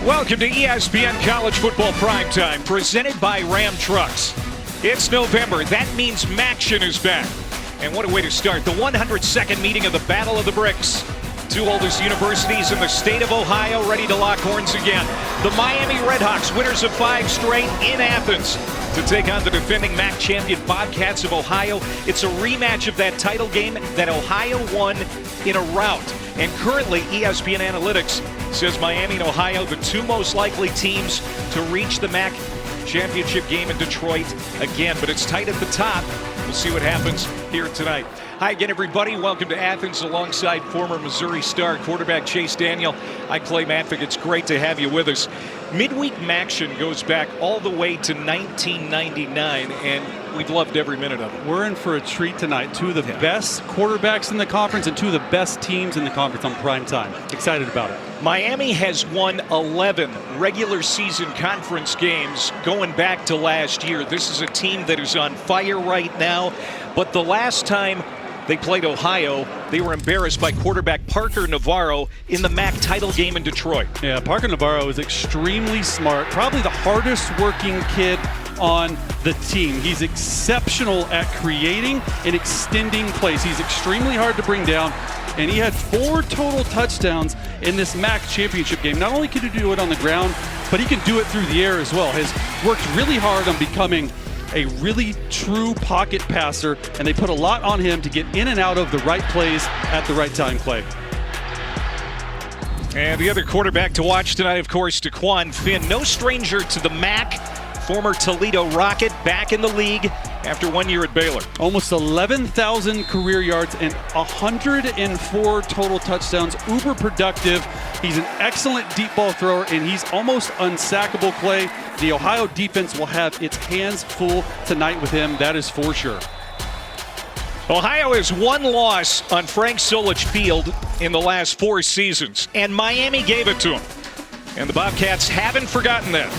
Welcome to ESPN College Football Primetime, presented by Ram Trucks. It's November. That means Maction is back. And what a way to start. The 102nd meeting of the Battle of the Bricks. Two oldest universities in the state of Ohio ready to lock horns again. The Miami Redhawks, winners of 5 straight in Athens, to take on the defending MAC champion Bobcats of Ohio. It's a rematch of that title game that Ohio won in a rout. And currently, ESPN Analytics says Miami and Ohio, the two most likely teams to reach the MAC championship game in Detroit again. But it's tight at the top. We'll see what happens here tonight. Hi again, everybody. Welcome to Athens alongside former Missouri star quarterback Chase Daniel. I'm Clay Matvick. It's great to have you with us. Midweek Maction goes back all the way to 1999, and we've loved every minute of it. We're in for a treat tonight. Two of the best quarterbacks in the conference and two of the best teams in the conference on prime time. Excited about it. Miami has won 11 regular season conference games going back to last year. This is a team that is on fire right now, but the last time they played Ohio, they were embarrassed by quarterback Parker Navarro in the MAC title game in Detroit. Yeah, Parker Navarro is extremely smart, probably the hardest working kid on the team. He's exceptional at creating and extending plays. He's extremely hard to bring down, and he had 4 total touchdowns in this MAC championship game. Not only can he do it on the ground, but he can do it through the air as well. Has worked really hard on becoming a really true pocket passer, and they put a lot on him to get in and out of the right plays at the right time, Clay. And the other quarterback to watch tonight, of course, DeQuan Finn. No stranger to the MAC, former Toledo Rocket, back in the league after 1 year at Baylor. Almost 11,000 career yards and 104 total touchdowns. Uber productive. He's an excellent deep ball thrower, and he's almost unsackable, Clay. The Ohio defense will have its hands full tonight with him, that is for sure. Ohio has 1 loss on Frank Solich Field in the last 4 seasons, and Miami gave it to him. And the Bobcats haven't forgotten that.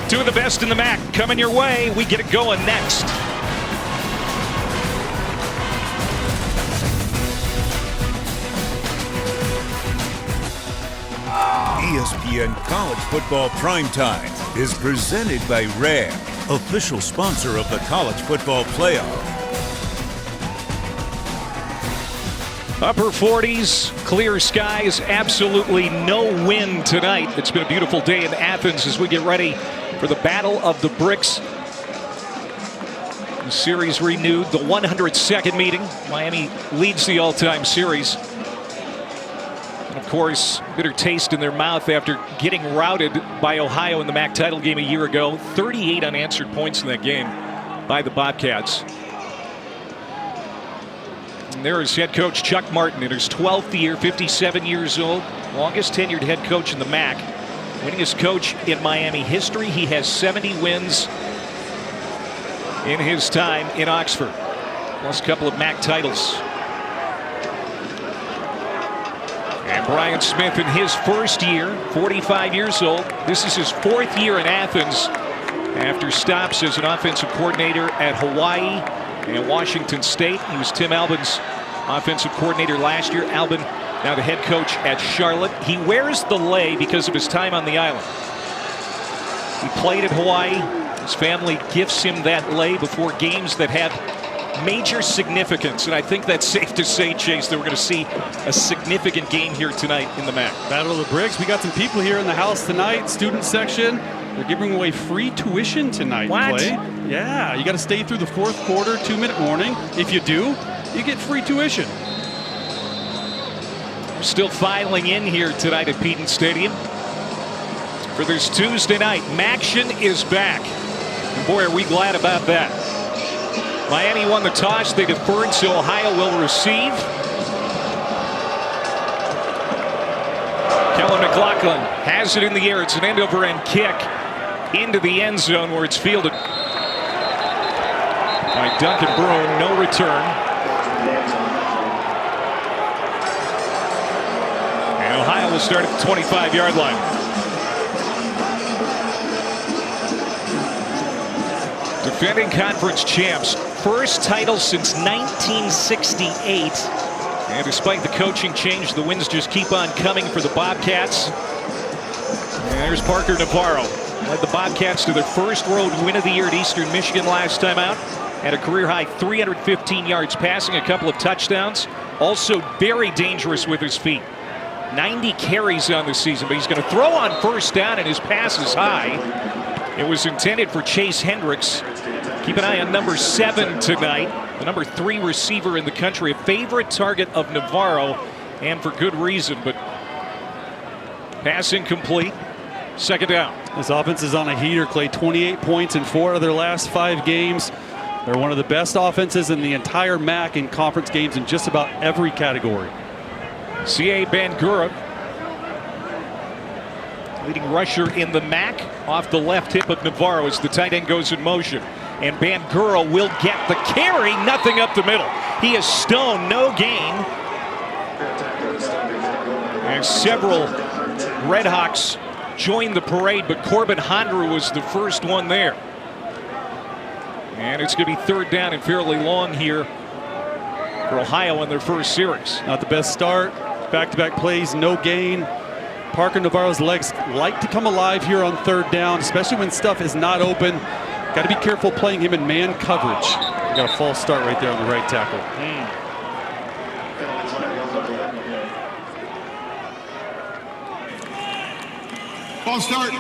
2 of the best in the MAC coming your way. We get it going next. ESPN College Football Primetime is presented by RAM, official sponsor of the College Football Playoff. Upper 40s, clear skies, absolutely no wind tonight. It's been a beautiful day in Athens as we get ready for the Battle of the Bricks. The series renewed, the 102nd meeting. Miami leads the all-time series. And of course, bitter taste in their mouth after getting routed by Ohio in the MAC title game a year ago. 38 unanswered points in that game by the Bobcats. And there is head coach Chuck Martin in his 12th year, 57 years old, longest tenured head coach in the MAC. Winningest coach in Miami history. He has 70 wins in his time in Oxford, plus a couple of MAC titles. And Brian Smith in his first year, 45 years old. This is his 4th year in Athens after stops as an offensive coordinator at Hawaii and Washington State. He was Tim Albin's offensive coordinator last year. Albin now the head coach at Charlotte. He wears the lei because of his time on the island. He played at Hawaii. His family gifts him that lei before games that have major significance, and I think that's safe to say, Chase, that we're going to see a significant game here tonight in the MAC. Battle of the Bricks. We got some people here in the house tonight. Student section. They're giving away free tuition tonight. What? Clay. Yeah, you got to stay through the 4th quarter, 2-minute warning. If you do, you get free tuition. We're still filing in here tonight at Peden Stadium for this Tuesday night. Maction is back, and boy, are we glad about that. Miami won the toss. They deferred, so Ohio will receive. Kellen McLaughlin has it in the air. It's an end-over-end kick into the end zone where it's fielded by Duncan Broom. No return. And Ohio will start at the 25-yard line. Defending conference champs. First title since 1968. And despite the coaching change, the wins just keep on coming for the Bobcats. And there's Parker Navarro. Led the Bobcats to their first road win of the year at Eastern Michigan last time out. Had a career-high 315 yards passing, a couple of touchdowns. Also very dangerous with his feet. 90 carries on the season, but he's going to throw on first down, and his pass is high. It was intended for Chase Hendricks. Keep an eye on number 7 tonight, the number 3 receiver in the country, a favorite target of Navarro, and for good reason, but pass incomplete. Second down. This offense is on a heater, Clay. 28 points in 4 of their last 5 games. They're one of the best offenses in the entire MAC in conference games in just about every category. C.A. Bangura, leading rusher in the MAC, off the left hip of Navarro as the tight end goes in motion. And Bangura will get the carry, nothing up the middle. He is stoned, no gain. And several Redhawks joined the parade, but Corbin Hondru was the first one there. And it's going to be third down and fairly long here for Ohio in their first series. Not the best start. Back-to-back plays, no gain. Parker Navarro's legs like to come alive here on third down, especially when stuff is not open. Got to be careful playing him in man coverage. Got a false start right there on the right tackle. False start.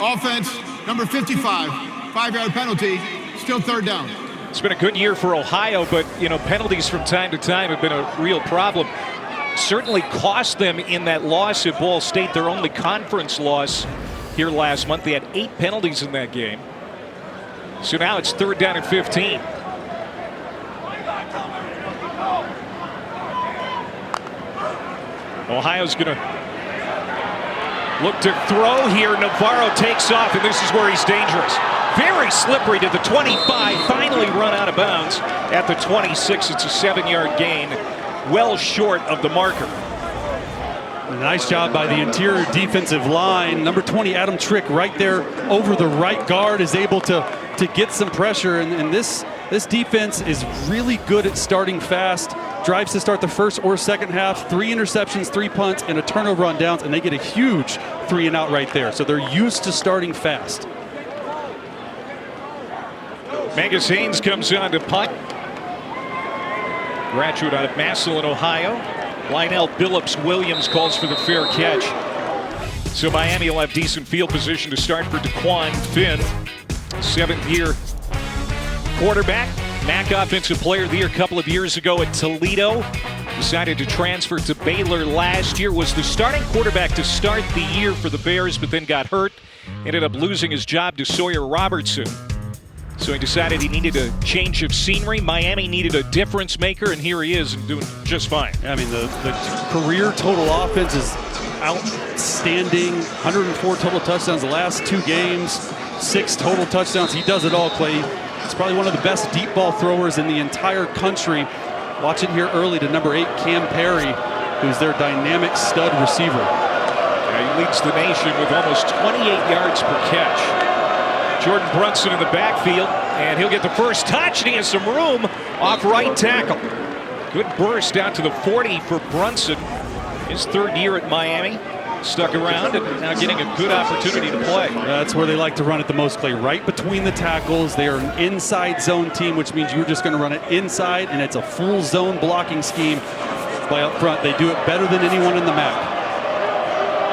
Offense, number 55. 5-yard penalty. Still third down. It's been a good year for Ohio, but, you know, penalties from time to time have been a real problem. Certainly cost them in that loss at Ball State, their only conference loss here last month. They had 8 penalties in that game. So now it's third down and 15. Ohio's going to look to throw here. Navarro takes off, and this is where he's dangerous. Very slippery to the 25, finally run out of bounds at the 26. It's a 7-yard gain, well short of the marker. Nice job by the interior defensive line. Number 20, Adam Trick, right there over the right guard, is able to get some pressure. And this defense is really good at starting fast. Drives to start the first or second half. 3 interceptions, 3 punts, and a turnover on downs, and they get a huge 3-and-out right there. So they're used to starting fast. Megas Haynes comes on to punt. Graduate out of Massillon, Ohio. Lionel Billups Williams calls for the fair catch. So Miami will have decent field position to start for DeQuan Finn. 7th-year quarterback. MAC Offensive Player of the Year a couple of years ago at Toledo. Decided to transfer to Baylor last year. Was the starting quarterback to start the year for the Bears, but then got hurt. Ended up losing his job to Sawyer Robertson. So he decided he needed a change of scenery. Miami needed a difference maker, and here he is and doing just fine. I mean, the career total offense is outstanding. 104 total touchdowns the last 2 games. 6 total touchdowns. He does it all, Clay. He's probably one of the best deep ball throwers in the entire country. Watch it here early to number 8, Cam Perry, who's their dynamic stud receiver. Yeah, he leads the nation with almost 28 yards per catch. Jordan Brunson in the backfield, and he'll get the first touch, and he has some room off right tackle. Good burst out to the 40 for Brunson. His 3rd year at Miami. Stuck around and now getting a good opportunity to play. That's where they like to run it the most, Clay. Right between the tackles. They are an inside zone team, which means you're just going to run it inside, and it's a full zone blocking scheme by up front. They do it better than anyone in the MAC.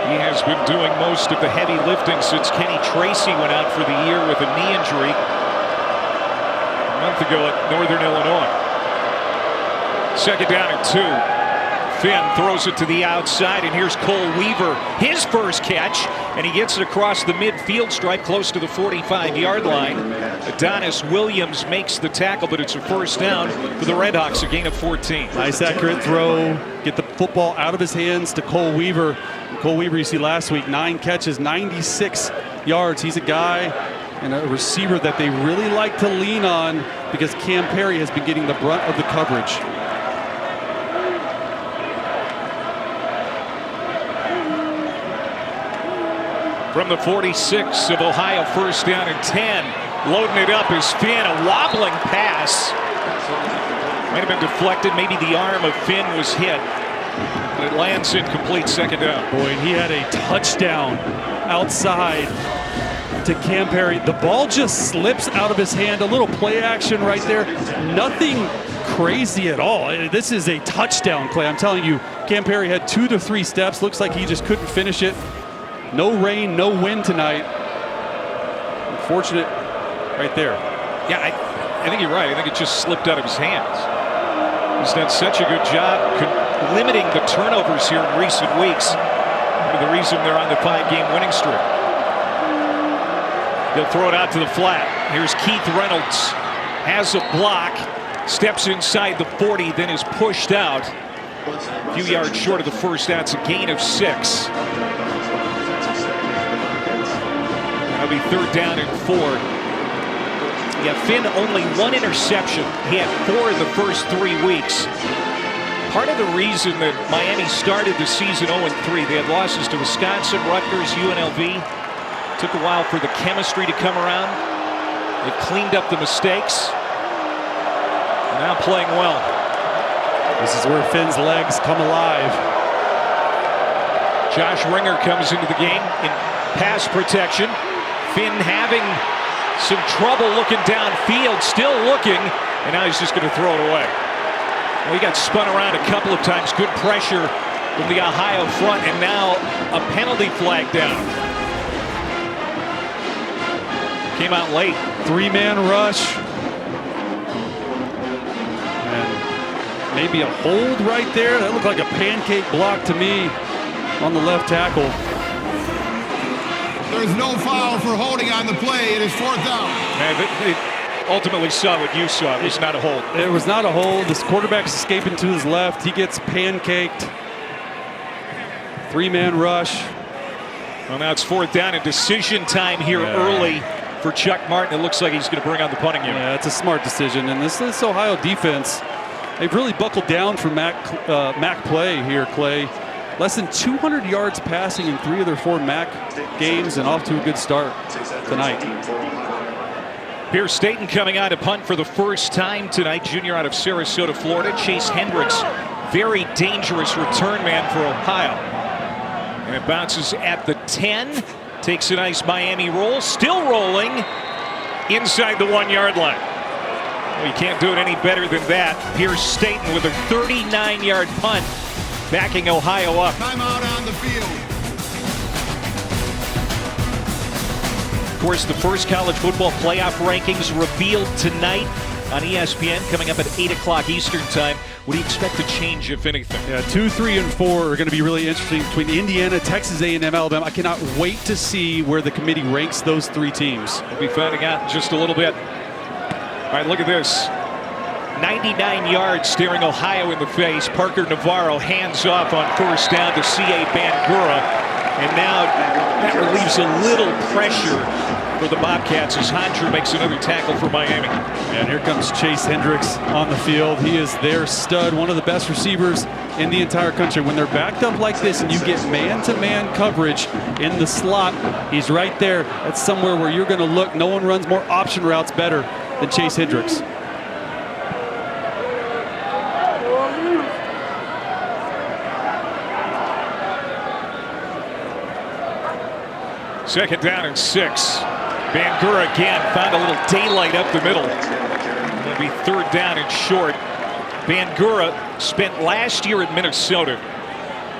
He has been doing most of the heavy lifting since Kenny Tracy went out for the year with a knee injury a month ago at Northern Illinois. 2nd down and 2. Finn throws it to the outside, and here's Cole Weaver, his first catch, and he gets it across the midfield stripe close to the 45-yard line. Adonis Williams makes the tackle, but it's a first down for the Redhawks, a gain of 14. Nice accurate throw. Get the football out of his hands to Cole Weaver. Cole Weaver, you see last week, 9 catches, 96 yards. He's a guy and a receiver that they really like to lean on because Cam Perry has been getting the brunt of the coverage. From the 46 of Ohio, first down and 10. Loading it up is Finn, a wobbling pass. Might have been deflected, maybe the arm of Finn was hit. It lands incomplete, second down. Boy, and he had a touchdown outside to Cam Perry. The ball just slips out of his hand. A little play action right there. Nothing crazy at all. This is a touchdown, Clay. I'm telling you, Cam Perry had 2 to 3 steps. Looks like he just couldn't finish it. No rain, no wind tonight. Unfortunate right there. Yeah, I think you're right. I think it just slipped out of his hands. He's done such a good job limiting the turnovers here in recent weeks. The reason they're on the 5-game winning streak. He'll throw it out to the flat. Here's Keith Reynolds. Has a block. Steps inside the 40, then is pushed out. A few yards short of the first down. It's a gain of 6. That'll be 3rd down and 4. Yeah, Finn only 1 interception. He had 4 in the first 3 weeks. Part of the reason that Miami started the season 0-3, they had losses to Wisconsin, Rutgers, UNLV. Took a while for the chemistry to come around. They cleaned up the mistakes. And now playing well. This is where Finn's legs come alive. Josh Ringer comes into the game in pass protection. Finn having some trouble looking downfield, still looking, and now he's just going to throw it away. Well, he got spun around a couple of times. Good pressure from the Ohio front, and now a penalty flag down. Came out late. 3-man rush. And maybe a hold right there. That looked like a pancake block to me on the left tackle. There's no foul for holding on the play. It is 4th down. They ultimately saw what you saw. It was not a hold. It was not a hold. This quarterback's escaping to his left. He gets pancaked. 3-man rush. Well, now it's 4th down and decision time here early for Chuck Martin. It looks like he's going to bring on the punting unit. Yeah, it's a smart decision. And this Ohio defense, they've really buckled down from MAC play here, Clay. Less than 200 yards passing in 3 of their 4 MAC games, and off to a good start tonight. Pierce Staten coming out to punt for the first time tonight. Junior out of Sarasota, Florida. Chase Hendricks, very dangerous return man for Ohio. And it bounces at the 10. Takes a nice Miami roll. Still rolling inside the 1-yard line. Well, you can't do it any better than that. Pierce Staten with a 39-yard punt, backing Ohio up. Timeout on the field. Of course, the first college football playoff rankings revealed tonight on ESPN, coming up at 8 o'clock Eastern time. What do you expect to change, if anything? Yeah, 2, 3, and 4 are going to be really interesting between Indiana, Texas A&M, Alabama. I cannot wait to see where the committee ranks those 3 teams. We'll be finding out in just a little bit. All right, look at this. 99 yards staring Ohio in the face. Parker Navarro hands off on first down to C.A. Bangura. And now that relieves a little pressure for the Bobcats as Hunter makes another tackle for Miami. And here comes Chase Hendricks on the field. He is their stud, one of the best receivers in the entire country. When they're backed up like this and you get man-to-man coverage in the slot, he's right there. That's somewhere where you're going to look. No one runs more option routes better than Chase Hendricks. Second down and 6. Bangura again found a little daylight up the middle. It'll be 3rd down and short. Bangura spent last year at Minnesota.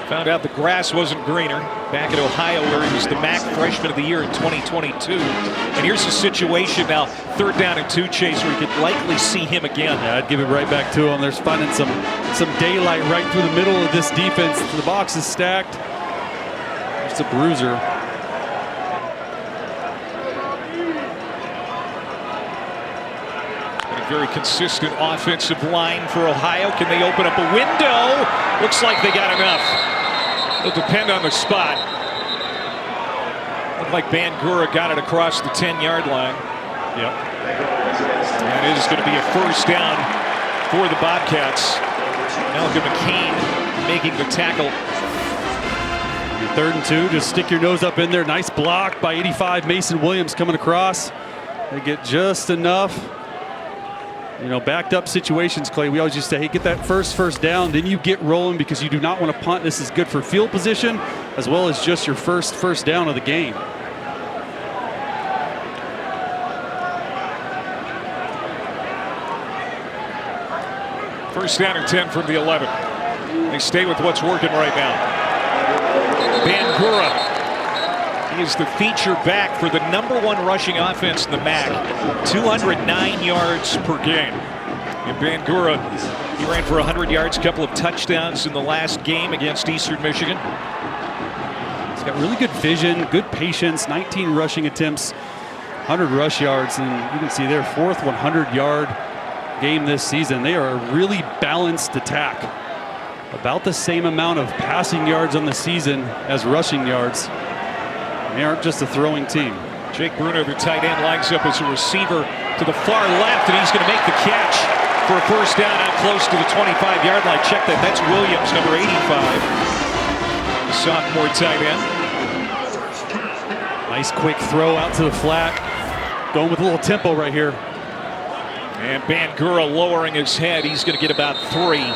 Found out the grass wasn't greener back at Ohio, where he was the MAC Freshman of the Year in 2022. And here's the situation now, 3rd down and 2, Chase, where you could likely see him again. Yeah, I'd give it right back to him. There's finding some daylight right through the middle of this defense. The box is stacked. There's a bruiser. Very consistent offensive line for Ohio. Can they open up a window? Looks like they got enough. It'll depend on the spot. Looked like Bangura got it across the 10-yard line. Yep. And it is going to be a first down for the Bobcats. Malcolm McCain making the tackle. 3rd and 2, just stick your nose up in there. Nice block by 85 Mason Williams coming across. They get just enough. You know, backed up situations, Clay, we always used to say, hey, get that first down, then you get rolling because you do not want to punt. This is good for field position as well as just your first down of the game. First down and 10 from the 11. They stay with what's working right now. Bangura. He is the feature back for the #1 rushing offense in the MAC. 209 yards per game. And Bangura, he ran for 100 yards, a couple of touchdowns in the last game against Eastern Michigan. He's got really good vision, good patience, 19 rushing attempts, 100 rush yards, and you can see their 4th 100-yard game this season. They are a really balanced attack. About the same amount of passing yards on the season as rushing yards. They aren't just a throwing team. Jake Bruno, the tight end, lines up as a receiver to the far left, and he's going to make the catch for a first down out close to the 25-yard line. Check that. That's Williams, number 85. The sophomore tight end. Nice quick throw out to the flat. Going with a little tempo right here. And Bangura lowering his head. He's going to get about 3.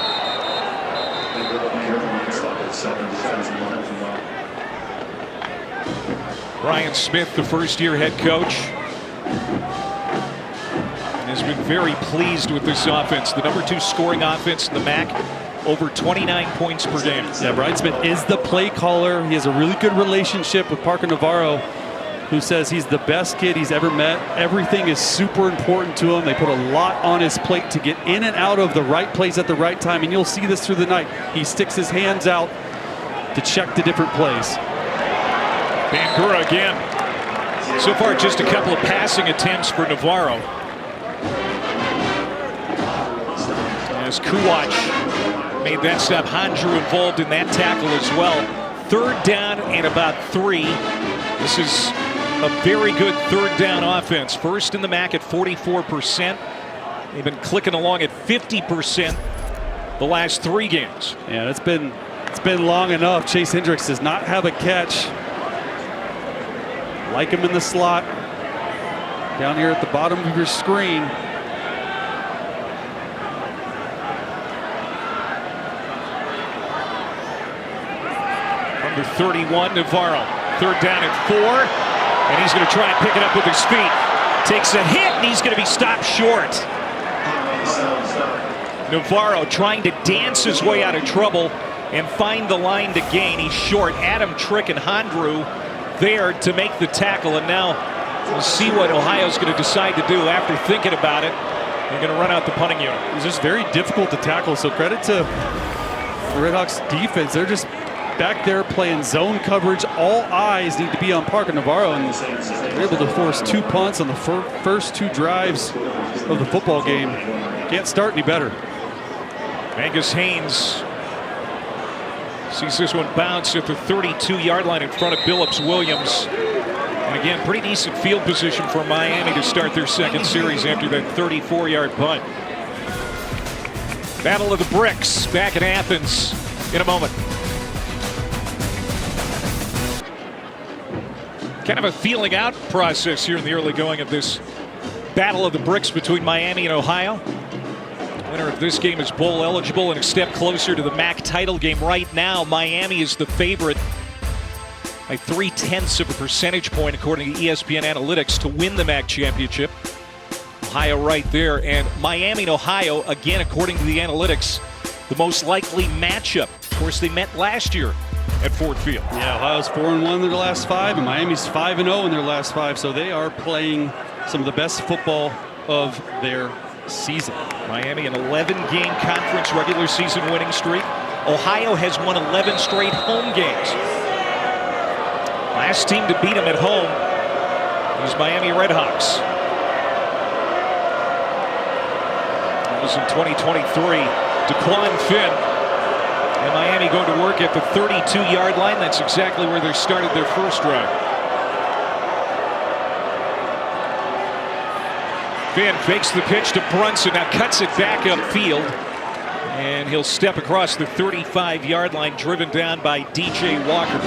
Brian Smith, the first-year head coach, has been very pleased with this offense. The #2 scoring offense in the MAC, over 29 points per game. Yeah, Brian Smith is the play caller. He has a really good relationship with Parker Navarro, who says he's the best kid he's ever met. Everything is super important to him. They put a lot on his plate to get in and out of the right place at the right time, and you'll see this through the night. He sticks his hands out to check the different plays. Bangura again. So far, just a couple of passing attempts for Navarro. As Kuwach made that stop, Handrew involved in that tackle as well. 3rd down and about 3. This is a very good 3rd down offense. First in the MAC at 44%. They've been clicking along at 50% the last 3 games. Yeah, it's been long enough. Chase Hendricks does not have a catch. Like him in the slot. Down here at the bottom of your screen. Number 31, Navarro. 3rd down and 4. And he's going to try and pick it up with his feet. Takes a hit, and he's going to be stopped short. Navarro trying to dance his way out of trouble and find the line to gain. He's short. Adam Trick and Handrew there to make the tackle, and now we'll see what Ohio's going to decide to do after thinking about it. They're going to run out the punting unit. It's just very difficult to tackle, so credit to the Redhawks defense. They're just back there playing zone coverage. All eyes need to be on Parker Navarro, and they're able to force 2 punts on the first 2 drives of the football game. Can't start any better. Angus Haynes sees this one bounce at the 32-yard line in front of Billups Williams. And again, pretty decent field position for Miami to start their 2nd series after that 34-yard punt. Battle of the Bricks back in Athens in a moment. Kind of a feeling out process here in the early going of this Battle of the Bricks between Miami and Ohio. Winner of this game is bowl eligible and a step closer to the MAC title game. Right now, Miami is the favorite by 0.3 of a percentage point, according to ESPN Analytics, to win the MAC championship. Ohio right there, and Miami and Ohio, again, according to the analytics, the most likely matchup. Of course, they met last year at Ford Field. Yeah, Ohio's 4-1 in their last 5, and Miami's 5-0 in their last 5, so they are playing some of the best football of their season. Miami an 11-game conference regular season winning streak. Ohio has won 11 straight home games. Last team to beat them at home was Miami Redhawks. That was in 2023. DeQuan Finn and Miami going to work at the 32-yard line. That's exactly where they started their first drive. Finn fakes the pitch to Brunson, now cuts it back upfield, and he'll step across the 35-yard line, driven down by DJ Walker.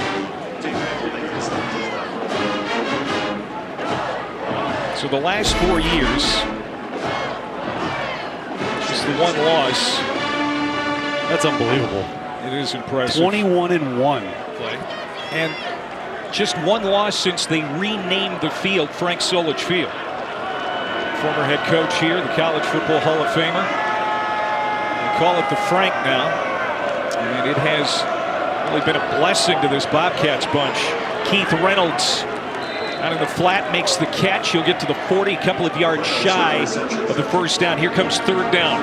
So the last 4 years, the one loss. That's unbelievable. It is impressive. 21-1. And just one loss since they renamed the field Frank Solich Field. Former head coach here, the College Football Hall of Famer. They call it the Frank now. And it has really been a blessing to this Bobcats bunch. Keith Reynolds out in the flat makes the catch. He'll get to the 40, a couple of yards shy of the first down. Here comes third down.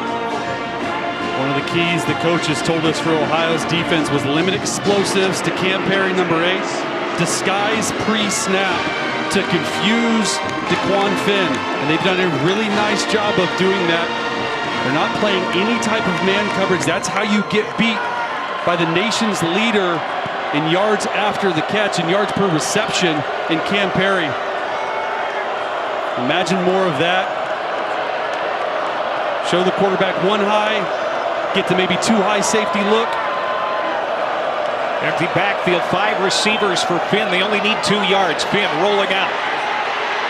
One of the keys the coaches told us for Ohio's defense was limit explosives to Cam Perry, number 8. Disguise pre-snap to confuse DeQuan Finn. And they've done a really nice job of doing that. They're not playing any type of man coverage. That's how you get beat by the nation's leader in yards after the catch and yards per reception in Cam Perry. Imagine more of that. Show the quarterback one high, get to maybe two high safety look. Empty backfield, 5 receivers for Finn. They only need 2 yards. Finn rolling out.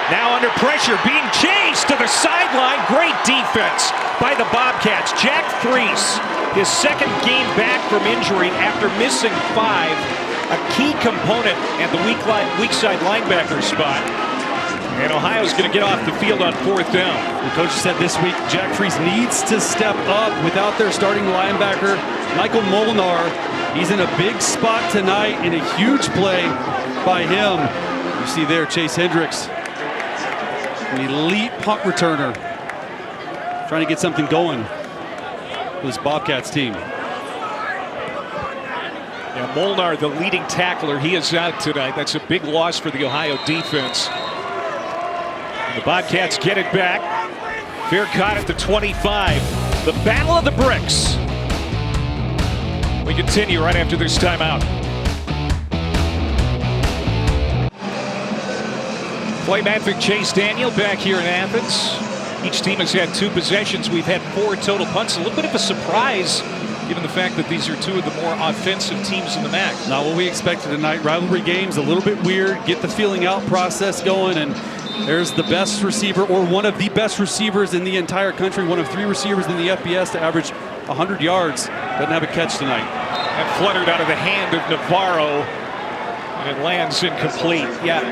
Now under pressure, being chased to the sideline. Great defense by the Bobcats. Jack Freese, his second game back from injury after missing 5. A key component at the weak side linebacker spot. And Ohio's going to get off the field on 4th down. The coach said this week Jack Freese needs to step up without their starting linebacker, Michael Molnar. He's in a big spot tonight in a huge play by him. You see there Chase Hendricks, an elite punt returner, trying to get something going for this Bobcats team. Yeah, Molnar, the leading tackler, he is out tonight. That's a big loss for the Ohio defense. And the Bobcats get it back. Fair caught at the 25. The Battle of the Bricks. We continue right after this timeout. Clay Matvick, Chase Daniel back here in Athens. Each team has had 2 possessions. We've had 4 total punts. A little bit of a surprise given the fact that these are 2 of the more offensive teams in the MAC. Not what we expected tonight. Rivalry games, a little bit weird. Get the feeling out process going, and there's the best receiver, or one of the best receivers in the entire country, one of 3 receivers in the FBS to average 100 yards. Doesn't have a catch tonight. And fluttered out of the hand of Navarro, and it lands incomplete. Yeah,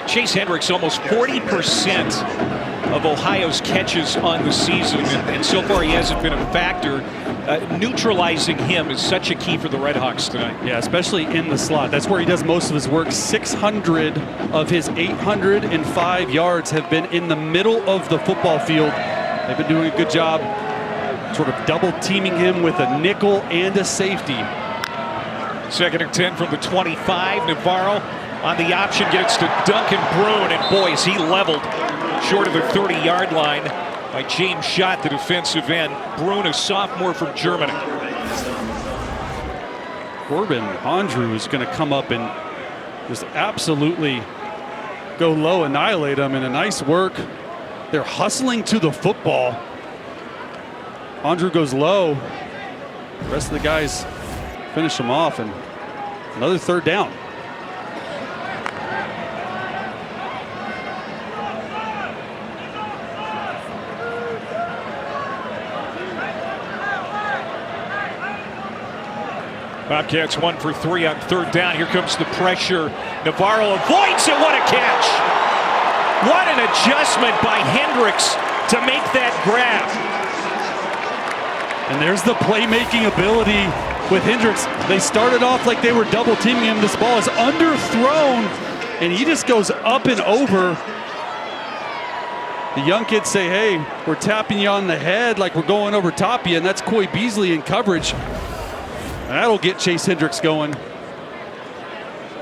Chase Hendricks, almost 40% of Ohio's catches on the season, and so far he hasn't been a factor. Neutralizing him is such a key for the Redhawks tonight. Yeah, especially in the slot. That's where he does most of his work. 600 of his 805 yards have been in the middle of the football field. They've been doing a good job sort of double teaming him with a nickel and a safety. 2nd and 10 from the 25. Navarro on the option gets to Duncan Brune, and boy, is he leveled short of the 30-yard line by James Schott, the defensive end. Brune, a sophomore from Germany. Corbin Andrew is going to come up and just absolutely go low, annihilate him, and a nice work. They're hustling to the football. Andrew goes low. The rest of the guys finish him off, and another 3rd down. Bobcats 1 for 3 on 3rd down. Here comes the pressure. Navarro avoids it. What a catch! What an adjustment by Hendricks to make that grab. And there's the playmaking ability with Hendricks. They started off like they were double teaming him. This ball is underthrown, and he just goes up and over. The young kids say, hey, we're tapping you on the head like we're going over top of you, and that's Coy Beasley in coverage. That'll get Chase Hendricks going.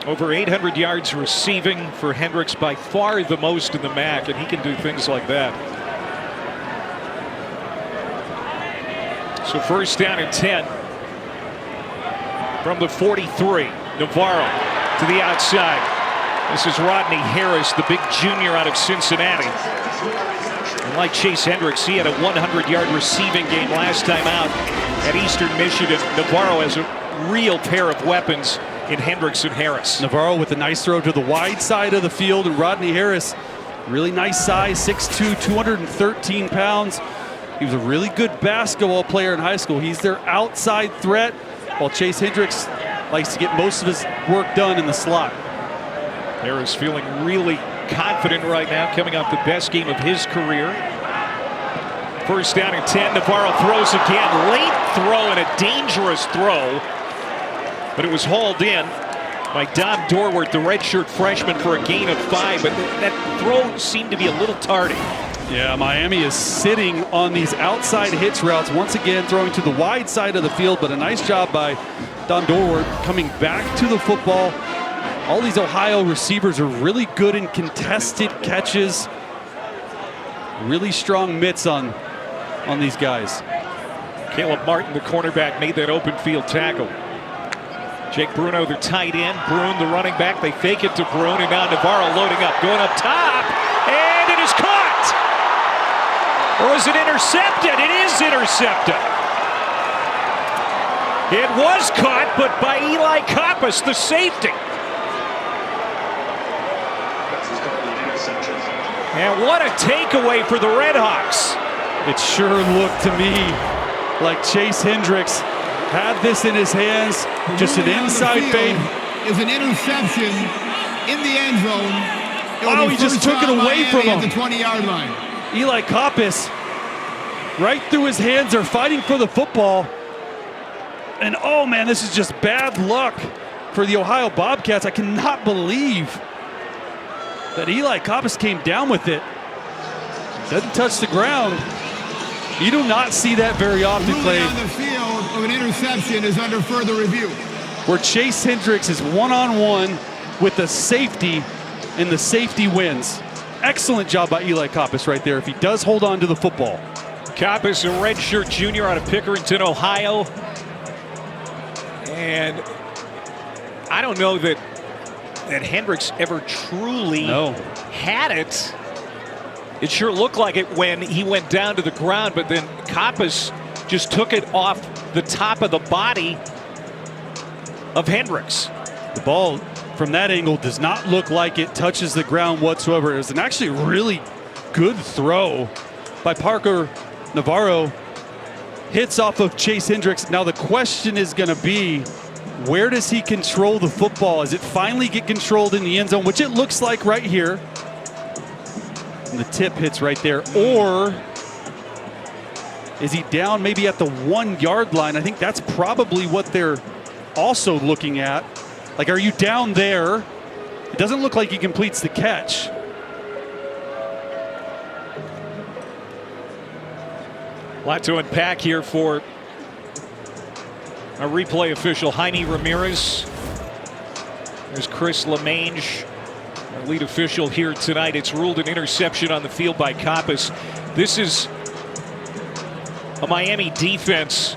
Over 800 yards receiving for Hendricks, by far the most in the MAC, and he can do things like that. So 1st down and 10 from the 43. Navarro to the outside. This is Rodney Harris, the big junior out of Cincinnati. And like Chase Hendricks, he had a 100-yard receiving game last time out at Eastern Michigan. Navarro has a real pair of weapons in Hendricks and Harris. Navarro with a nice throw to the wide side of the field, and Rodney Harris, really nice size, 6'2", 213 pounds. He was a really good basketball player in high school. He's their outside threat, while Chase Hendricks likes to get most of his work done in the slot. Harris feeling really confident right now, coming off the best game of his career. First down and 10. Navarro throws again. Late throw and a dangerous throw, but it was hauled in by Dom Dorwart, the redshirt freshman, for a gain of 5. But that throw seemed to be a little tardy. Yeah, Miami is sitting on these outside hitch routes, once again throwing to the wide side of the field, but a nice job by Dom Dorwart coming back to the football. All these Ohio receivers are really good in contested catches. Really strong mitts on these guys. Caleb Martin, the cornerback, made that open field tackle. Jake Bruno, the tight end. Brune, the running back. They fake it to Brune, and now Navarro loading up, going up top, and it is caught! Or is it intercepted? It is intercepted. It was caught, but by Eli Kappas, the safety. And what a takeaway for the Redhawks. It sure looked to me like Chase Hendricks had this in his hands. Just an inside fake. Is an interception in the end zone. Oh, he just took it away from him. At the 20-yard line. Eli Kappas, right through his hands. They're fighting for the football. And oh man, this is just bad luck for the Ohio Bobcats. I cannot believe that Eli Kappas came down with it. Doesn't touch the ground. You do not see that very often, Clay. On the field of an interception is under further review. Where Chase Hendricks is one-on-one with the safety, and the safety wins. Excellent job by Eli Kappas right there if he does hold on to the football. Kappas, a redshirt junior out of Pickerington, Ohio. And I don't know that Hendricks ever truly had it. It sure looked like it when he went down to the ground, but then Kappas just took it off the top of the body of Hendricks. The ball from that angle does not look like it touches the ground whatsoever. It was an actually really good throw by Parker Navarro. Hits off of Chase Hendricks. Now the question is going to be, where does he control the football? Does it finally get controlled in the end zone, which it looks like right here? And the tip hits right there. Or is he down maybe at the 1-yard line? I think that's probably what they're also looking at. Like, are you down there? It doesn't look like he completes the catch. A lot to unpack here for our replay official, Jaime Ramirez. There's Chris LeMange, our lead official here tonight. It's ruled an interception on the field by Kappas. This is a Miami defense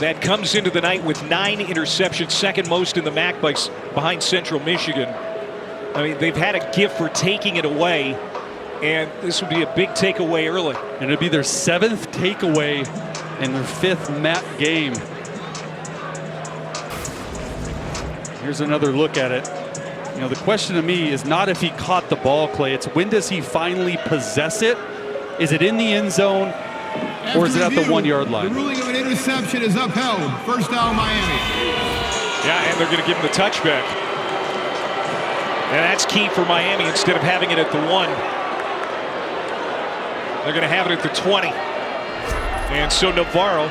that comes into the night with 9 interceptions, second most in the MAC behind Central Michigan. I mean, they've had a gift for taking it away, and this would be a big takeaway early. And it'd be their 7th takeaway in their 5th MAC game. Here's another look at it. You know, the question to me is not if he caught the ball, Clay. It's when does he finally possess it? Is it in the end zone, or is it at the 1-yard line? The ruling of an interception is upheld. First down, Miami. Yeah, and they're going to give him the touchback. And that's key for Miami. Instead of having it at the 1, they're going to have it at the 20. And so Navarro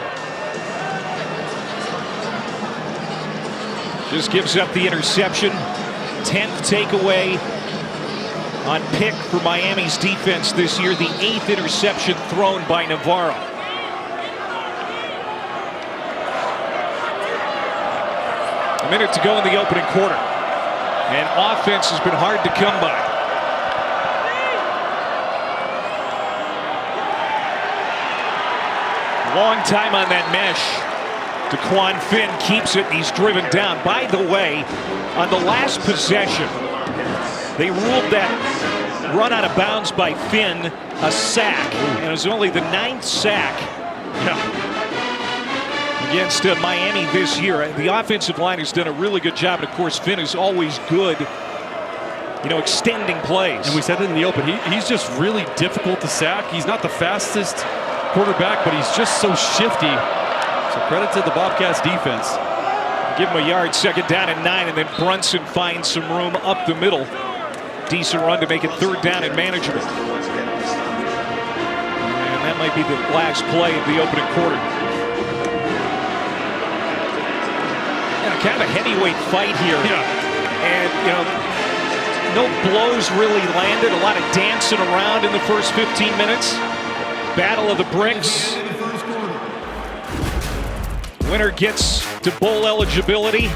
just gives up the interception. 10th takeaway on pick for Miami's defense this year. The 8th interception thrown by Navarro. A minute to go in the opening quarter. And offense has been hard to come by. Long time on that mesh. DeQuan Finn keeps it. He's driven down. By the way, on the last possession, they ruled that run out of bounds by Finn a sack. And it was only the 9th sack against Miami this year. The offensive line has done a really good job. And of course, Finn is always good extending plays. And we said it in the open. He's just really difficult to sack. He's not the fastest quarterback, but he's just so shifty. So credit to the Bobcats defense. Give him a yard, 2nd down and 9, and then Brunson finds some room up the middle. Decent run to make it 3rd down and manageable. And that might be the last play of the opening quarter. Kind of a heavyweight fight here. And, no blows really landed. A lot of dancing around in the first 15 minutes. Battle of the bricks. Winner gets to bowl eligibility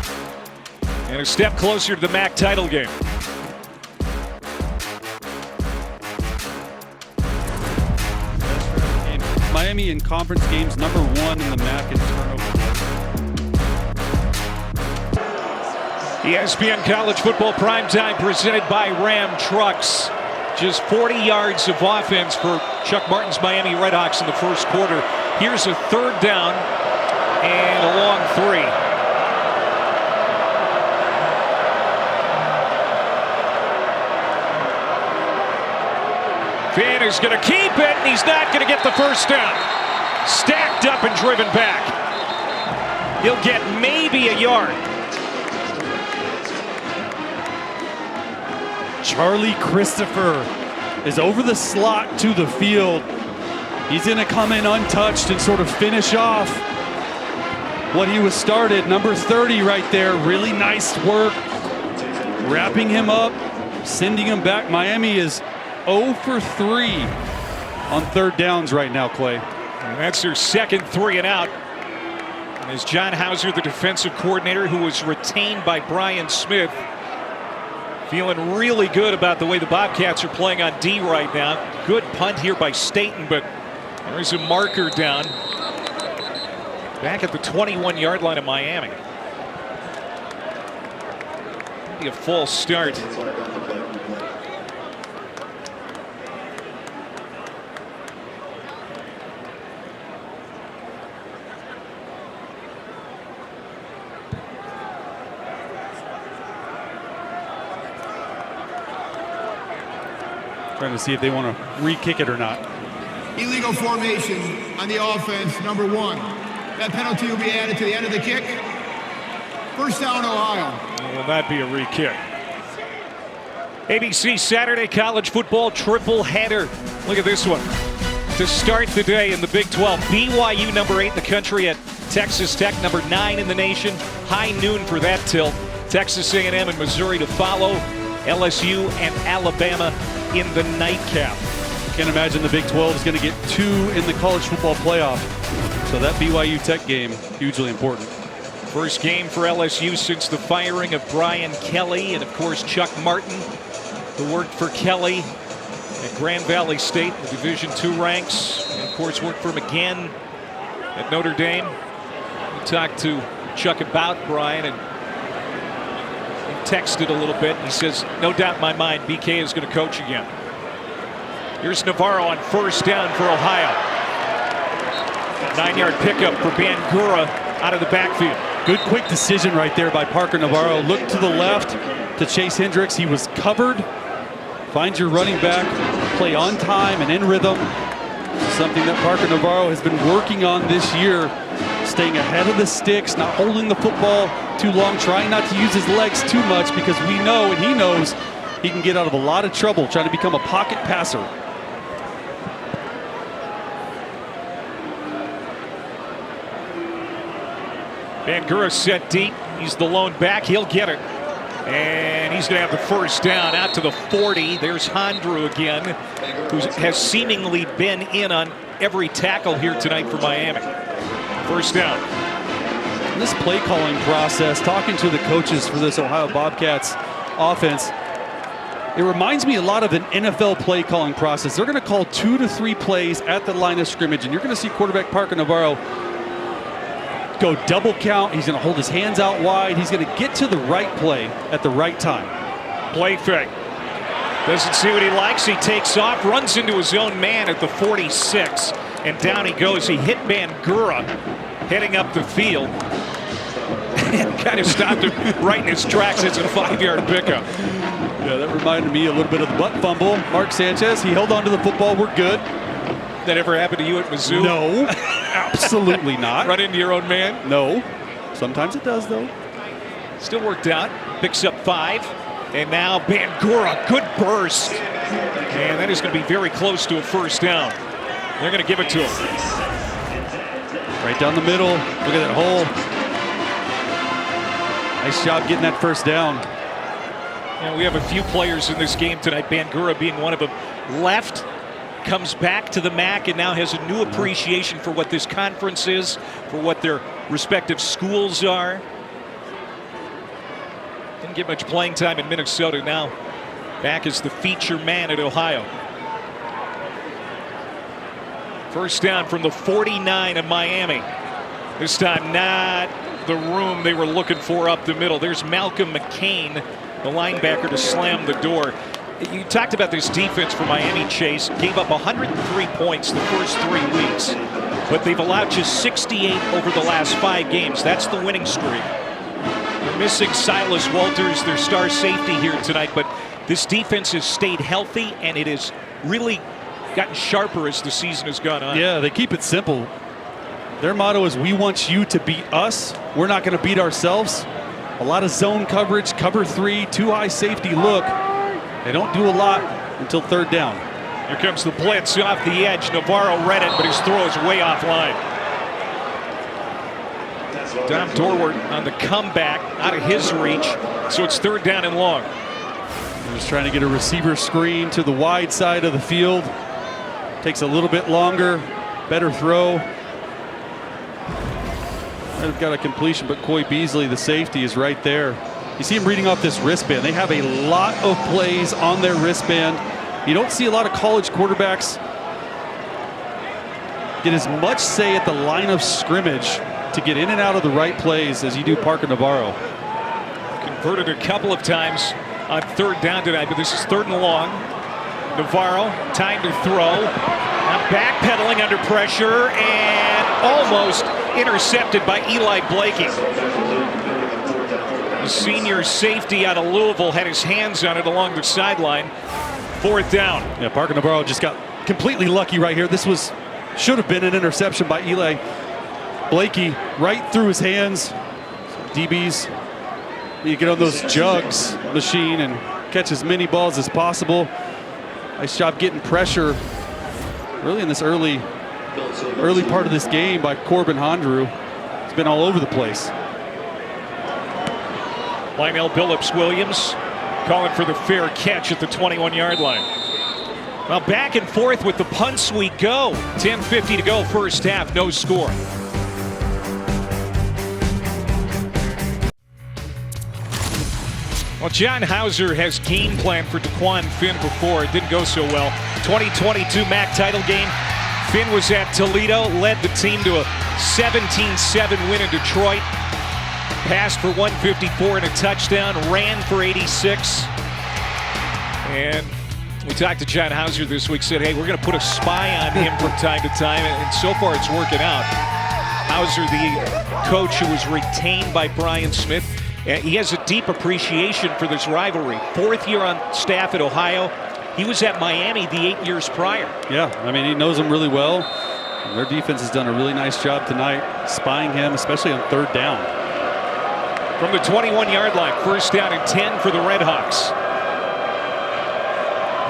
and a step closer to the MAC title game. Miami in conference games, #1 in the MAC in turnover. ESPN College Football Primetime presented by Ram Trucks. Just 40 yards of offense for Chuck Martin's Miami Redhawks in the first quarter. Here's a 3rd down and a long 3. Finn is going to keep it, and he's not going to get the 1st down. Stacked up and driven back. He'll get maybe a yard. Charlie Christopher is over the slot to the field. He's going to come in untouched and sort of finish off what he was started. Number 30 right there. Really nice work. Wrapping him up, sending him back. Miami is 0 for 3 on 3rd downs right now, Clay. And that's their 2nd 3 and out. And as John Hauser, the defensive coordinator, who was retained by Brian Smith, feeling really good about the way the Bobcats are playing on D right now. Good punt here by Staten, but there's a marker down back at the 21-yard line of Miami. Be a false start. Trying to see if they want to re-kick it or not. Illegal formation on the offense, #1. That penalty will be added to the end of the kick. 1st down, Ohio. Will that be a re-kick? ABC Saturday College Football triple header. Look at this one. To start the day in the Big 12, BYU #8 in the country at Texas Tech, #9 in the nation. High noon for that tilt. Texas A&M and Missouri to follow. LSU and Alabama in the nightcap. Can't imagine the Big 12 is going to get 2 in the college football playoff. So that BYU Tech game, hugely important. First game for LSU since the firing of Brian Kelly, and of course Chuck Martin, who worked for Kelly at Grand Valley State, the Division II ranks, and of course worked for him again at Notre Dame. We talked to Chuck about Brian, and texted a little bit. He says, no doubt in my mind, BK is going to coach again. Here's Navarro on 1st down for Ohio. 9-yard pickup for Bangura out of the backfield. Good quick decision right there by Parker Navarro. Look to the left to Chase Hendricks. He was covered. Find your running back. Play on time and in rhythm. Something that Parker Navarro has been working on this year. Staying ahead of the sticks, not holding the football too long, trying not to use his legs too much, because we know and he knows he can get out of a lot of trouble trying to become a pocket passer. Bangura set deep. He's the lone back. He'll get it. And he's going to have the 1st down out to the 40. There's Hondru again, who has seemingly been in on every tackle here tonight for Miami. 1st down. This play calling process, talking to the coaches for this Ohio Bobcats offense, it reminds me a lot of an NFL play calling process. They're going to call 2 to 3 plays at the line of scrimmage, and you're going to see quarterback Parker Navarro go double count. He's going to hold his hands out wide. He's going to get to the right play at the right time. Play fake. Doesn't see what he likes. He takes off, runs into his own man at the 46, and down he goes. He hit Bangura heading up the field. Kind of stopped him right in his tracks. It's a 5-yard pickup. Yeah, that reminded me a little bit of the butt fumble. Mark Sanchez, he held on to the football. We're good. That ever happened to you at Mizzou? No, absolutely not. Run into your own man? No. Sometimes it does, though. Still worked out. Picks up 5. And now Bangura, good burst. And that is going to be very close to a first down. They're going to give it to him. Right down the middle. Look at that hole. Nice job getting that first down. And we have a few players in this game tonight, Bangura being one of them. Left, comes back to the MAC, and now has a new appreciation for what this conference is, for what their respective schools are. Didn't get much playing time in Minnesota. Now back as the feature man at Ohio. First down from the 49 of Miami. This time not the room they were looking for up the middle. There's Malcolm McCain, the linebacker, to slam the door. You talked about this defense for Miami, Chase. Gave up 103 points the first 3 weeks, but they've allowed just 68 over the last 5 games. That's the winning streak. They're missing Silas Walters, their star safety, here tonight, but this defense has stayed healthy, and it has really gotten sharper as the season has gone on. Yeah, they keep it simple. Their motto is, we want you to beat us. We're not going to beat ourselves. A lot of zone coverage, cover 3, too high safety look. They don't do a lot until third down. Here comes the blitz off the edge. Navarro read it, but his throw is way offline. Dom Dorwart on the comeback, out of his reach, so it's third down and long. They're just trying to get a receiver screen to the wide side of the field. Takes a little bit longer, better throw. They've got a completion, but Coy Beasley, the safety, is right there. You see him reading off this wristband. They have a lot of plays on their wristband. You don't see a lot of college quarterbacks get as much say at the line of scrimmage to get in and out of the right plays as you do Parker Navarro. Converted a couple of times on third down tonight, but this is third and long. Navarro, time to throw. Now backpedaling under pressure and almost intercepted by Eli Blakey. The senior safety out of Louisville had his hands on it along the sideline. Fourth down. Yeah, Parker Navarro just got completely lucky right here. This should have been an interception by Eli Blakey, right through his hands. DBs, you get on those jugs machine and catch as many balls as possible. Nice job getting pressure really in this early part of this game by Corbin Hondrew. It's been all over the place. Lionel Billups-Williams calling for the fair catch at the 21-yard line. Well, back and forth with the punts we go. 10:50 to go, first half, no score. Well, John Hauser has game plan for DeQuan Finn before. It didn't go so well. 2022 MAC title game. Finn was at Toledo, led the team to a 17-7 win in Detroit. Passed for 154 and a touchdown, ran for 86. And we talked to John Hauser this week, said, hey, we're going to put a spy on him from time to time, and so far it's working out. Hauser, the coach who was retained by Brian Smith, he has a deep appreciation for this rivalry. 4th year on staff at Ohio. He was at Miami the 8 years prior. Yeah, I mean, he knows them really well. And their defense has done a really nice job tonight, spying him, especially on third down. From the 21-yard line, first down and 10 for the Redhawks.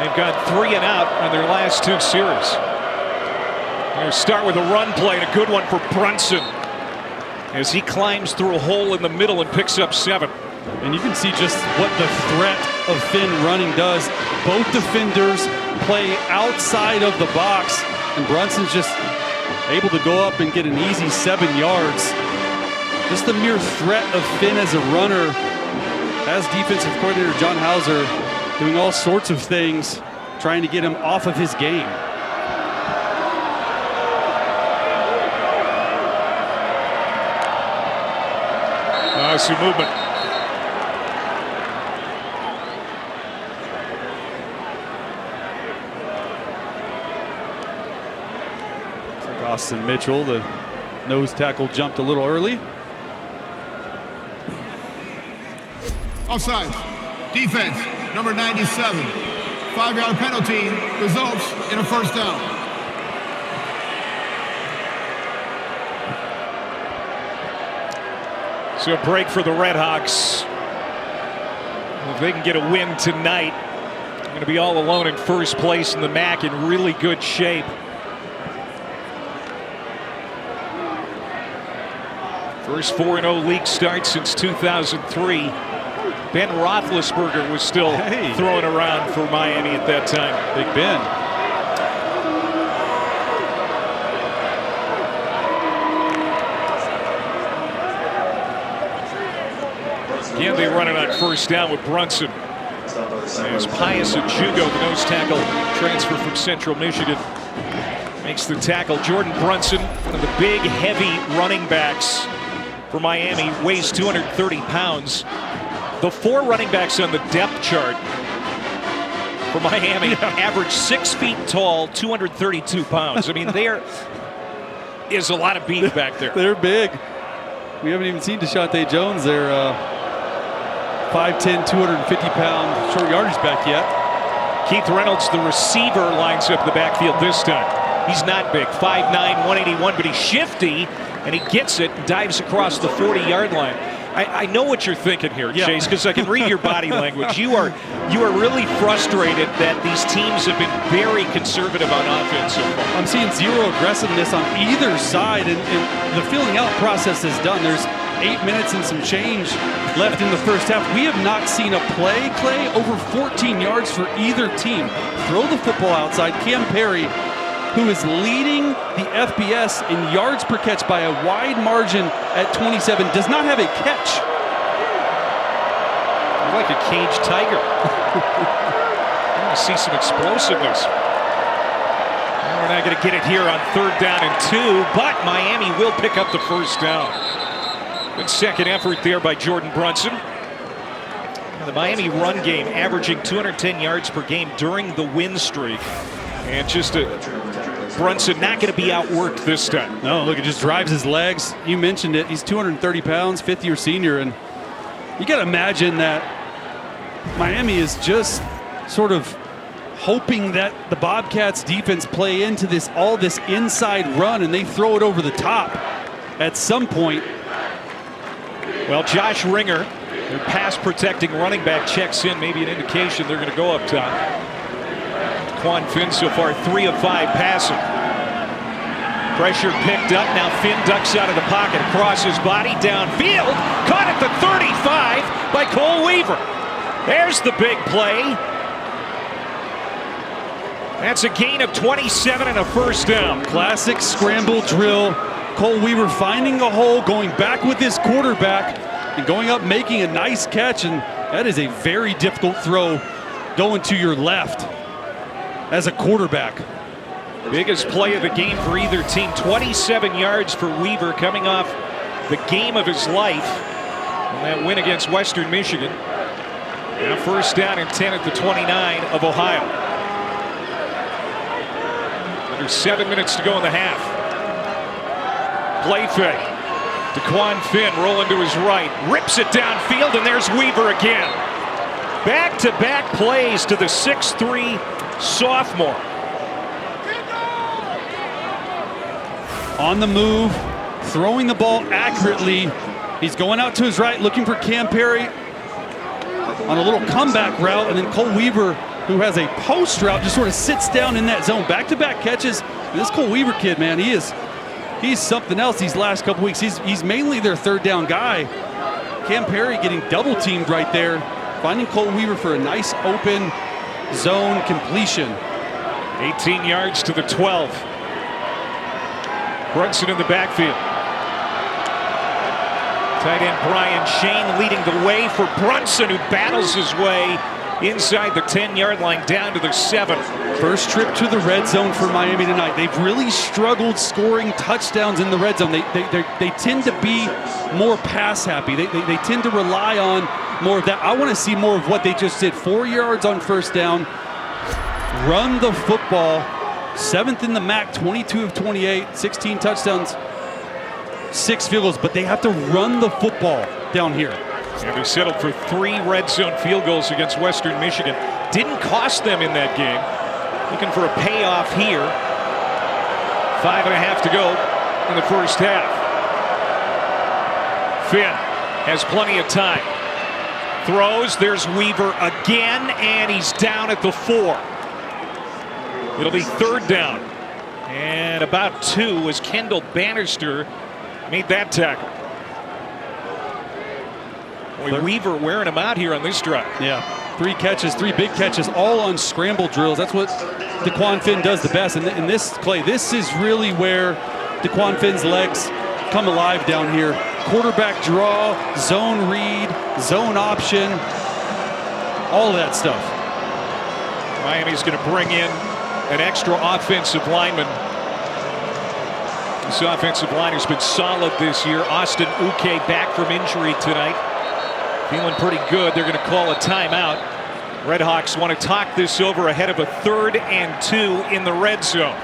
They've got 3 and out on their last 2 series. They're going to start with a run play, and a good one for Brunson as he climbs through a hole in the middle and picks up 7. And you can see just what the threat of Finn running does. Both defenders play outside of the box, and Brunson's just able to go up and get an easy 7 yards. Just the mere threat of Finn as a runner has defensive coordinator John Hauser doing all sorts of things, trying to get him off of his game. Some movement. Austin Mitchell, the nose tackle, jumped a little early. Offside. Defense, number 97. 5-yard penalty results in a first down. So a break for the Redhawks. If they can get a win tonight, they're going to be all alone in first place in the MAC in really good shape. First 4-0 league start since 2003. Ben Roethlisberger was still throwing around for Miami at that time. Big Ben. Again, they run it on first down with Brunson. As Pius Ajugo, the nose tackle, transfer from Central Michigan, makes the tackle. Jordan Brunson, one of the big, heavy running backs for Miami, weighs 230 pounds. The 4 running backs on the depth chart for Miami average 6 feet tall, 232 pounds. I mean, there is a lot of beef back there. They're big. We haven't even seen Deshaunte Jones, their 5'10", 250-pound short yardage back yet. Keith Reynolds, the receiver, lines up the backfield this time. He's not big, 5'9", 181, but he's shifty, and he gets it and dives across the 40-yard line. I know what you're thinking here, Chase, because I can read your body language. You are really frustrated that these teams have been very conservative on offense so far. I'm seeing zero aggressiveness on either side, and the filling out process is done. There's 8 minutes and some change left in the first half. We have not seen a play, Clay, over 14 yards for either team. Throw the football outside. Cam Perry, who is leading the FBS in yards per catch by a wide margin at 27, does not have a catch. You're like a caged tiger. I want to see some explosiveness. We're not going to get it here on 3rd down and 2, but Miami will pick up the first down. Good second effort there by Jordan Brunson. The Miami run game averaging 210 yards per game during the win streak. And just Brunson not going to be outworked this time. No, look, it just drives his legs. You mentioned it. He's 230 pounds, 5th-year senior. And you got to imagine that Miami is just sort of hoping that the Bobcats defense play into this inside run, and they throw it over the top at some point. Well, Josh Ringer, their pass protecting running back, checks in. Maybe an indication they're going to go up top. Quan Finn so far 3 of 5 passing. Pressure picked up. Now Finn ducks out of the pocket, across his body, downfield. Caught at the 35 by Cole Weaver. There's the big play. That's a gain of 27 and a first down. Classic scramble drill. Cole Weaver finding a hole, going back with his quarterback, and going up, making a nice catch. And that is a very difficult throw going to your left as a quarterback. Biggest play of the game for either team. 27 yards for Weaver, coming off the game of his life in that win against Western Michigan. Now first down and 10 at the 29 of Ohio. Under 7 minutes to go in the half. Play fake. DeQuan Finn rolling to his right. Rips it downfield, and there's Weaver again. Back-to-back plays to the 6'3" sophomore. On the move, throwing the ball accurately. He's going out to his right, looking for Cam Perry on a little comeback route, and then Cole Weaver, who has a post route, just sort of sits down in that zone. Back-to-back catches. And this Cole Weaver kid, man, he's something else these last couple weeks. He's mainly their 3rd down guy. Cam Perry getting double teamed right there, finding Cole Weaver for a nice open zone completion. 18 yards to the 12. Brunson in the backfield. Tight end Brian Shane leading the way for Brunson, who battles his way inside the 10-yard line down to the 7. First trip to the red zone for Miami tonight. They've really struggled scoring touchdowns in the red zone. They tend to be more pass happy. They tend to rely on more of that. I want to see more of what they just did. 4 yards on first down. Run the football. 7th in the MAC, 22 of 28, 16 touchdowns, 6 field goals, but they have to run the football down here. And they settled for 3 red zone field goals against Western Michigan. Didn't cost them in that game. Looking for a payoff here. 5.5 to go in the first half. Finn has plenty of time. Throws, there's Weaver again, and he's down at the 4. It'll be 3rd down. And about 2 as Kendall Bannister made that tackle. Boy, Weaver wearing him out here on this drive. Yeah, 3 catches, 3 big catches, all on scramble drills. That's what DeQuan Finn does the best. And in this, Clay, this is really where DeQuan Finn's legs come alive down here. Quarterback draw, zone read, zone option, all of that stuff. Miami's going to bring in an extra offensive lineman. This offensive line has been solid this year. Austin Uke back from injury tonight. Feeling pretty good. They're going to call a timeout. Redhawks want to talk this over ahead of a 3rd and 2 in the red zone.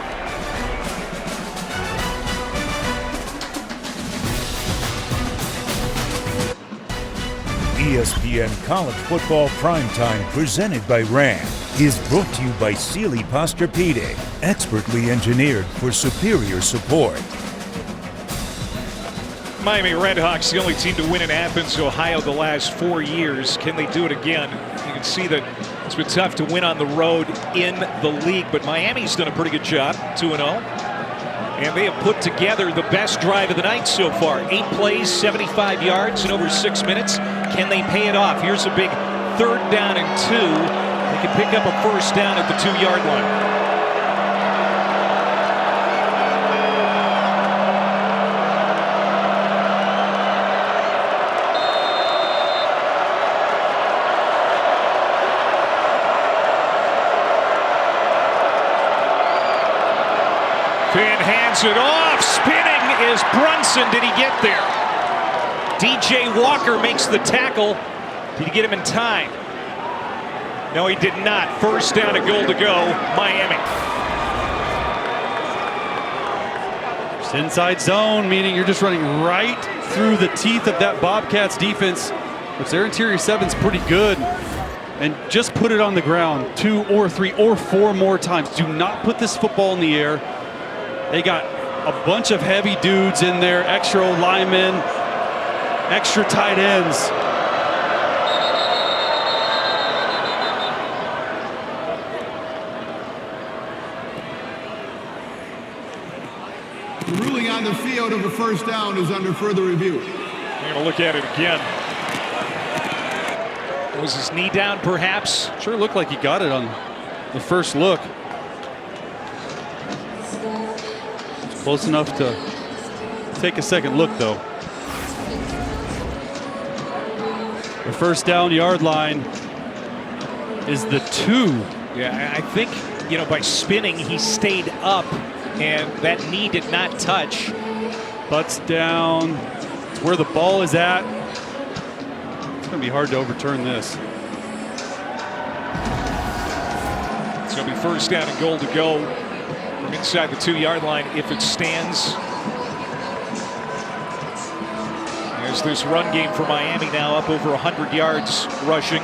ESPN College Football Primetime, presented by Ram, is brought to you by Sealy Posturepedic, expertly engineered for superior support. Miami Redhawks, the only team to win in Athens, Ohio, the last 4 years. Can they do it again? You can see that it's been tough to win on the road in the league, but Miami's done a pretty good job, 2-0. And they have put together the best drive of the night so far. 8 plays, 75 yards in over 6 minutes. Can they pay it off? Here's a big 3rd down and 2. They can pick up a 1st down at the 2-yard line. Finn hands it off. Spinning is Brunson. Did he get there? DJ Walker makes the tackle. Did he get him in time? No, he did not. 1st down, a goal to go. Miami. It's inside zone, meaning you're just running right through the teeth of that Bobcats defense, which their interior 7's pretty good. And just put it on the ground 2 or 3 or 4 more times. Do not put this football in the air. They got a bunch of heavy dudes in there, extra linemen, extra tight ends. The ruling on the field of a 1st down is under further review. We're going to look at it again. Was his knee down, perhaps? Sure looked like he got it on the first look. Close enough to take a second look, though. The 1st down yard line is the 2. Yeah, I think, you know, by spinning, he stayed up, and that knee did not touch. Butts down. It's where the ball is at. It's going to be hard to overturn this. It's going to be 1st down and goal to go from inside the 2-yard line if it stands. There's this run game for Miami now up over 100 yards rushing.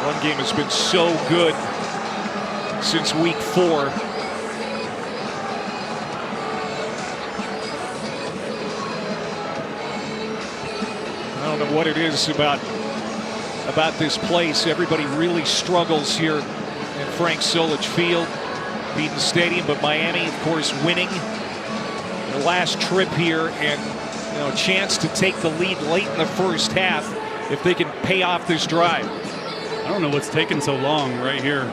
Run game has been so good since week 4. I don't know what it is about this place. Everybody really struggles here in Frank Solich Field, Beaton Stadium, but Miami, of course, winning their last trip here, and a chance to take the lead late in the first half if they can pay off this drive. I don't know what's taking so long right here.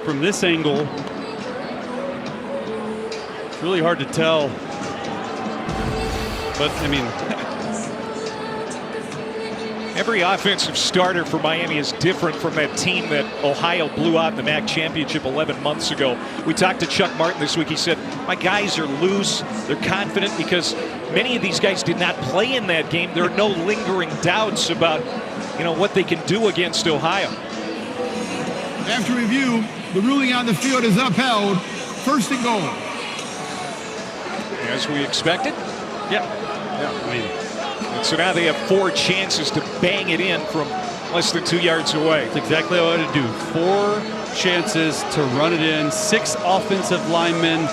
From this angle, it's really hard to tell. But, I mean, every offensive starter for Miami is different from that team that Ohio blew out in the MAC championship 11 months ago. We talked to Chuck Martin this week. He said, my guys are loose. They're confident because many of these guys did not play in that game. There are no lingering doubts about, what they can do against Ohio. After review, the ruling on the field is upheld. 1st and goal. As we expected. Yeah. I mean, And so now they have 4 chances to bang it in from less than 2 yards away. that's exactly what I would do. 4 chances to run it in. 6 offensive linemen.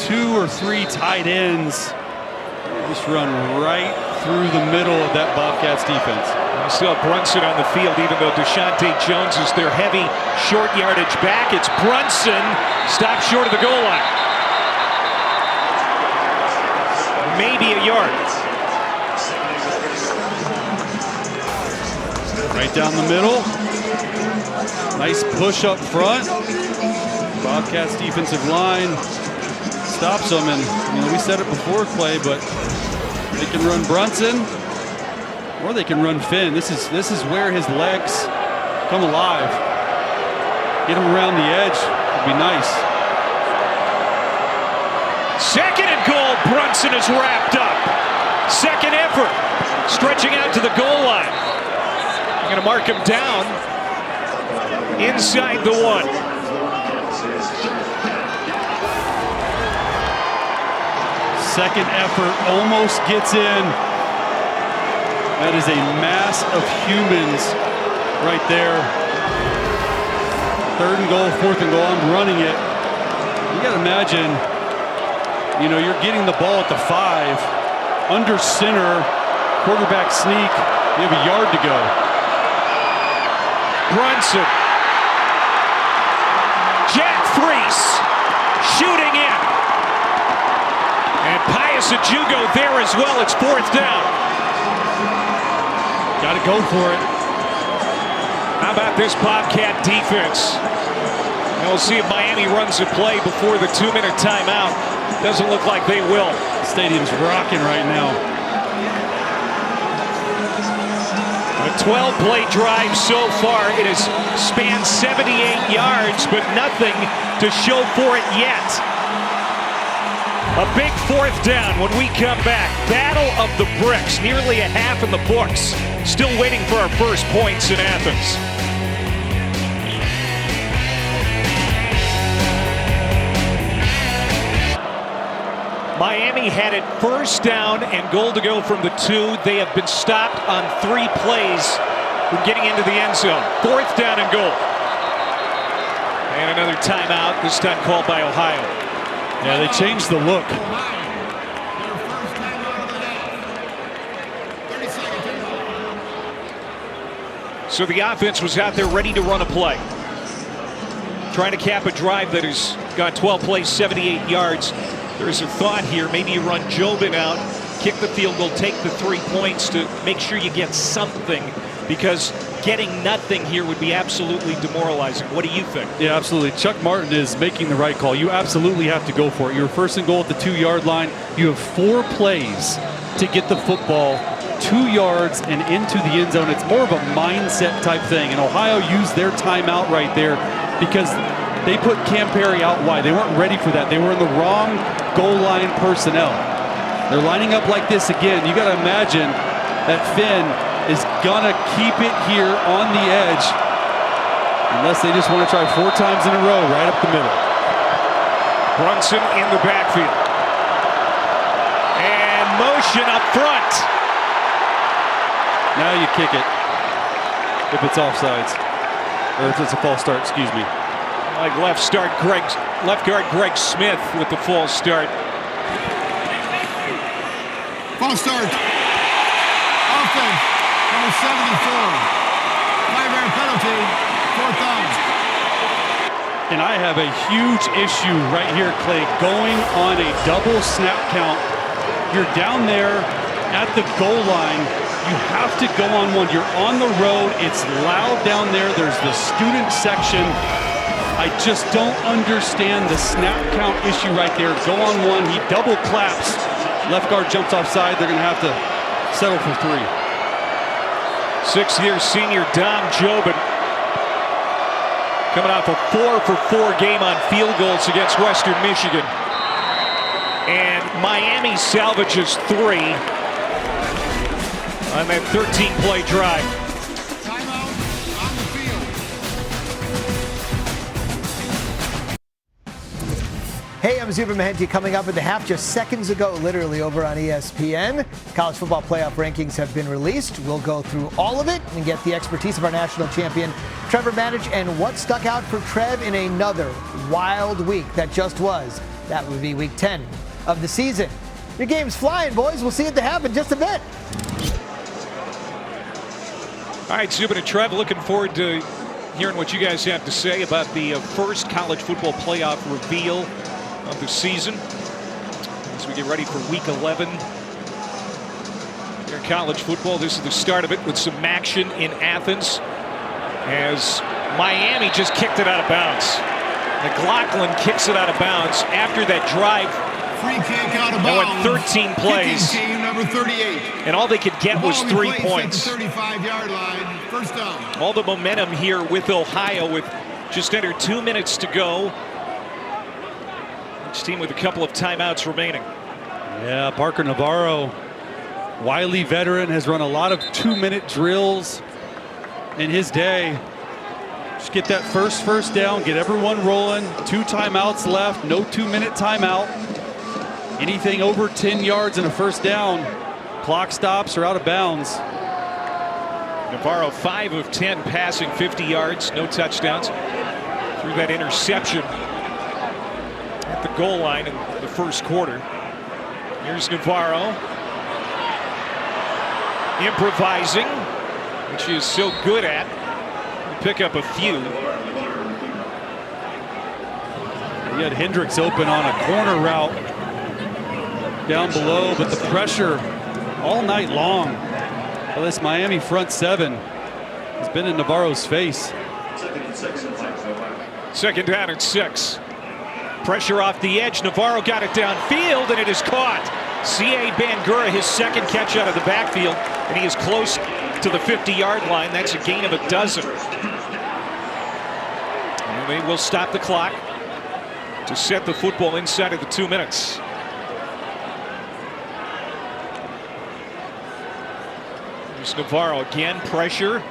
2 or 3 tight ends. Just run right through the middle of that Bobcats defense. You still have Brunson on the field, even though Deshaunte Jones is their heavy short yardage back. It's Brunson, stopped short of the goal line. Maybe a yard. Right down the middle. Nice push up front. Bobcats defensive line stops them, and we said it before, Clay, but they can run Brunson or they can run Finn. This is where his legs come alive. Get him around the edge would be nice. Second and goal. Brunson is wrapped up. Second effort. Stretching out to the goal line. They're going to mark him down inside the 1. Second effort almost gets in. That is a mass of humans right there. 3rd and goal, 4th and goal. I'm running it. You got to imagine, you're getting the ball at the 5, under center, quarterback sneak. You have a yard to go. Brunson. Jack Freese shooting in. And Pius Ajugo there as well. It's 4th down. Got to go for it. How about this Bobcat defense? And we'll see if Miami runs a play before the 2-minute timeout. Doesn't look like they will. The stadium's rocking right now. A 12-play drive so far. It has spanned 78 yards, but nothing to show for it yet. A big 4th down when we come back. Battle of the Bricks, nearly a half in the books. Still waiting for our first points in Athens. Miami had it 1st down and goal to go from the 2. They have been stopped on 3 plays from getting into the end zone. 4th down and goal. And another timeout, this time called by Ohio. Yeah, they changed the look. So the offense was out there ready to run a play. Trying to cap a drive that has got 12 plays, 78 yards. There's a thought here. Maybe you run Jobin out, kick the field goal, take the 3 points to make sure you get something, because getting nothing here would be absolutely demoralizing. What do you think? Yeah, absolutely. Chuck Martin is making the right call. You absolutely have to go for it. You're 1st and goal at the 2-yard line. You have 4 plays to get the football 2 yards and into the end zone. It's more of a mindset type thing. And Ohio used their timeout right there because they put Cam Perry out wide. They weren't ready for that. They were in the wrong goal line personnel. They're lining up like this again. You got to imagine that Finn is gonna keep it here on the edge, unless they just want to try 4 times in a row right up the middle. Brunson in the backfield. And motion up front. Now you kick it if it's offsides, or if it's a false start, excuse me. Like left guard Greg Smith with the false start. False start. Offense, number 74. 5-yard penalty, 4th down. And I have a huge issue right here, Clay, going on a double snap count. You're down there at the goal line. You have to go on one. You're on the road. It's loud down there. There's the student section. I just don't understand the snap count issue right there. Go on one. He double claps. Left guard jumps offside. They're going to have to settle for 3. 6th-year senior Dom Jobin coming off a 4-for-4 game on field goals against Western Michigan. And Miami salvages 3 on that 13-play drive. Timeout on the field. Hey, I'm Zuba Mahenti. Coming up at the half just seconds ago, literally over on ESPN. College football playoff rankings have been released. We'll go through all of it and get the expertise of our national champion, Trevor Manich, and what stuck out for Trev in another wild week that just was. That would be week 10 of the season. Your game's flying, boys. We'll see it at the half in just a bit. All right, Zubin and Trev, looking forward to hearing what you guys have to say about the first college football playoff reveal of the season as we get ready for week 11 here in college football. This is the start of it with some action in Athens as Miami just kicked it out of bounds. McLaughlin kicks it out of bounds after that drive. Free kick out of That bounds. went 13 plays. Kicking team number 38. And all they could get was 3 points. At the 35-yard line. First down. All the momentum here with Ohio with just under 2 minutes to go. Each team with a couple of timeouts remaining. Yeah, Parker Navarro, wily veteran, has run a lot of 2-minute drills in his day. Just get that first down, get everyone rolling. 2 timeouts left, no 2-minute timeout. Anything over 10 yards and a first down, clock stops or out of bounds. Navarro 5 of 10 passing, 50 yards, no touchdowns. Through that interception at the goal line in the first quarter. Here's Navarro improvising, which he is so good at. Pick up a few. He had Hendricks open on a corner route down below, but the pressure all night long. Well, this Miami front seven has been in Navarro's face. Second down and 6. Pressure off the edge. Navarro got it downfield, and it is caught. C.A. Bangura, his second catch out of the backfield, and he is close to the 50-yard line. That's a gain of 12. And they will stop the clock to set the football inside of the 2 minutes. There's Navarro again, pressure.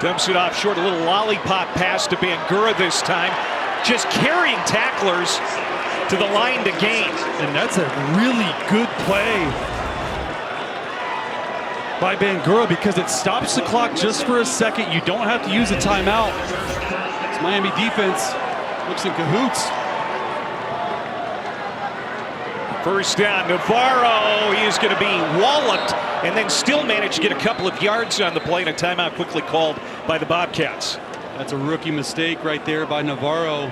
Dumps it off short, a little lollipop pass to Bangura this time. Just carrying tacklers to the line to gain. And that's a really good play by Bangura because it stops the clock just for a second. You don't have to use a timeout. This Miami defense looks in cahoots. First down, Navarro. He is going to be walloped and then still manage to get a couple of yards on the play, and a timeout quickly called by the Bobcats. That's a rookie mistake right there by Navarro.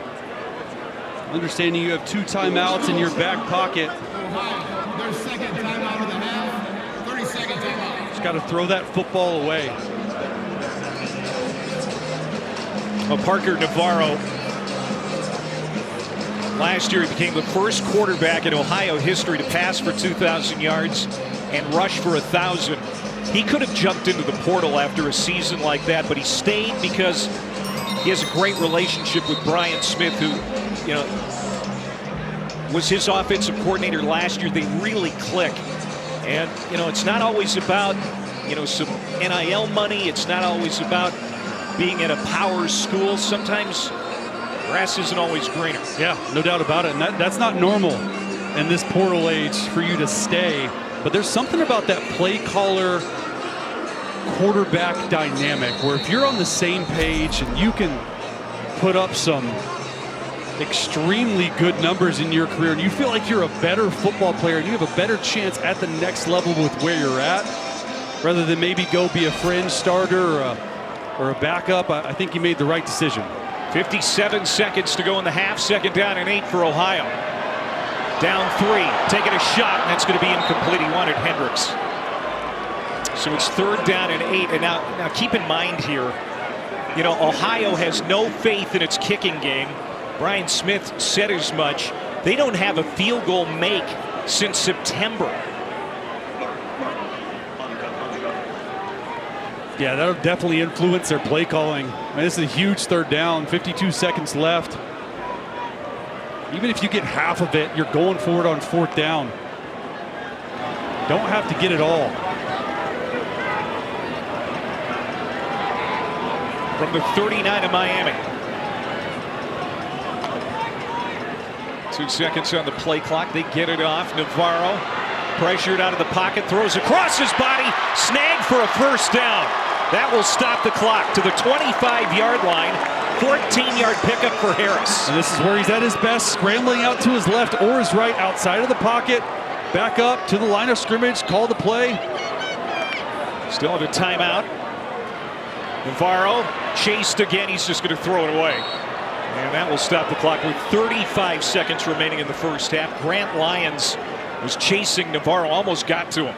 Understanding you have 2 timeouts in your back pocket. Their second timeout of the half. 30-second timeout. Just got to throw that football away. Well, Parker Navarro, last year he became the first quarterback in Ohio history to pass for 2,000 yards and rush for 1,000. He could have jumped into the portal after a season like that, but he stayed because he has a great relationship with Brian Smith, who, you know, was his offensive coordinator last year. They really click. And, you know, it's not always about, you know, some NIL money. It's not always about being at a power school. Sometimes grass isn't always greener. Yeah, no doubt about it. And that's not normal in this portal age for you to stay. But there's something about that play caller quarterback dynamic where if you're on the same page and you can put up some extremely good numbers in your career and you feel like you're a better football player and you have a better chance at the next level with where you're at, rather than maybe go be a fringe starter or a backup, I think he made the right decision. 57 seconds to go in the half. Second down and 8 for Ohio. Down 3, taking a shot, and that's going to be incomplete. He wanted Hendricks. So it's third down and 8. And now keep in mind here, you know, Ohio has no faith in its kicking game. Brian Smith said as much. They don't have a field goal make since September. Yeah, that'll definitely influence their play calling. I mean, this is a huge third down, 52 seconds left. Even if you get half of it, you're going for it on fourth down. Don't have to get it all. From the 39 of Miami. 2 seconds on the play clock. They get it off. Navarro pressured out of the pocket, throws across his body, snagged for a first down. That will stop the clock to the 25-yard line. 14-yard pickup for Harris. And this is where he's at his best, scrambling out to his left or his right, outside of the pocket, back up to the line of scrimmage, call the play. Still under timeout. Navarro chased again. He's just going to throw it away. And that will stop the clock with 35 seconds remaining in the first half. Grant Lyons was chasing Navarro, almost got to him.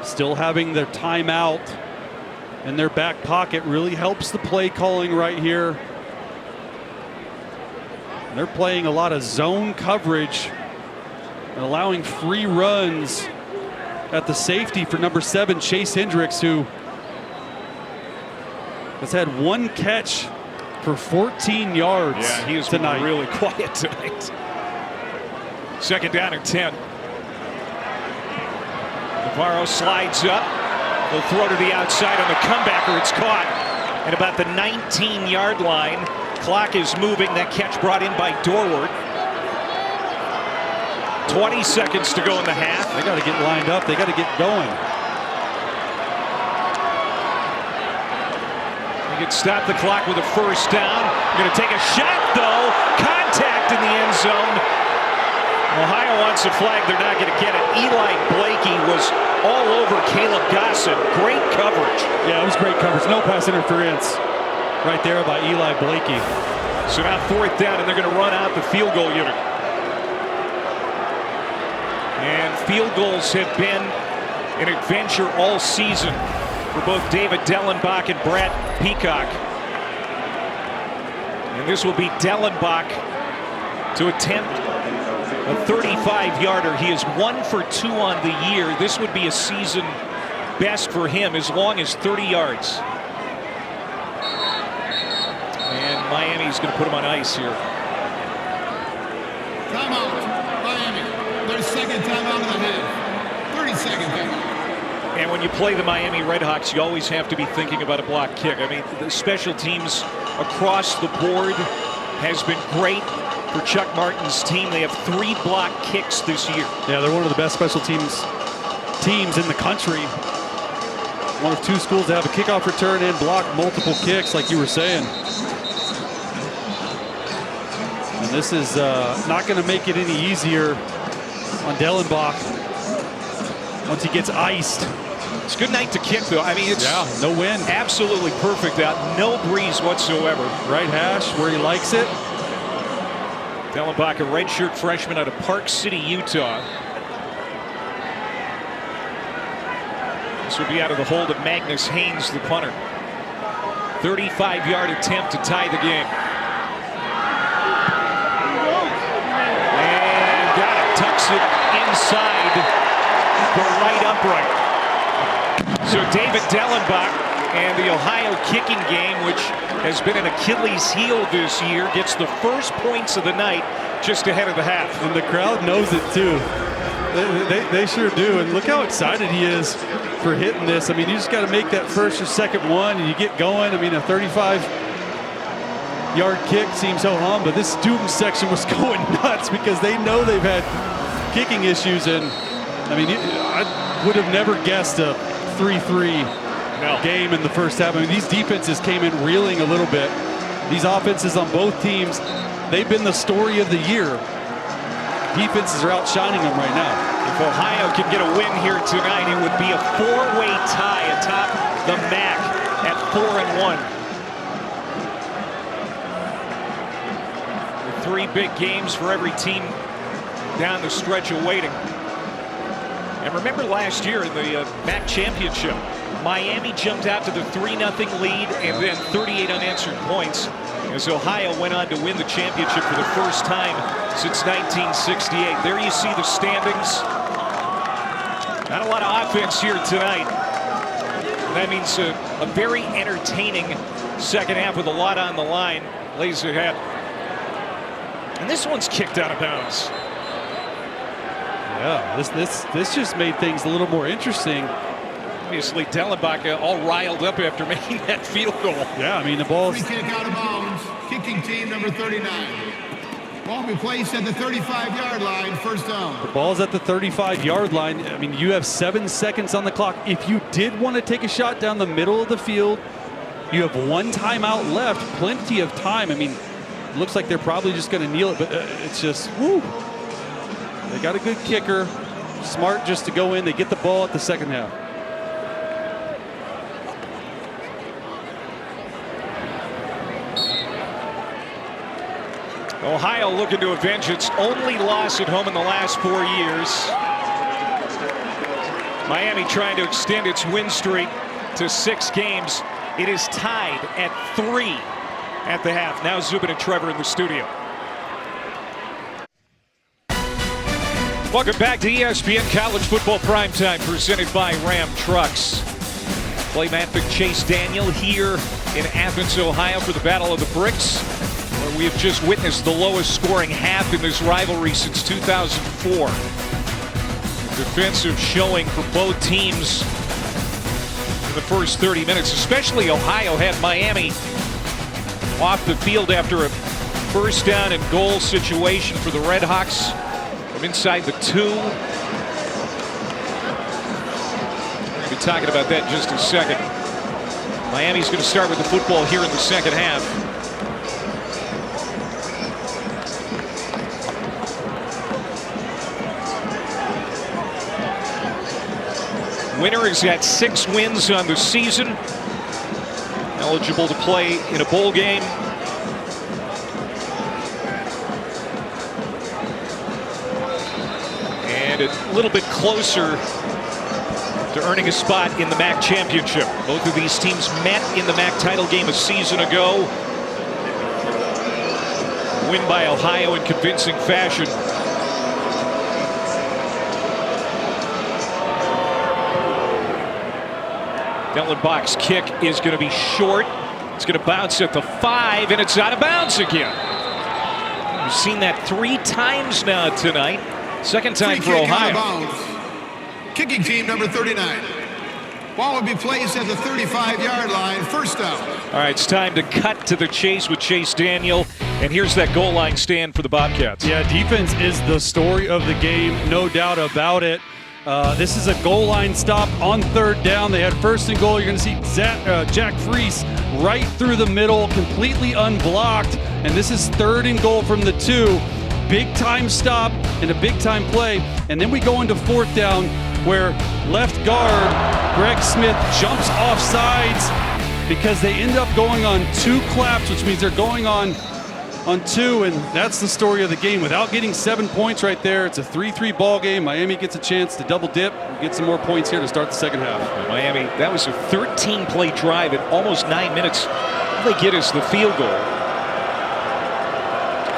Still having their timeout in their back pocket really helps the play calling right here. And they're playing a lot of zone coverage and allowing free runs at the safety for number 7, Chase Hendricks, who has had 1 catch for 14 yards yeah, he is tonight. Really quiet tonight. Second down and 10. Navarro slides up. He'll throw to the outside on the comebacker. It's caught at about the 19-yard line. Clock is moving. That catch brought in by Dorward. 20 seconds to go in the half. They got to get lined up. They got to get going. They can stop the clock with a first down. Going to take a shot, though. Contact in the end zone. Ohio wants a flag. They're not going to get it. Eli Blakey was all over Caleb Gossett. Great coverage. Yeah, it was great coverage. No pass interference right there by Eli Blakey. So now 4th down, and they're going to run out the field goal unit. And field goals have been an adventure all season for both David Dellenbach and Brad Peacock. And this will be Dellenbach to attempt a 35-yarder. He is 1 for 2 on the year. This would be a season best for him, as long as 30 yards. And Miami's going to put him on ice here. Timeout, Miami. Their second timeout of the half. 30-second timeout. And when you play the Miami Redhawks, you always have to be thinking about a block kick. I mean, the special teams across the board has been great for Chuck Martin's team. They have 3 block kicks this year. Yeah, they're one of the best special teams in the country. One of 2 schools to have a kickoff return and block multiple kicks, like you were saying. And this is not going to make it any easier on Dellenbach once he gets iced. It's a good night to kick, though. I mean, it's no wind. Absolutely perfect out. No breeze whatsoever. Right hash where he likes it. Dellenbach, a redshirt freshman out of Park City, Utah. This would be out of the hold of Magnus Haynes, the punter. 35-yard attempt to tie the game. And got it. Tucks it inside the right upright. So David Dellenbach and the Ohio kicking game, which has been an Achilles heel this year, gets the first points of the night just ahead of the half. And the crowd knows it too. They sure do. And look how excited he is for hitting this. I mean, you just got to make that first or second one and you get going. I mean, a 35-yard kick seems so hum, but this student section was going nuts because they know they've had kicking issues. And I mean, I would have never guessed a 3-3 game in the first half. I mean, these defenses came in reeling a little bit. These offenses on both teams, they've been the story of the year. Defenses are outshining them right now. If Ohio can get a win here tonight, it would be a 4-way tie atop the MAC at 4-1. With 3 big games for every team down the stretch awaiting. And remember last year in the MAC championship, Miami jumped out to the 3-0 lead and then 38 unanswered points as Ohio went on to win the championship for the first time since 1968. There you see the standings. Not a lot of offense here tonight. That means a very entertaining second half with a lot on the line lays ahead. And this one's kicked out of bounds. Yeah, this just made things a little more interesting. Obviously, Dellenbach all riled up after making that field goal. Yeah, I mean, the ball's... Free kick out of bounds. Kicking team number 39. Ball will be placed at the 35-yard line, first down. The ball's at the 35-yard line. I mean, you have 7 seconds on the clock. If you did want to take a shot down the middle of the field, you have 1 timeout left, plenty of time. I mean, it looks like they're probably just going to kneel it, but it's just, whoo. They got a good kicker. Smart just to go in. They get the ball at the second half. Ohio looking to avenge its only loss at home in the last 4 years. Miami trying to extend its win streak to 6 games. It is tied at 3 at the half. Now Zubin and Trevor in the studio. Welcome back to ESPN College Football Primetime, presented by Ram Trucks. Playmatic Chase Daniel here in Athens, Ohio for the Battle of the Bricks, where we have just witnessed the lowest scoring half in this rivalry since 2004. Defensive showing for both teams in the first 30 minutes, especially Ohio had Miami off the field after a first down and goal situation for the Red Hawks from inside the 2. We'll be talking about that in just a second. Miami's going to start with the football here in the second half. Winner is at 6 wins on the season. Eligible to play in a bowl game. And a little bit closer to earning a spot in the MAC championship. Both of these teams met in the MAC title game a season ago. Win by Ohio in convincing fashion. Dellenbach's kick is going to be short. It's going to bounce at the 5, and it's out of bounds again. We've seen that 3 times now tonight. Second time for Ohio. Kicking team number 39. Ball will be placed at the 35-yard line, first down. All right, it's time to cut to the chase with Chase Daniel. And here's that goal line stand for the Bobcats. Yeah, defense is the story of the game, no doubt about it. This is a goal line stop on 3rd down. They had 1st and goal. You're going to see Jack Freese right through the middle, completely unblocked. And this is 3rd and goal from the 2. Big time stop and a big time play. And then we go into 4th down where left guard Greg Smith jumps off sides because they end up going on 2 claps, which means they're going on 2, and that's the story of the game. Without getting 7 points right there, it's a 3-3 ball game. Miami gets a chance to double dip and get some more points here to start the second half. Miami, that was a 13-play drive at almost 9 minutes. All they get is the field goal.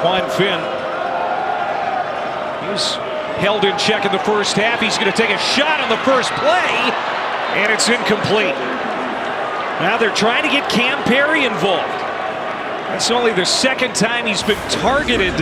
Quan Finn, he was held in check in the first half. He's going to take a shot on the first play, and it's incomplete. Now they're trying to get Cam Perry involved. That's only the 2nd time he's been targeted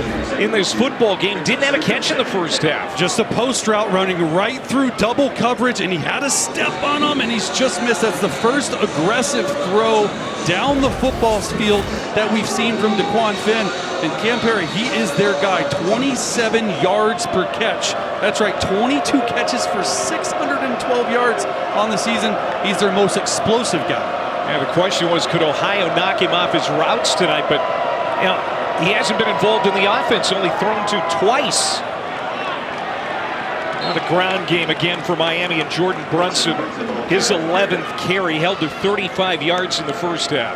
in this football game. Didn't have a catch in the first half. Just a post route running right through double coverage, and he had a step on him, and he's just missed. That's the first aggressive throw down the football field that we've seen from DeQuan Finn. And Cam Perry, he is their guy. 27 yards per catch. That's right, 22 catches for 612 yards on the season. He's their most explosive guy. Yeah, the question was, could Ohio knock him off his routes tonight? But you know, he hasn't been involved in the offense, only thrown to twice. Now the ground game again for Miami, and Jordan Brunson, his 11th carry, held to 35 yards in the first half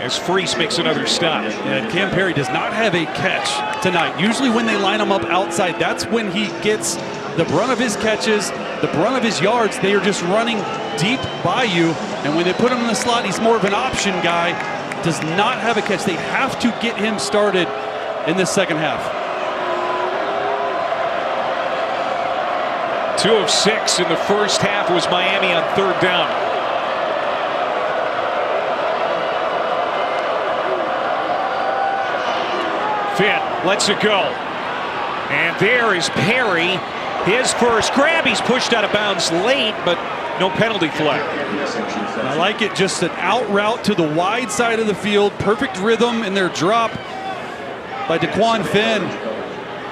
as Freese makes another stop. And Cam Perry does not have a catch tonight. Usually when they line him up outside, that's when he gets the brunt of his catches, the brunt of his yards. They are just running deep by you, and when they put him in the slot, he's more of an option guy. Does not have a catch. They have to get him started in this second half. 2 of 6 in the first half was Miami on 3rd down. Finn lets it go. And there is Perry. His first grab. He's pushed out of bounds late, but no penalty flag. I like it. Just an out route to the wide side of the field. Perfect rhythm in their drop by DeQuan Finn.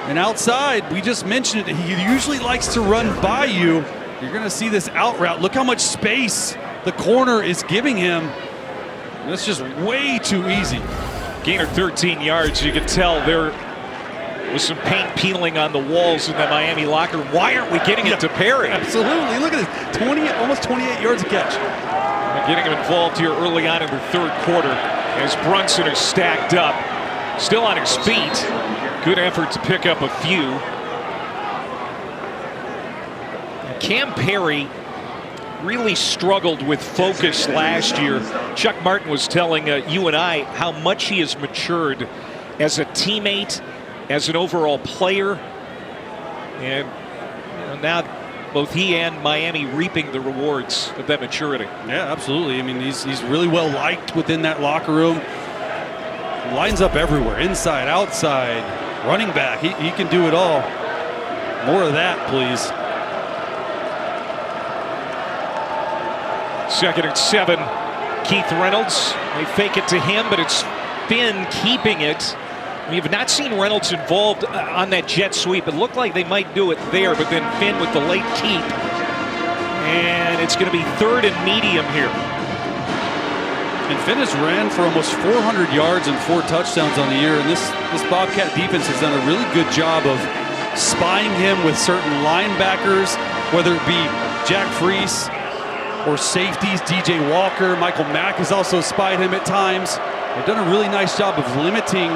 And outside, we just mentioned it, he usually likes to run by you. You're going to see this out route. Look how much space the corner is giving him. That's just way too easy. Gain of 13 yards. You can tell there was some paint peeling on the walls in the Miami locker room. Why aren't we getting it to Perry? Absolutely. Look at this, almost 28 yards a catch. We're getting him involved here early on in the third quarter as Brunson is stacked up. Still on his feet. Good effort to pick up a few. Cam Perry really struggled with focus last year. Chuck Martin was telling you and I how much he has matured as a teammate, as an overall player. And now both he and Miami reaping the rewards of that maturity. Yeah, absolutely. I mean, he's really well liked within that locker room. Lines up everywhere, inside, outside, running back. He can do it all. More of that, please. 2nd and 7. Keith Reynolds. They fake it to him, but it's Finn keeping it. We have not seen Reynolds involved on that jet sweep. It looked like they might do it there, but then Finn with the late keep. And it's going to be 3rd and medium here. And Finn has ran for almost 400 yards and 4 touchdowns on the year. And this Bobcat defense has done a really good job of spying him with certain linebackers, whether it be Jack Freese or safeties, DJ Walker. Michael Mack has also spied him at times. They've done a really nice job of limiting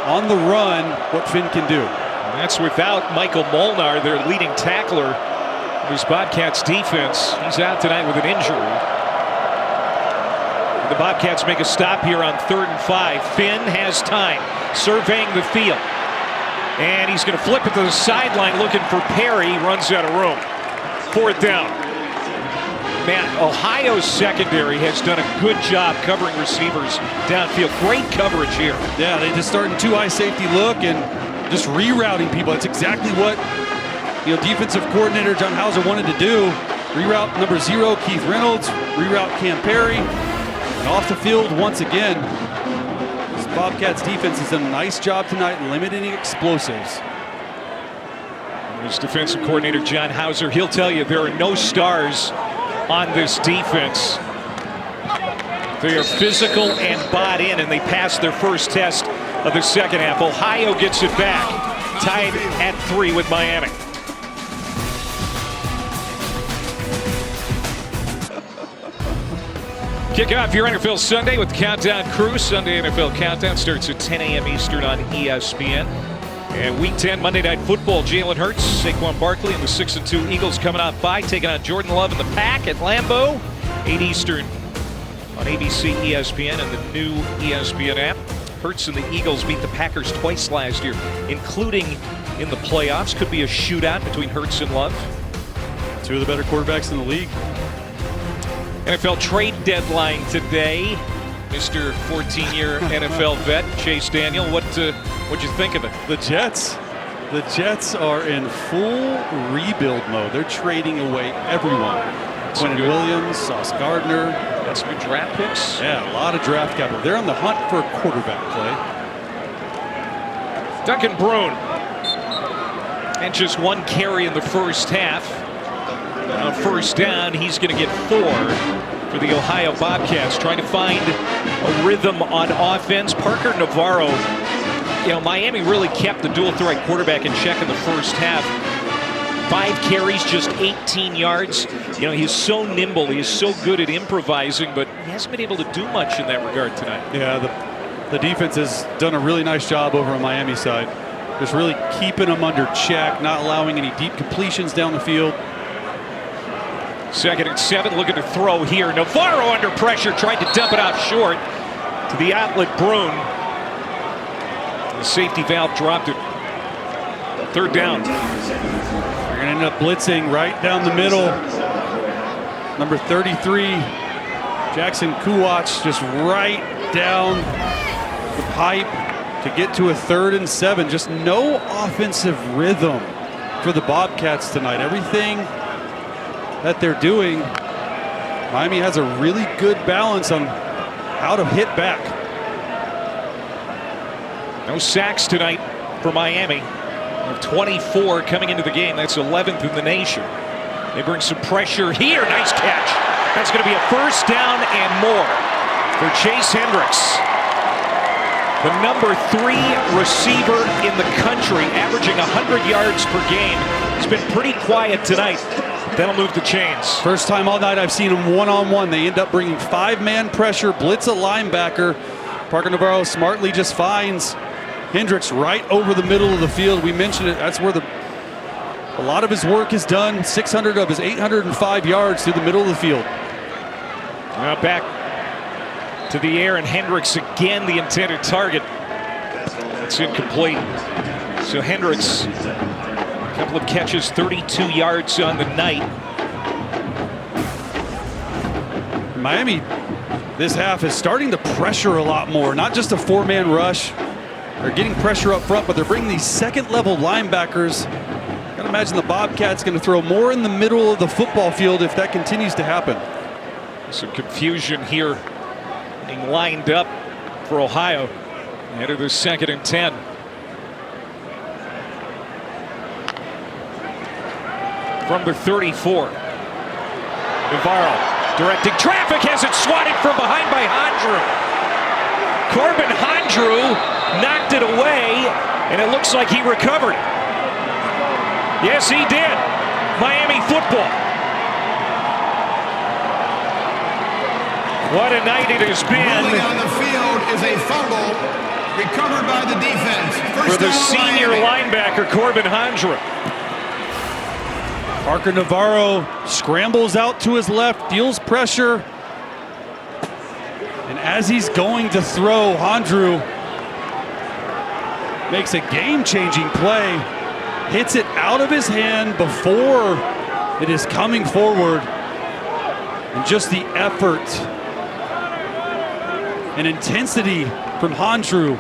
on the run what Finn can do. And that's without Michael Molnar, their leading tackler. This Bobcats defense, he's out tonight with an injury. The Bobcats make a stop here on 3rd and 5. Finn has time, surveying the field. And he's going to flip it to the sideline looking for Perry. Runs out of room. 4th down. Man, Ohio's secondary has done a good job covering receivers downfield. Great coverage here. Yeah, they just start in 2 high safety look and just rerouting people. That's exactly what defensive coordinator John Hauser wanted to do. Reroute number 0, Keith Reynolds. Reroute Cam Perry. And off the field once again. This Bobcats defense has done a nice job tonight limiting explosives. There's defensive coordinator John Hauser. He'll tell you there are no stars on this defense. They are physical and bought in, and they passed their first test of the second half. Ohio gets it back, tied at 3 with Miami. Kick off your NFL Sunday with the Countdown Crew. Sunday NFL Countdown starts at 10 a.m. Eastern on ESPN. And Week 10 Monday Night Football, Jalen Hurts, Saquon Barkley, and the 6-2 Eagles coming off by, taking on Jordan Love and the Pack at Lambeau, 8 Eastern on ABC, ESPN, and the new ESPN app. Hurts and the Eagles beat the Packers twice last year, including in the playoffs. Could be a shootout between Hurts and Love. 2 of the better quarterbacks in the league. NFL trade deadline today. Mr. 14-year NFL vet, Chase Daniel. What'd you think of it? The Jets are in full rebuild mode. They're trading away everyone. Quentin Williams, Sauce Gardner. Got some good draft picks. Yeah, a lot of draft capital. They're on the hunt for a quarterback play. Duncan Brune. And just 1 carry in the first half. On 1st down, he's going to get 4 for the Ohio Bobcats, trying to find a rhythm on offense. Parker Navarro, Miami really kept the dual threat quarterback in check in the first half. 5 carries, just 18 yards. He's so nimble. He is so good at improvising, but he hasn't been able to do much in that regard tonight. Yeah, the defense has done a really nice job over on Miami side. Just really keeping them under check, not allowing any deep completions down the field. 2nd and 7, looking to throw here. Navarro under pressure, tried to dump it out short to the outlet Brune. The safety valve dropped it. 3rd down. They're going to end up blitzing right down the middle. Number 33, Jackson Kuwatch, just right down the pipe to get to a 3rd and 7. Just no offensive rhythm for the Bobcats tonight. Everything that they're doing, Miami has a really good balance on how to hit back. No sacks tonight for Miami. of 24 coming into the game. That's 11th in the nation. They bring some pressure here. Nice catch. That's going to be a first down and more for Chase Hendricks. The number 3 receiver in the country, averaging 100 yards per game. He's been pretty quiet tonight. That'll move the chains. First time all night I've seen him one-on-one. They end up bringing 5-man pressure, blitz a linebacker. Parker Navarro smartly just finds Hendricks right over the middle of the field. We mentioned it. That's where a lot of his work is done. 600 of his 805 yards through the middle of the field. Now back to the air, and Hendricks again the intended target. It's incomplete. So Hendricks, a couple of catches, 32 yards on the night. Miami this half is starting to pressure a lot more. Not just a 4-man rush. They're getting pressure up front, but they're bringing these second-level linebackers. Got to imagine the Bobcats going to throw more in the middle of the football field if that continues to happen. Some confusion here, being lined up for Ohio. Ahead of the 2nd and 10. From the 34. Navarro directing traffic, has it swatted from behind by Hondrew. Corbin Hondrew knocked it away, and it looks like he recovered. Yes, he did. Miami football. What a night it has been. Rolling on the field is a fumble recovered by the defense. First For the down, senior Miami. linebacker, Corbin Hondrew. Parker Navarro scrambles out to his left, feels pressure. And as he's going to throw, Hondrew makes a game-changing play. Hits it out of his hand before it is coming forward. And just the effort and intensity from Hondrew.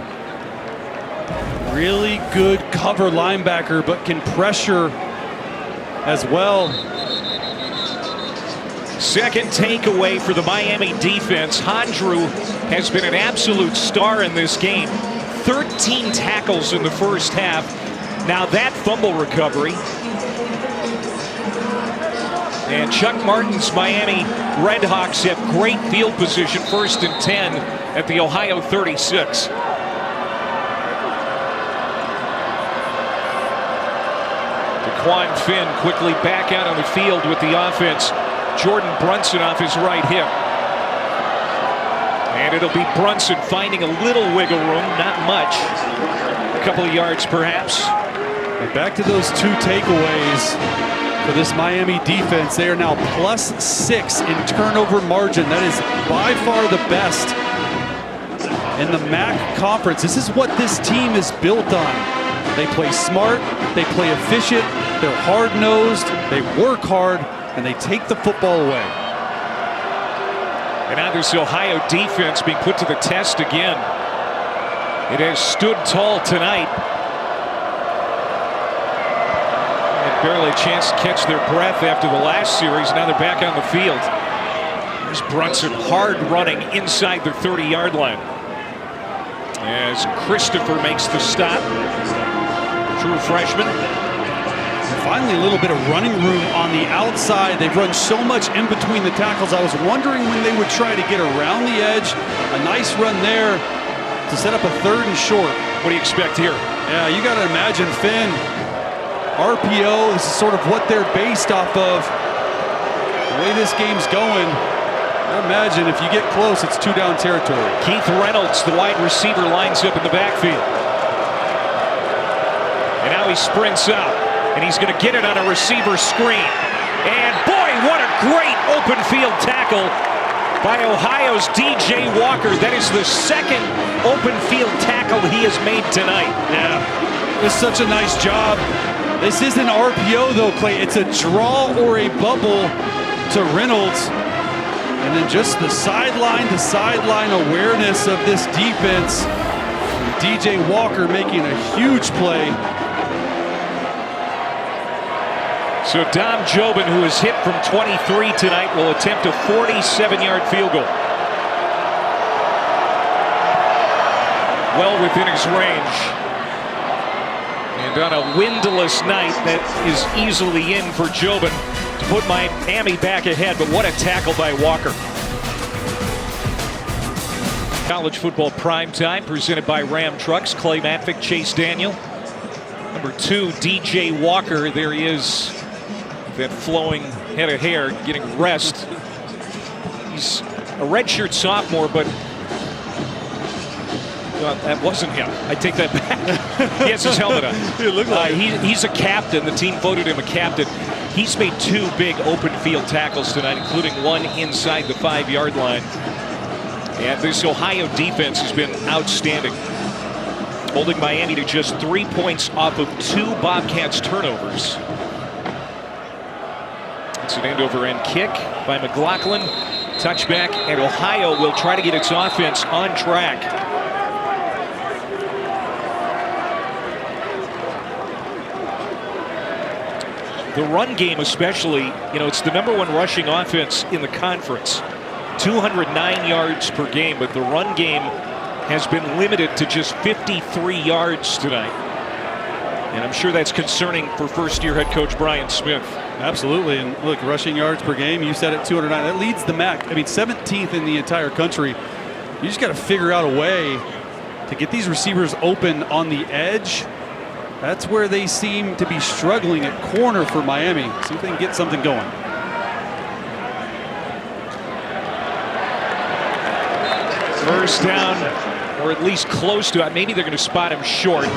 Really good cover linebacker, but can pressure as well. Second takeaway for the Miami defense. Hondrew has been an absolute star in this game. 13 tackles in the first half. Now that fumble recovery. And Chuck Martin's Miami Redhawks have great field position, 1st and 10 at the Ohio 36. DeQuan Finn quickly back out on the field with the offense. Jordan Brunson off his right hip. And it'll be Brunson finding a little wiggle room, not much. A couple of yards perhaps. And back to those 2 takeaways for this Miami defense. They are now +6 in turnover margin. That is by far the best in the MAC conference. This is what this team is built on. They play smart, they play efficient, they're hard-nosed, they work hard, and they take the football away. And now this Ohio defense being put to the test again. It has stood tall tonight. Had barely a chance to catch their breath after the last series. Now they're back on the field. There's Brunson hard running inside the 30-yard line. As Christopher makes the stop. True freshman. And finally, a little bit of running room on the outside. They've run so much in between the tackles. I was wondering when they would try to get around the edge. A nice run there to set up a 3rd and short. What do you expect here? Yeah, you got to imagine Finn. RPO, this is sort of what they're based off of. The way this game's going, I imagine if you get close, it's 2-down territory. Keith Reynolds, the wide receiver, lines up in the backfield. And now he sprints out, and he's going to get it on a receiver screen. And boy, what a great open field tackle by Ohio's DJ Walker. That is the 2nd open field tackle he has made tonight. Yeah, it's such a nice job. This isn't RPO though, Clay. It's a draw or a bubble to Reynolds. And then just the sideline-to-sideline awareness of this defense. DJ Walker making a huge play. So Dom Jobin, who is hit from 23 tonight, will attempt a 47-yard field goal. Well within his range. And on a windless night, that is easily in for Jobin to put Miami back ahead. But what a tackle by Walker. College football primetime presented by Ram Trucks. Clay Matvick, Chase Daniel. Number 2, DJ Walker. There he is. That flowing head of hair, getting rest. He's a redshirt sophomore, but that wasn't him. I take that back. He has his helmet on. It looked like he's a captain. The team voted him a captain. He's made 2 big open field tackles tonight, including one inside the 5-yard line. And this Ohio defense has been outstanding, holding Miami to just 3 points off of 2 Bobcats turnovers. It's an end-over-end kick by McLaughlin. Touchback, and Ohio will try to get its offense on track. The run game especially, it's the #1 rushing offense in the conference. 209 yards per game, but the run game has been limited to just 53 yards tonight. And I'm sure that's concerning for first-year head coach Brian Smith. Absolutely. And look, rushing yards per game, you said it, 209. That leads the MAC. I mean, 17th in the entire country. You just got to figure out a way to get these receivers open on the edge. That's where they seem to be struggling at corner for Miami. See if they can get something going. First down, or at least close to it. Maybe they're going to spot him short.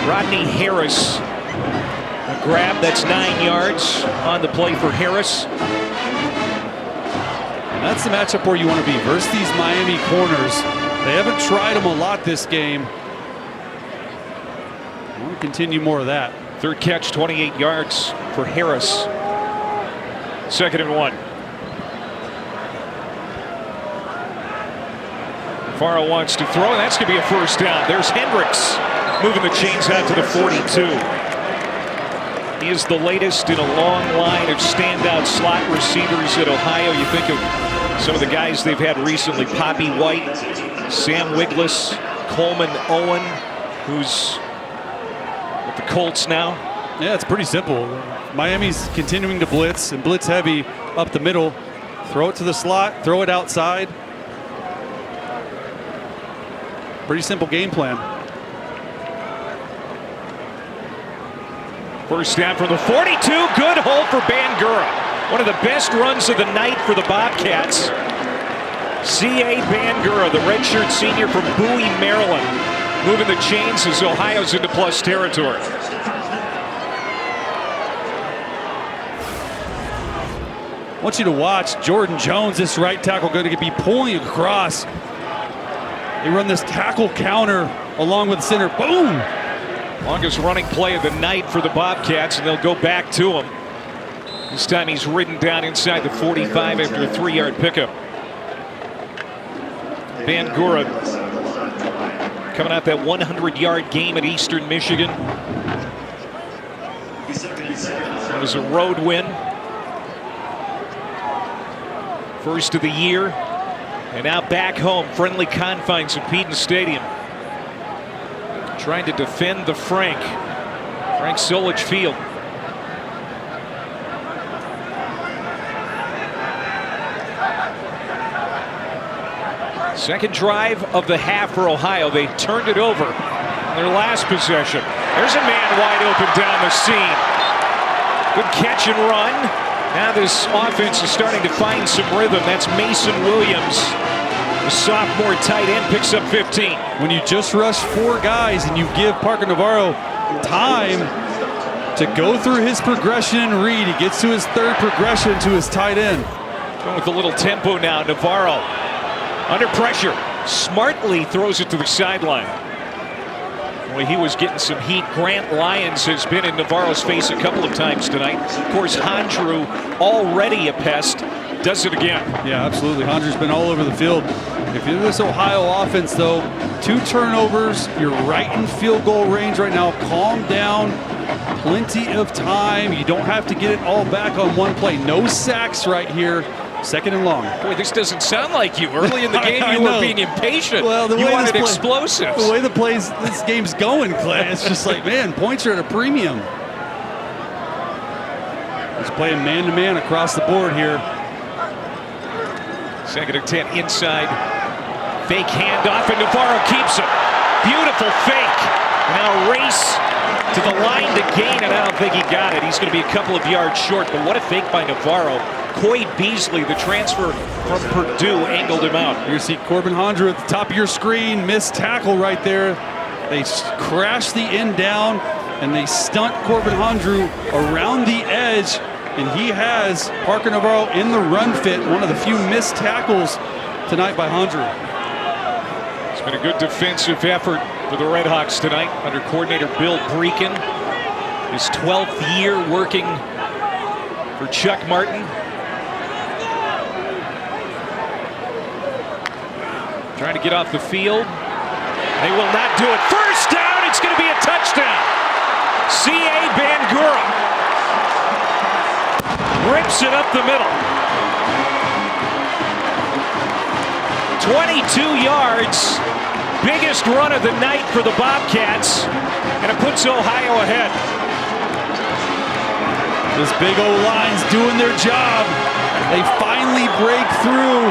Rodney Harris, a grab that's 9 yards on the play for Harris. That's the matchup where you want to be versus these Miami corners. They haven't tried them a lot this game. I want to continue more of that. Third catch, 28 yards for Harris. 2nd and 1. Farrell wants to throw, and that's going to be a first down. There's Hendricks moving the chains out to the 42. He is the latest in a long line of standout slot receivers at Ohio. You think of some of the guys they've had recently: Poppy White, Sam Wiglis, Coleman Owen, who's with the Colts now. Yeah, it's pretty simple. Miami's continuing to blitz and blitz heavy up the middle. Throw it to the slot, throw it outside. Pretty simple game plan. First down from the 42. Good hole for Bangura. One of the best runs of the night for the Bobcats. C.A. Bangura, the redshirt senior from Bowie, Maryland, moving the chains as Ohio's into plus territory. I want you to watch Jordan Jones, this right tackle, going to be pulling across. They run this tackle counter along with the center. Boom! Longest running play of the night for the Bobcats, and they'll go back to him. This time he's ridden down inside the 45 after a 3-yard pickup. Bangura coming out that 100-yard game at Eastern Michigan. It was a road win. First of the year. And now back home, friendly confines of Peden Stadium. Trying to defend the Frank Solich Field. Second drive of the half for Ohio. They turned it over in their last possession. There's a man wide open down the seam. Good catch and run. Now this offense is starting to find some rhythm. That's Mason Williams. The sophomore tight end picks up 15. When you just rush 4 guys and you give Parker Navarro time to go through his progression and read, he gets to his 3rd progression to his tight end. Going with a little tempo now. Navarro under pressure. Smartly throws it to the sideline. Well, he was getting some heat. Grant Lyons has been in Navarro's face a couple of times tonight. Of course, Hondru, already a pest, does it again. Yeah, absolutely. Hondru's been all over the field. If you're this Ohio offense, though, 2 turnovers, you're right in field goal range right now. Calm down. Plenty of time. You don't have to get it all back on one play. No sacks right here. Second and long. Boy, this doesn't sound like you. Early in the game, you were being impatient. Well, you wanted explosives. The way this game's going, Clay, it's just like, man, points are at a premium. He's playing man-to-man across the board here. Second and 10 inside. Fake handoff, and Navarro keeps it. Beautiful fake. Now race to the line to gain, and I don't think he got it. He's going to be a couple of yards short, but what a fake by Navarro. Coy Beasley, the transfer from Purdue, angled him out. You see Corbin Hondru at the top of your screen, missed tackle right there. They crash the end down, and they stunt Corbin Hondru around the edge, and he has Parker Navarro in the run fit, one of the few missed tackles tonight by Hondru. It's been a good defensive effort for the Redhawks tonight under coordinator Bill Breakin. His 12th year working for Chuck Martin. Trying to get off the field. They will not do it. First down, it's going to be a touchdown. C.A. Bangura rips it up the middle. 22 yards. Biggest run of the night for the Bobcats. And it puts Ohio ahead. This big O-line's doing their job. They finally break through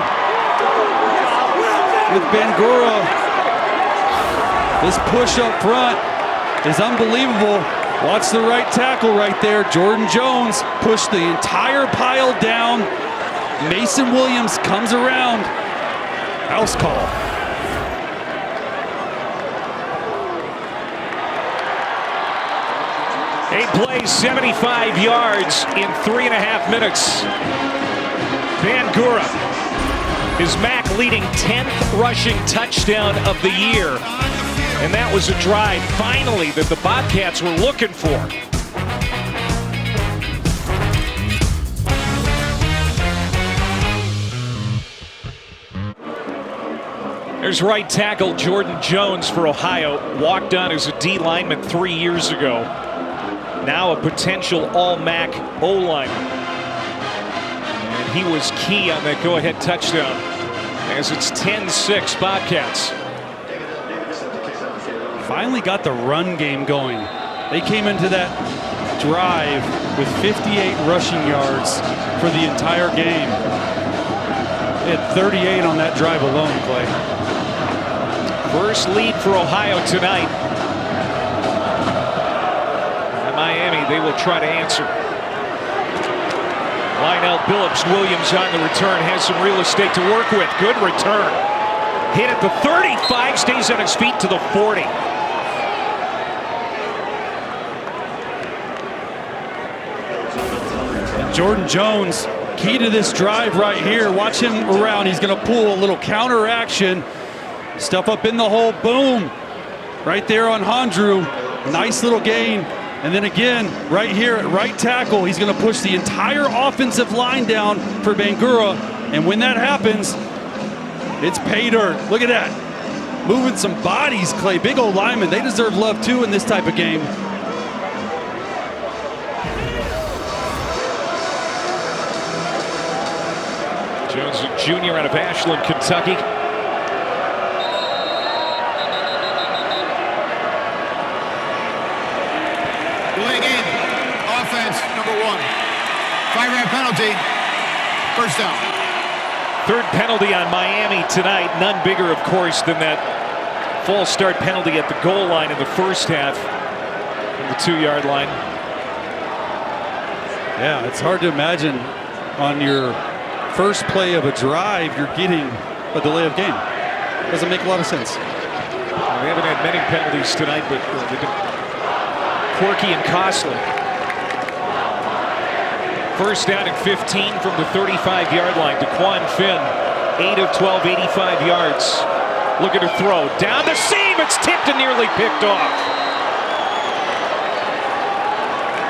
with Bangura. This push up front is unbelievable. Watch the right tackle right there. Jordan Jones pushed the entire pile down. Mason Williams comes around. House call. Eight plays, 75 yards in 3.5 minutes. Bangura is Mac leading 10th rushing touchdown of the year. And that was a drive, finally, that the Bobcats were looking for. There's right tackle Jordan Jones for Ohio. Walked on as a D lineman 3 years ago. Now a potential all-MAC O-lineman. And he was key on that go-ahead touchdown, as it's 10-6 Bobcats. Finally got the run game going. They came into that drive with 58 rushing yards for the entire game. They had 38 on that drive alone, Clay. First lead for Ohio tonight. And Miami, they will try to answer. Lionel Billups Williams on the return, has some real estate to work with. Good return. Hit at the 35, stays on his feet to the 40. Jordan Jones, key to this drive right here. Watch him around. He's going to pull a little counter action. Stuff up in the hole. Boom. Right there on Hondru. Nice little gain. And then again, right here at right tackle, he's going to push the entire offensive line down for Bangura. And when that happens, it's pay dirt. Look at that. Moving some bodies, Clay. Big old linemen. They deserve love, too, in this type of game. Jones, a junior out of Ashland, Kentucky. Delay game. Offense, number 1. 5-yard penalty. First down. Third penalty on Miami tonight. None bigger, of course, than that false start penalty at the goal line in the first half from the 2-yard line. Yeah, it's hard to imagine on your first play of a drive, you're getting a delay of game. Doesn't make a lot of sense. We haven't had many penalties tonight, but they've been quirky and costly. First down and 15 from the 35-yard line. DeQuan Finn, 8 of 12, 85 yards. Looking to throw. Down the seam, it's tipped and nearly picked off.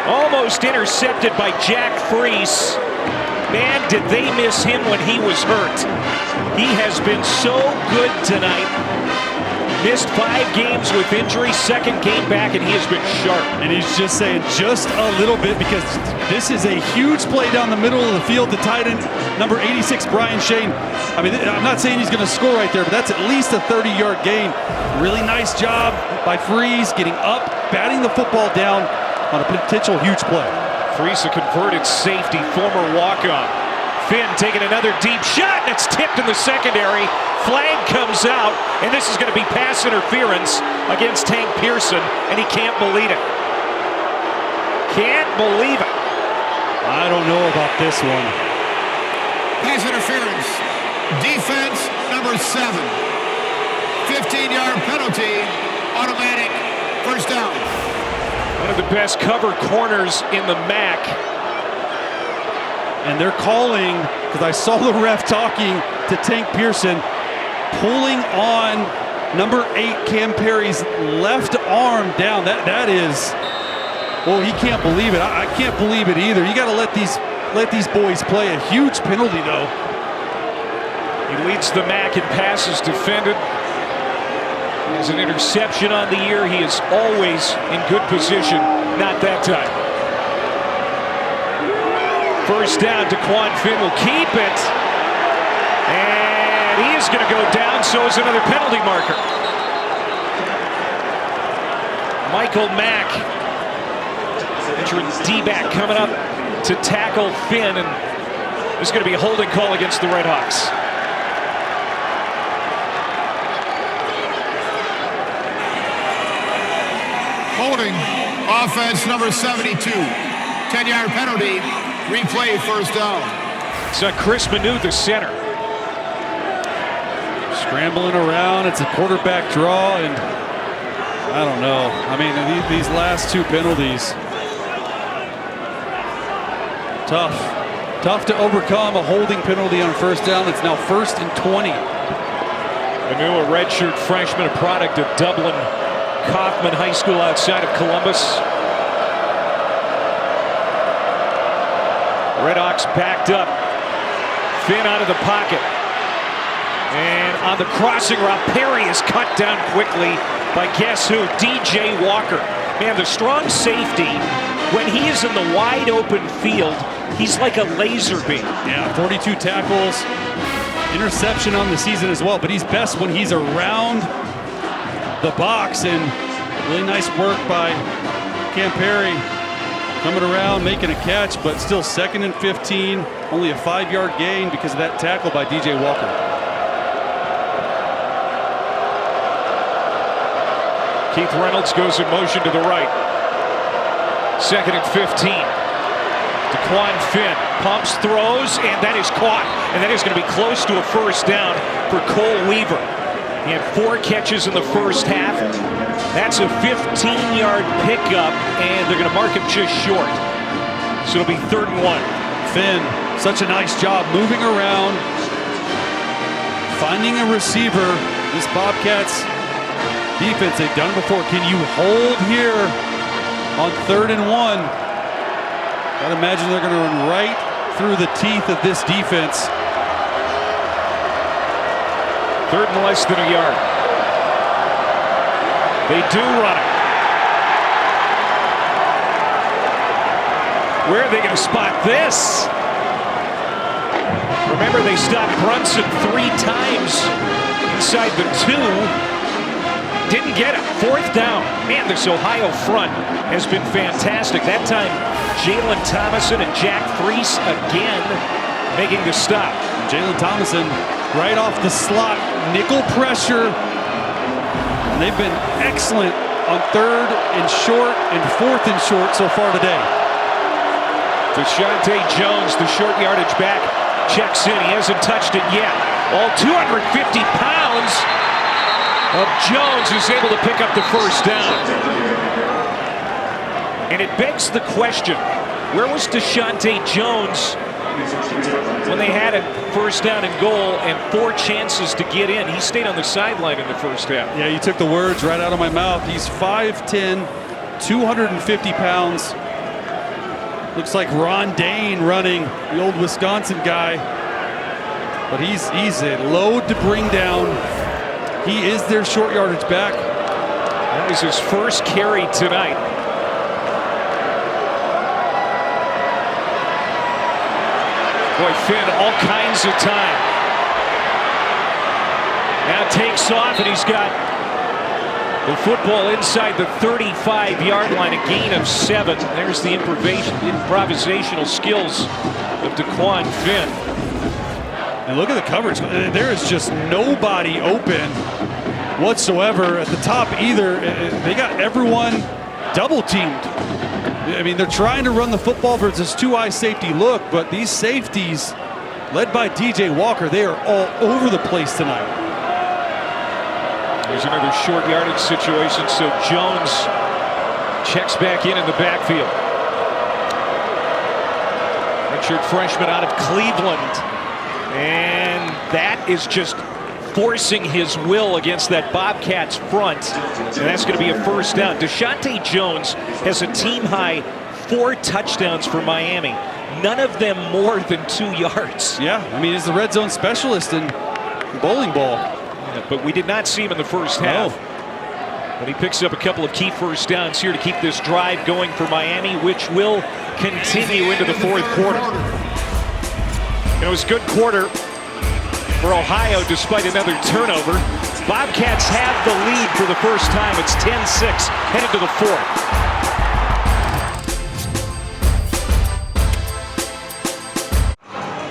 Almost intercepted by Jack Freese. Man, did they miss him when he was hurt. He has been so good tonight. Missed 5 games with injury, second game back, and he has been sharp. And he's just saying just a little bit, because this is a huge play down the middle of the field. The tight end, number 86, Brian Shane. I mean, I'm not saying he's going to score right there, but that's at least a 30-yard gain. Really nice job by Freeze getting up, batting the football down on a potential huge play. Freeze, a converted safety, former walk-on. Finn taking another deep shot, and it's tipped in the secondary. Flag comes out, and this is going to be pass interference against Tank Pearson, and he can't believe it. Can't believe it. I don't know about this one. Pass interference. Defense number 7. 15-yard penalty. Automatic first down. One of the best cover corners in the MAC. And they're calling, because I saw the ref talking to Tank Pearson, pulling on number 8 Cam Perry's left arm down. That is, well, he can't believe it. I can't believe it either. You got to let these boys play. A huge penalty, though. He leads the MAC in passes defended. He has an interception on the year. He is always in good position. Not that time. First down, DeQuan Finn will keep it. And he is going to go down, so is another penalty marker. Michael Mack, veteran D-back, coming up to tackle Finn, and there's going to be a holding call against the Red Hawks. Holding. Offense number 72. 10-yard penalty. Replay first down. It's Chris Manu, the center. Scrambling around. It's a quarterback draw, and I don't know. I mean, these last 2 penalties, tough to overcome a holding penalty on first down. It's now 1st and 20. Manu, a redshirt freshman, a product of Dublin Kaufman High School outside of Columbus. Redhawks backed up. Finn out of the pocket. And on the crossing route, Perry is cut down quickly by guess who? DJ Walker. Man, the strong safety, when he is in the wide open field, he's like a laser beam. Yeah, 42 tackles, interception on the season as well, but he's best when he's around the box, and really nice work by Cam Perry. Coming around, making a catch, but still 2nd and 15. Only a 5-yard gain because of that tackle by DJ Walker. Keith Reynolds goes in motion to the right. 2nd and 15. DeQuan Finn pumps, throws, and that is caught. And that is going to be close to a first down for Cole Weaver. He had 4 catches in the first half. That's a 15-yard pickup, and they're going to mark him just short. So it'll be 3rd and 1. Finn, such a nice job moving around, finding a receiver. This Bobcats defense, they've done it before. Can you hold here on 3rd and 1? I'd imagine they're going to run right through the teeth of this defense. 3rd and less than a yard. They do run it. Where are they going to spot this? Remember, they stopped Brunson 3 times inside the 2. Didn't get it. 4th down. Man, this Ohio front has been fantastic. That time, Jalen Thomason and Jack Freese again making the stop. Jalen Thomason right off the slot, nickel pressure. And they've been excellent on 3rd and short and 4th and short so far today. Deshaunte Jones, the short yardage back, checks in. He hasn't touched it yet. All 250 pounds of Jones is able to pick up the first down. And it begs the question, where was Deshaunte Jones when they had a first down and goal and 4 chances to get in? He stayed on the sideline in the first half. Yeah, you took the words right out of my mouth. He's 5'10", 250 pounds. Looks like Ron Dane running, the old Wisconsin guy. But he's a load to bring down. He is their short yardage back. That was his first carry tonight. Boy, Finn, all kinds of time. Now takes off, and he's got the football inside the 35-yard line, a gain of 7. There's the improvisational skills of DeQuan Finn. And look at the coverage. There is just nobody open whatsoever at the top either. They got everyone double teamed. I mean, they're trying to run the football for this two-eye safety look, but these safeties, led by DJ Walker, they are all over the place tonight. There's another short yardage situation, so Jones checks back in the backfield. Redshirt freshman out of Cleveland. And that is just forcing his will against that Bobcats front. And that's going to be a first down. Deshaunte Jones has a team-high 4 touchdowns for Miami. None of them more than 2 yards. Yeah, I mean, he's the red zone specialist in bowling ball. Yeah, but we did not see him in the first half. But he picks up a couple of key first downs here to keep this drive going for Miami, which will continue into the fourth quarter. It was a good quarter for Ohio despite another turnover. Bobcats have the lead for the first time. It's 10-6 headed to the fourth.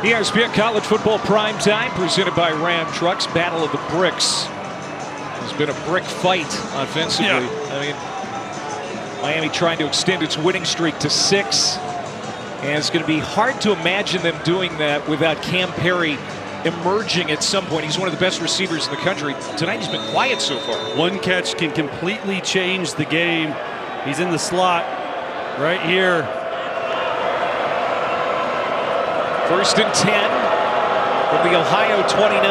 ESPN College Football Prime Time presented by Ram Trucks. Battle of the Bricks. It's been a brick fight offensively. Yeah. I mean, Miami trying to extend its winning streak to 6. And it's going to be hard to imagine them doing that without Cam Perry emerging at some point. He's one of the best receivers in the country. Tonight he's been quiet so far. One catch can completely change the game. He's in the slot right here. 1st and 10 from the Ohio 29.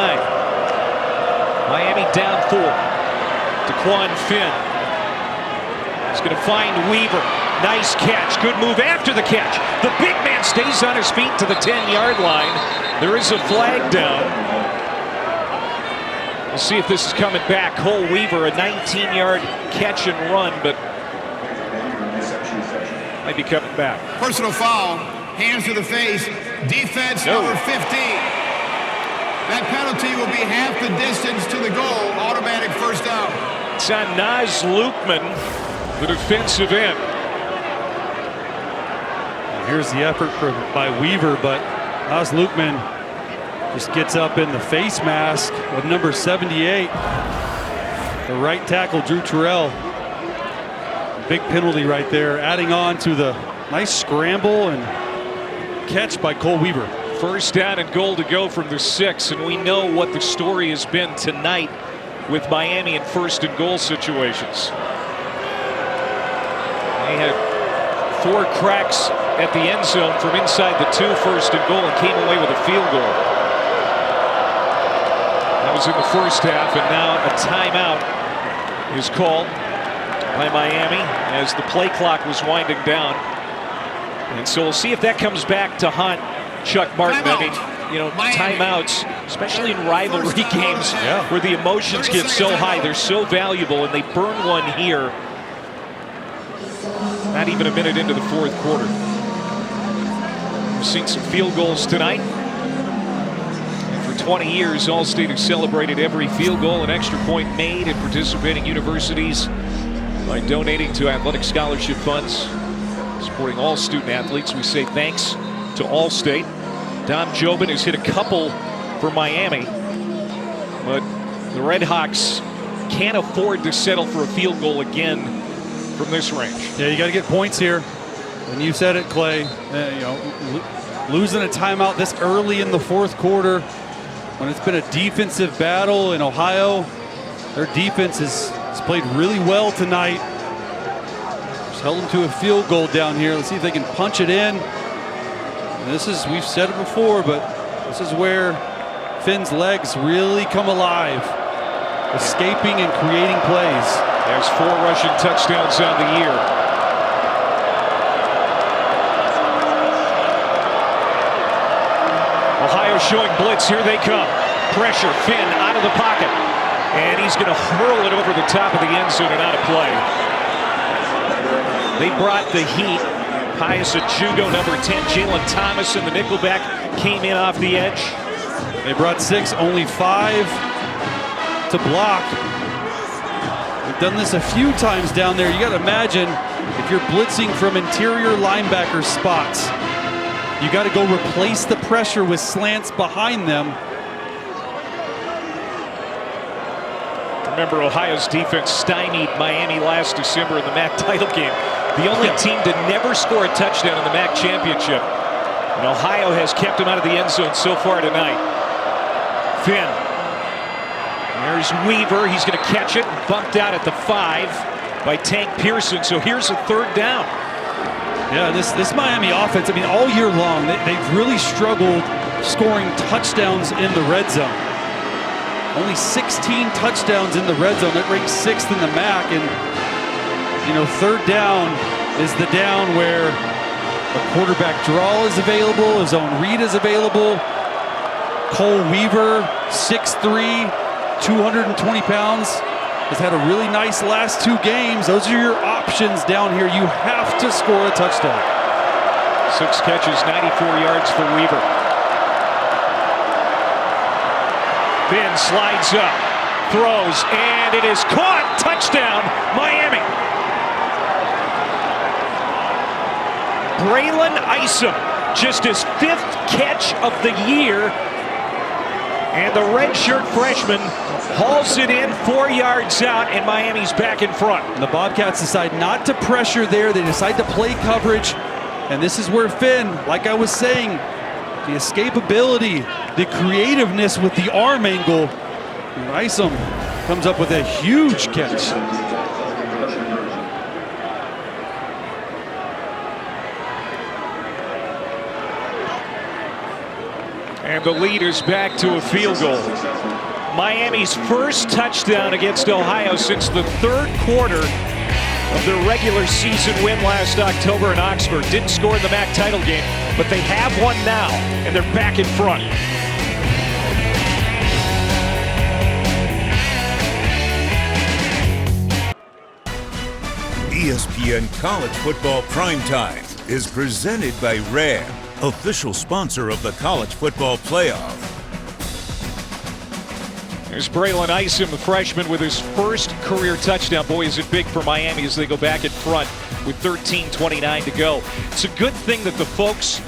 Miami down 4. DeQuan Finn is going to find Weaver. Nice catch. Good move after the catch. The big man stays on his feet to the 10-yard line. There is a flag down. We'll see if this is coming back. Cole Weaver, a 19-yard catch and run, but might be coming back. Personal foul, hands to the face, defense number 15. That penalty will be half the distance to the goal, automatic first down. It's on Naz Lukman, the defensive end. Here's the effort by Weaver, but Naz Lukman just gets up in the face mask of number 78. The right tackle, Drew Terrell. Big penalty right there, adding on to the nice scramble and catch by Cole Weaver. First down and goal to go from the 6, and we know what the story has been tonight with Miami in 1st and goal situations. They had 4 cracks at the end zone from inside the 2, 1st and goal, and came away with a field goal. That was in the first half, and now a timeout is called by Miami as the play clock was winding down. And so we'll see if that comes back to haunt Chuck Martin. I mean, you know, timeouts, especially in rivalry games where the emotions get so high, they're so valuable, and they burn one here. Not even a minute into the fourth quarter. We've seen some field goals tonight. And for 20 years, All-State has celebrated every field goal and extra point made at participating universities by donating to athletic scholarship funds, supporting all student athletes. We say thanks to All-State. Dom Jobin has hit a couple for Miami, but the Red Hawks can't afford to settle for a field goal again from this range. Yeah, you got to get points here. And you said it, Clay. You know, losing a timeout this early in the fourth quarter, when it's been a defensive battle in Ohio, their defense has played really well tonight. Just held them to a field goal down here. Let's see if they can punch it in. And this is, we've said it before, but this is where Finn's legs really come alive, escaping and creating plays. There's 4 rushing touchdowns on the year. Ohio showing blitz. Here they come. Pressure. Finn out of the pocket. And he's going to hurl it over the top of the end zone and out of play. They brought the heat. Pius at judo, number 10. Jalen Thomas in the nickelback came in off the edge. They brought 6, only 5 to block. We've done this a few times down there. You got to imagine if you're blitzing from interior linebacker spots, you got to go replace the pressure with slants behind them. Remember, Ohio's defense stymied Miami last December in the MAC title game. The only team to never score a touchdown in the MAC championship. And Ohio has kept him out of the end zone so far tonight. Finn. There's Weaver. He's going to catch it. Bumped out at the 5 by Tank Pearson. So here's a 3rd down. Yeah, this Miami offense, I mean, all year long, they've really struggled scoring touchdowns in the red zone. Only 16 touchdowns in the red zone. That ranks 6th in the MAC. And, you know, 3rd down is the down where a quarterback draw is available, his own read is available. Cole Weaver, 6'3", 220 pounds, has had a really nice last 2 games. Those are your options down here. You have to score a touchdown. 6 catches, 94 yards for Weaver. Finn slides up, throws, and it is caught. Touchdown, Miami. Braylon Isom, just his 5th catch of the year. And the redshirt freshman hauls it in 4 yards out, and Miami's back in front. And the Bobcats decide not to pressure there. They decide to play coverage. And this is where Finn, like I was saying, the escapability, the creativeness with the arm angle. And Isom comes up with a huge catch. And the lead is back to a field goal. Miami's first touchdown against Ohio since the 3rd quarter of their regular season win last October in Oxford. Didn't score in the MAC title game, but they have one now, and they're back in front. ESPN College Football Primetime is presented by Ram, official sponsor of the College Football Playoff. There's Braylon Isom, the freshman, with his first career touchdown. Boy, is it big for Miami as they go back in front with 13:29 to go. It's a good thing that the folks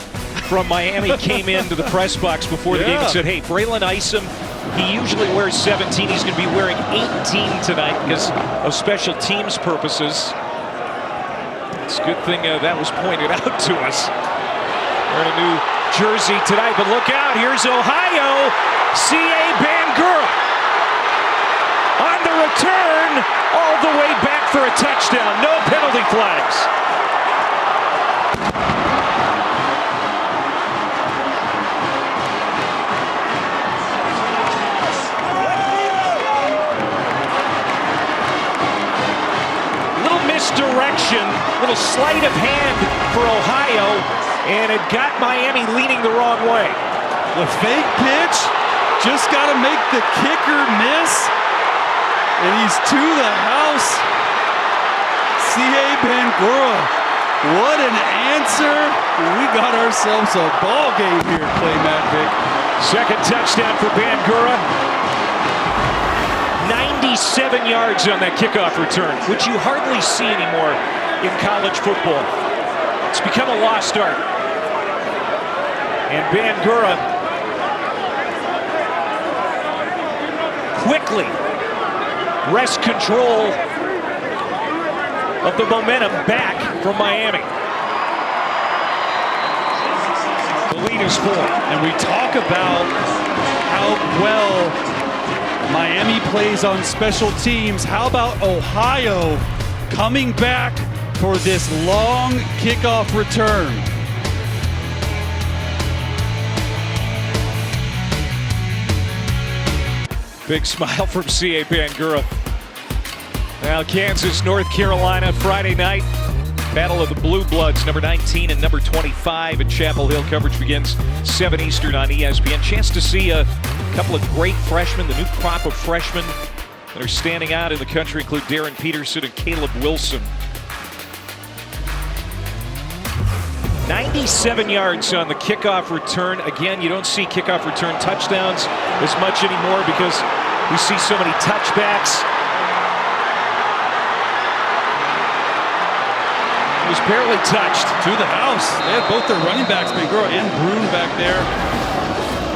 from Miami came into the press box before the game and said, hey, Braylon Isom, he usually wears 17. He's going to be wearing 18 tonight because of special teams purposes. It's a good thing that was pointed out to us. Wearing a new jersey tonight, but look out, here's Ohio. C.A. Bangura on the return, all the way back for a touchdown. No penalty flags. Little misdirection, little sleight of hand for Ohio, and it got Miami leaning the wrong way. The fake pitch, just got to make the kicker miss. And he's to the house. C.A. Bangura, what an answer. We got ourselves a ball game here, Clay Matvick. Second touchdown for Bangura. 97 yards on that kickoff return, which you hardly see anymore in college football. It's become a lost art. And Bangura quickly wrests control of the momentum back from Miami. The lead is 4. And we talk about how well Miami plays on special teams. How about Ohio coming back for this long kickoff return? Big smile from C.A. Bangura. Now Kansas, North Carolina, Friday night. Battle of the Blue Bloods, number 19 and number 25 at Chapel Hill. Coverage begins 7 Eastern on ESPN. Chance to see a couple of great freshmen, the new crop of freshmen that are standing out in the country include Darren Peterson and Caleb Wilson. 97 yards on the kickoff return. Again, you don't see kickoff return touchdowns as much anymore because we see so many touchbacks. He was barely touched. To the house. They had both their running backs, Bangura and Broom, back there.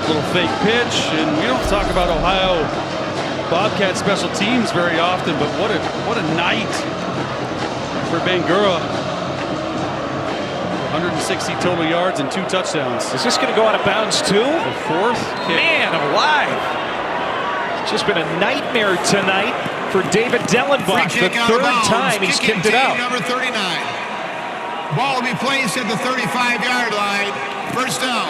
Little fake pitch, and we don't talk about Ohio Bobcat special teams very often, but what a night for Bangura. 160 total yards and 2 touchdowns. Is this going to go out of bounds too? The 4th kick. Man alive. It's just been a nightmare tonight for David Dellenbach. The 3rd time he's kicked it out. Number 39. Ball will be placed at the 35-yard line. First down.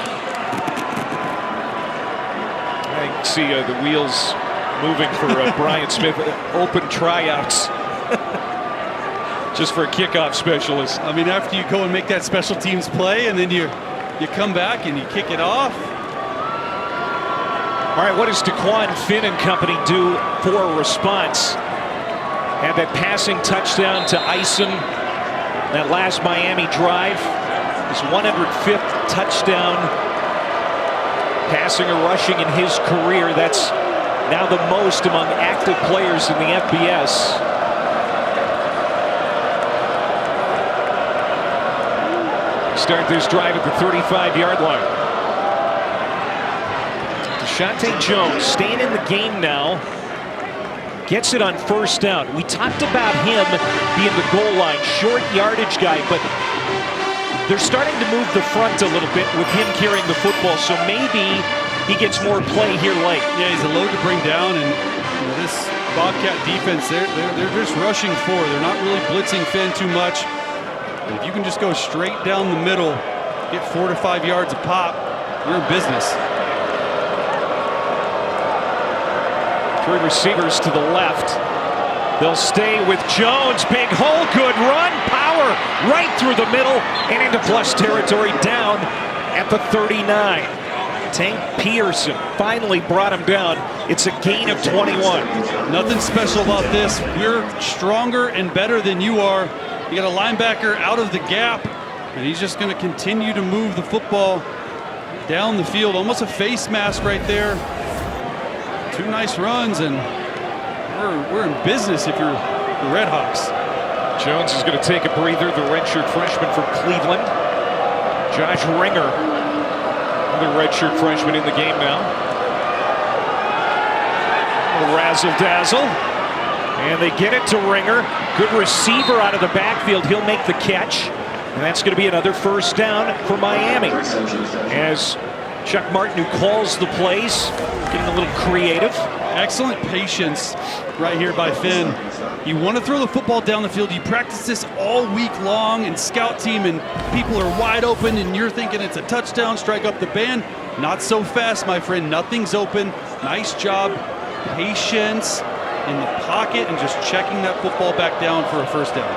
I can see the wheels moving for Brian Smith. Open tryouts. Just for a kickoff specialist. I mean, after you go and make that special teams play, and then you come back and you kick it off. All right, what does DeQuan Finn and company do for a response? Had that passing touchdown to Ison. That last Miami drive. His 105th touchdown, passing or rushing in his career. That's now the most among active players in the FBS. Start this drive at the 35-yard line. Deshaunte Jones staying in the game now. Gets it on first down. We talked about him being the goal line, short yardage guy, but they're starting to move the front a little bit with him carrying the football, so maybe he gets more play here late. Yeah, he's a load to bring down, and this Bobcat defense, they're just rushing forward. They're not really blitzing Finn too much. And if you can just go straight down the middle, get 4 to 5 yards a pop, you're in business. 3 receivers to the left. They'll stay with Jones. Big hole, good run, power right through the middle and into plus territory down at the 39. Tank Pearson finally brought him down. It's a gain of 21. Nothing special about this. We're stronger and better than you are. You got a linebacker out of the gap, and he's just going to continue to move the football down the field. Almost a face mask right there. 2 nice runs, and we're in business if you're the Redhawks. Jones is going to take a breather, the redshirt freshman from Cleveland. Josh Ringer, another redshirt freshman in the game now. A razzle-dazzle. And they get it to Ringer. Good receiver out of the backfield. He'll make the catch. And that's going to be another first down for Miami. As Chuck Martin, who calls the plays, getting a little creative. Excellent patience right here by Finn. You want to throw the football down the field. You practice this all week long in scout team, and people are wide open, and you're thinking it's a touchdown, strike up the band. Not so fast, my friend. Nothing's open. Nice job. Patience in the pocket and just checking that football back down for a first down.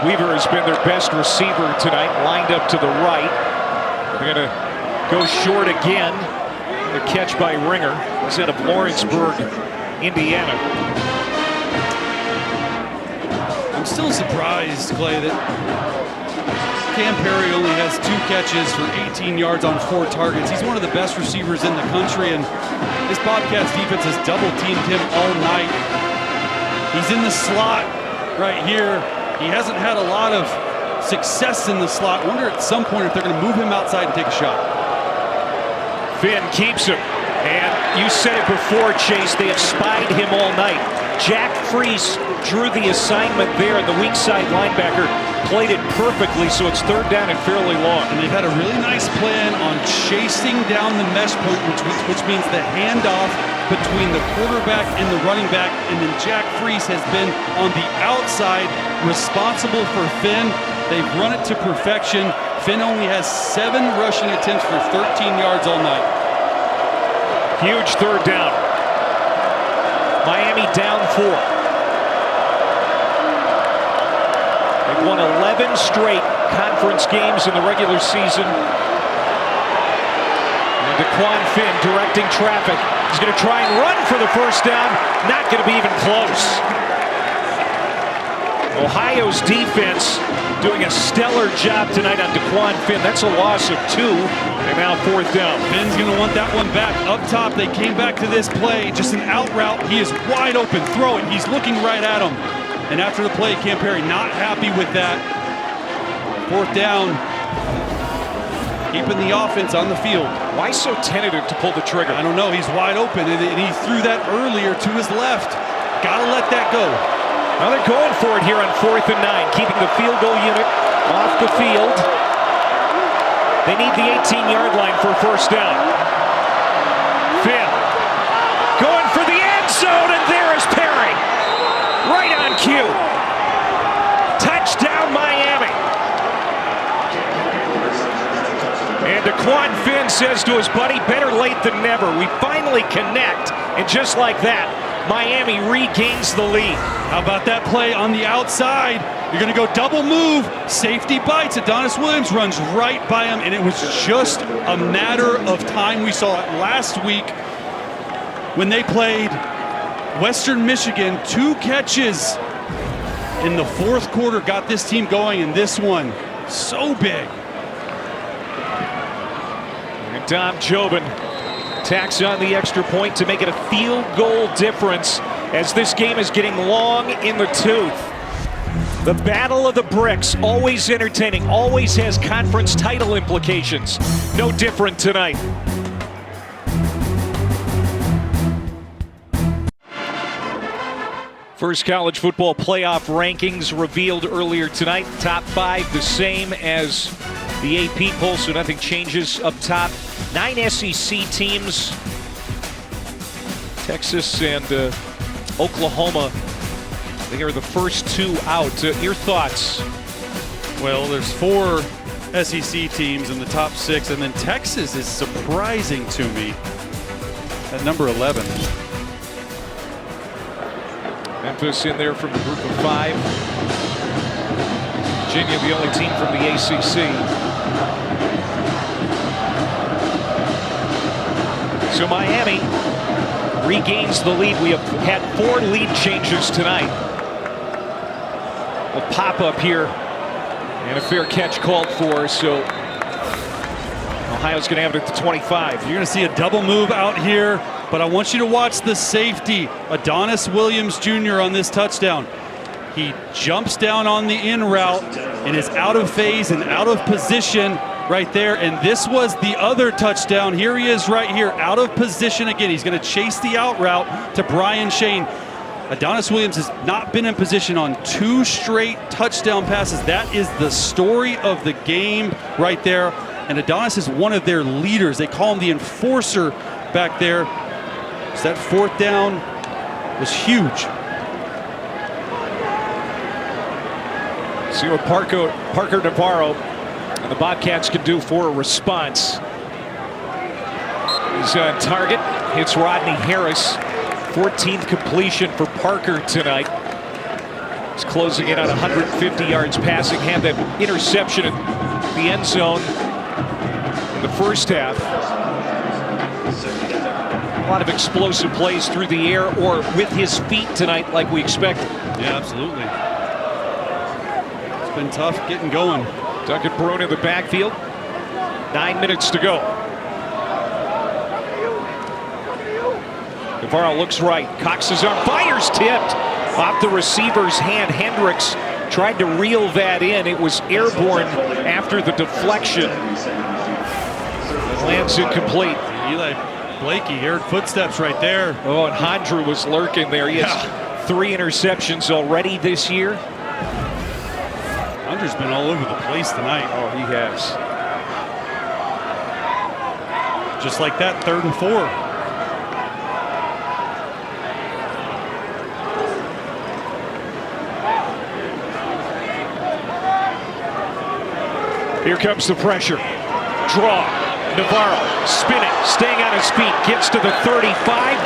Weaver has been their best receiver tonight, lined up to the right. They're going to go short again. The catch by Ringer. He's out of Lawrenceburg, Indiana. I'm still surprised, Clay, that Cam Perry only has 2 catches for 18 yards on 4 targets. He's one of the best receivers in the country, and this Bobcats defense has double-teamed him all night. He's in the slot right here. He hasn't had a lot of success in the slot. I wonder at some point if they're going to move him outside and take a shot. Finn keeps him. And you said it before, Chase, they have spied him all night. Jack Freese drew the assignment there, and the weak side linebacker played it perfectly, so it's 3rd down and fairly long. And they've had a really nice plan on chasing down the mesh point, which means the handoff between the quarterback and the running back, and then Jack Freese has been on the outside responsible for Finn. They've run it to perfection. Finn only has 7 rushing attempts for 13 yards all night. Huge 3rd down. Miami down 4. They've won 11 straight conference games in the regular season. And DeQuan Finn directing traffic. He's going to try and run for the first down. Not going to be even close. Ohio's defense doing a stellar job tonight on DeQuan Finn. That's a loss of 2, and now 4th down. Finn's going to want that one back. Up top, they came back to this play. Just an out route. He is wide open. Throw it. He's looking right at him. And after the play, Cam Perry not happy with that. 4th down. Keeping the offense on the field. Why so tentative to pull the trigger? I don't know. He's wide open, and he threw that earlier to his left. Got to let that go. Now they're going for it here on 4th and 9, keeping the field goal unit off the field. They need the 18-yard line for a first down. Finn going for the end zone, and there is Perry. Right on cue. Touchdown, Miami. And DeQuan Finn says to his buddy, better late than never. We finally connect, and just like that, Miami regains the lead. How about that play on the outside? You're going to go double move. Safety bites. Adonis Williams runs right by him, and it was just a matter of time. We saw it last week when they played Western Michigan. 2 catches in the 4th quarter got this team going, and this one so big. And Dom Jobin tacks on the extra point to make it a field goal difference as this game is getting long in the tooth. The Battle of the Bricks, always entertaining, always has conference title implications. No different tonight. First college football playoff rankings revealed earlier tonight. Top 5 the same as the AP poll, so nothing changes up top. 9 SEC teams. Texas and Oklahoma, they are the first 2 out. Your thoughts? Well, there's 4 SEC teams in the top 6, and then Texas is surprising to me at number 11. Memphis in there from the group of 5. Virginia, the only team from the ACC. So Miami regains the lead. We have had 4 lead changes tonight. A pop-up here and a fair catch called for, so Ohio's going to have it at the 25. You're going to see a double move out here, but I want you to watch the safety, Adonis Williams Jr. on this touchdown. He jumps down on the in route and is out of phase and out of position right there. And this was the other touchdown. Here he is right here, out of position again. He's going to chase the out route to Brian Shane. Adonis Williams has not been in position on 2 straight touchdown passes. That is the story of the game right there. And Adonis is one of their leaders. They call him the enforcer back there. So that 4th down was huge. See what Parker Navarro and the Bobcats can do for a response. He's on target. Hits Rodney Harris. 14th completion for Parker tonight. He's closing in on 150 yards passing. Had that interception at the end zone in the first half. A lot of explosive plays through the air or with his feet tonight like we expected. Yeah, absolutely. It's been tough getting going. Duncan Perone in the backfield. 9 minutes to go. Navarro looks right. Cocks his arm. Fires tipped off the receiver's hand. Hendricks tried to reel that in. It was airborne after the deflection. It lands incomplete. Eli Blakey heard footsteps right there. Oh, and Hondru was lurking there. He has 3 interceptions already this year. Hondru's been all over the place tonight. Oh, he has. Just like that, 3rd and 4. Here comes the pressure. Draw. Navarro spinning, staying on his feet, gets to the 35,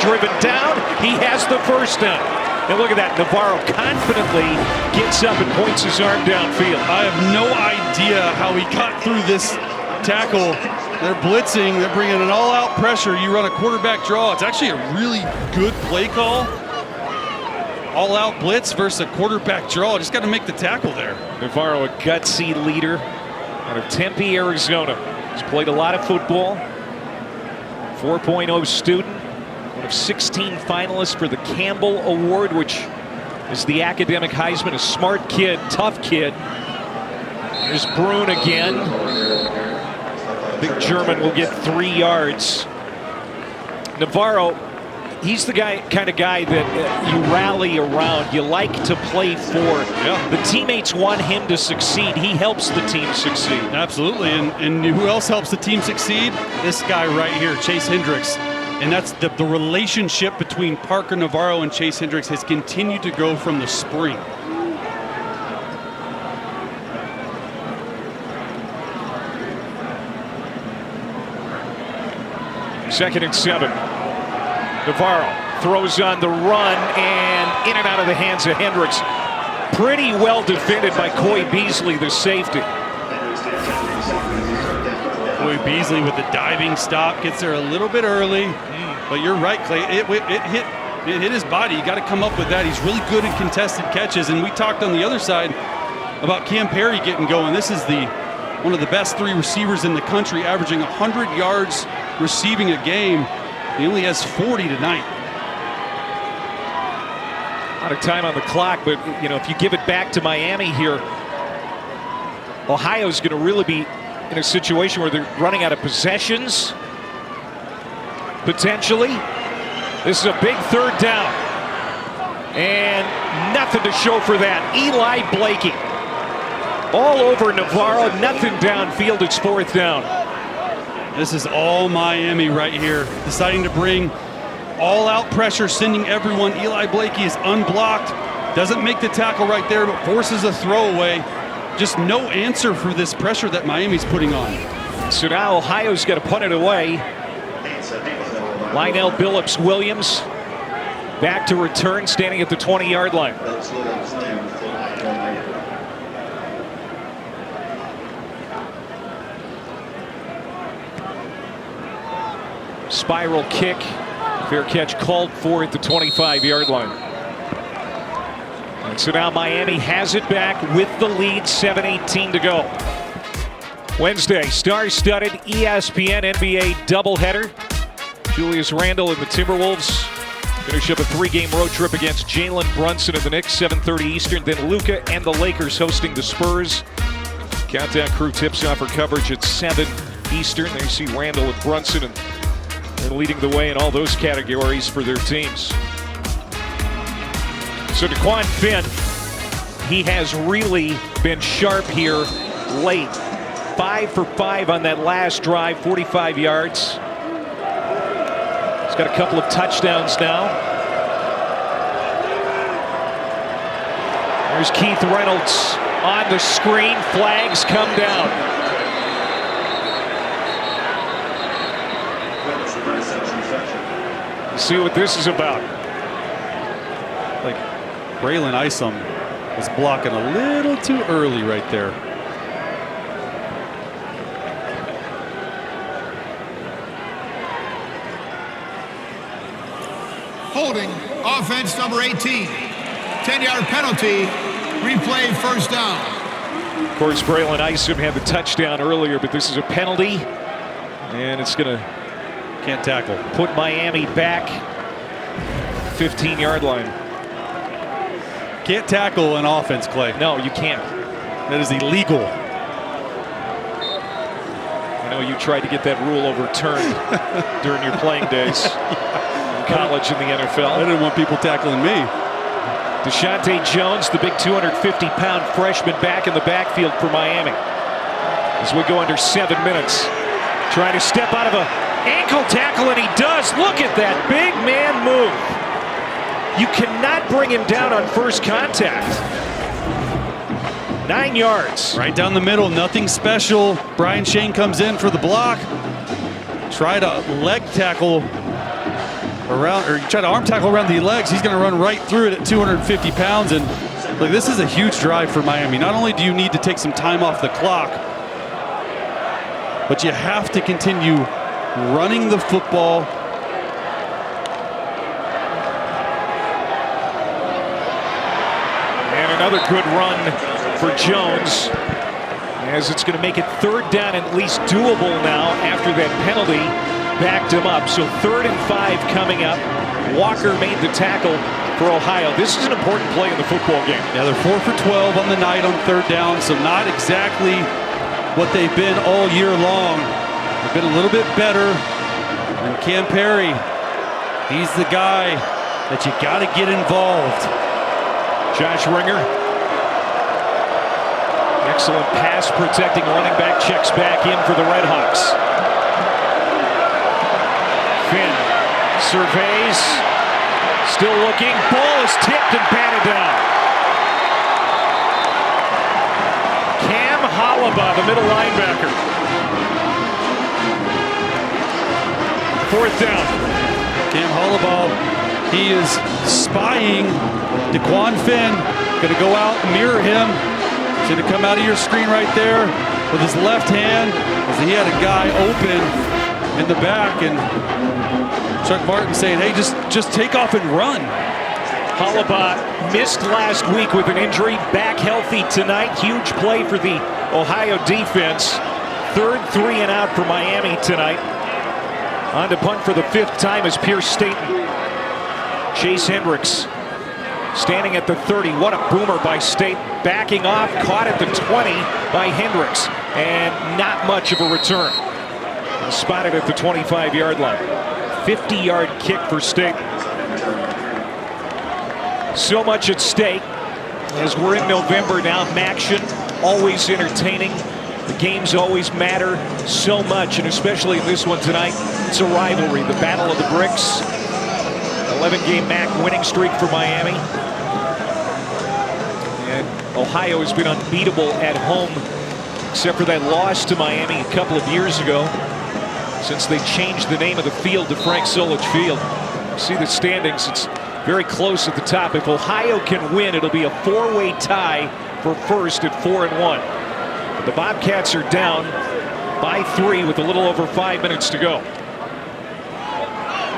driven down. He has the first down. And look at that, Navarro confidently gets up and points his arm downfield. I have no idea how he got through this tackle. They're blitzing. They're bringing an all-out pressure. You run a quarterback draw. It's actually a really good play call. All-out blitz versus a quarterback draw. Just got to make the tackle there. Navarro, a gutsy leader out of Tempe, Arizona. He's played a lot of football. 4.0 student. One of 16 finalists for the Campbell Award, which is the academic Heisman. A smart kid, tough kid. There's Brune again. Big German will get 3 yards. Navarro, he's the kind of guy that you rally around. You like to play for. Yeah. The teammates want him to succeed. He helps the team succeed. Absolutely. And who else helps the team succeed? This guy right here, Chase Hendricks. And that's the relationship between Parker Navarro and Chase Hendricks has continued to grow from the spring. Second and 7. Navarro throws on the run and in and out of the hands of Hendricks. Pretty well defended by Coy Beasley, the safety. Coy Beasley with the diving stop gets there a little bit early, but you're right, Clay. It hit his body. You got to come up with that. He's really good in contested catches, and we talked on the other side about Cam Perry getting going. This is one of the best 3 receivers in the country, averaging 100 yards receiving a game. He only has 40 tonight. A lot of time on the clock, but you know, if you give it back to Miami here, Ohio's going to really be in a situation where they're running out of possessions. Potentially. This is a big 3rd down. And nothing to show for that. Eli Blakey. All over Navarro, nothing downfield. It's 4th down. This is all Miami right here. Deciding to bring all-out pressure, sending everyone. Eli Blakey is unblocked. Doesn't make the tackle right there, but forces a throwaway. Just no answer for this pressure that Miami's putting on. So now Ohio's got to punt it away. Lionel Billups Williams back to return, standing at the 20-yard line. Spiral kick. Fair catch called for at the 25-yard line. And so now Miami has it back with the lead, 7:18 to go. Wednesday, star-studded ESPN NBA doubleheader. Julius Randle and the Timberwolves finish up a 3-game road trip against Jalen Brunson and the Knicks, 7:30 Eastern. Then Luka and the Lakers hosting the Spurs. Countdown crew tips off for coverage at 7 Eastern. There you see Randle and Brunson, and they're leading the way in all those categories for their teams. So DeQuan Finn, he has really been sharp here late. 5 for 5 on that last drive, 45 yards. He's got a couple of touchdowns now. There's Keith Reynolds on the screen. Flags come down. See what this is about. Like Braylon Isom was blocking a little too early right there. Holding, offense number 18. 10-yard penalty, replay 1st down. Of course, Braylon Isom had the touchdown earlier, but this is a penalty, and it's going to Can't tackle. put Miami back 15-yard line. Can't tackle an offense, Clay. No, you can't. That is illegal. I know you tried to get that rule overturned during your playing days in college and the I NFL. didn't want people tackling me. Deshaunte Jones, the big 250-pound freshman, back in the backfield for Miami. As we go under 7 minutes. Trying to step out of a ankle tackle, and he does. Look at that big man move. You cannot bring him down on first contact. 9 yards. Right down the middle, nothing special. Brian Shane comes in for the block. Try to leg tackle around, or try to arm tackle around the legs. He's going to run right through it at 250 pounds. And look, this is a huge drive for Miami. Not only do you need to take some time off the clock, but you have to continue running the football. And another good run for Jones, as it's going to make it 3rd down, at least doable now after that penalty backed him up. So 3rd and 5 coming up. Walker made the tackle for Ohio. This is an important play in the football game. Yeah, they're 4 for 12 on the night on 3rd down, so not exactly what they've been all year long. They've been a little bit better. And Cam Perry, he's the guy that you got to get involved. Josh Ringer. Excellent pass protecting running back, checks back in for the Redhawks. Finn surveys, still looking, ball is tipped and batted down. Cam Hollabaugh, the middle linebacker. 4th down. Cam Hollabaugh, he is spying DeQuan Finn, going to go out and mirror him. He's going to come out of your screen right there with his left hand, as he had a guy open in the back, and Chuck Martin saying, hey, just take off and run. Hollabaugh missed last week with an injury, back healthy tonight. Huge play for the Ohio defense. 3rd 3 and out for Miami tonight. On to punt for the 5th time is Pierce Staten. Chase Hendricks standing at the 30. What a boomer by Staten. Backing off, caught at the 20 by Hendricks, and not much of a return. Spotted at the 25-yard line. 50-yard kick for Staten. So much at stake as we're in November now. Maction, always entertaining. The games always matter so much, and especially in this one tonight, it's a rivalry. The Battle of the Bricks. 11-game MAC winning streak for Miami. And Ohio has been unbeatable at home, except for that loss to Miami a couple of years ago, since they changed the name of the field to Frank Solich Field. You see the standings, it's very close at the top. If Ohio can win, it'll be a 4-way tie for first at 4-1. But the Bobcats are down by 3 with a little over 5 minutes to go.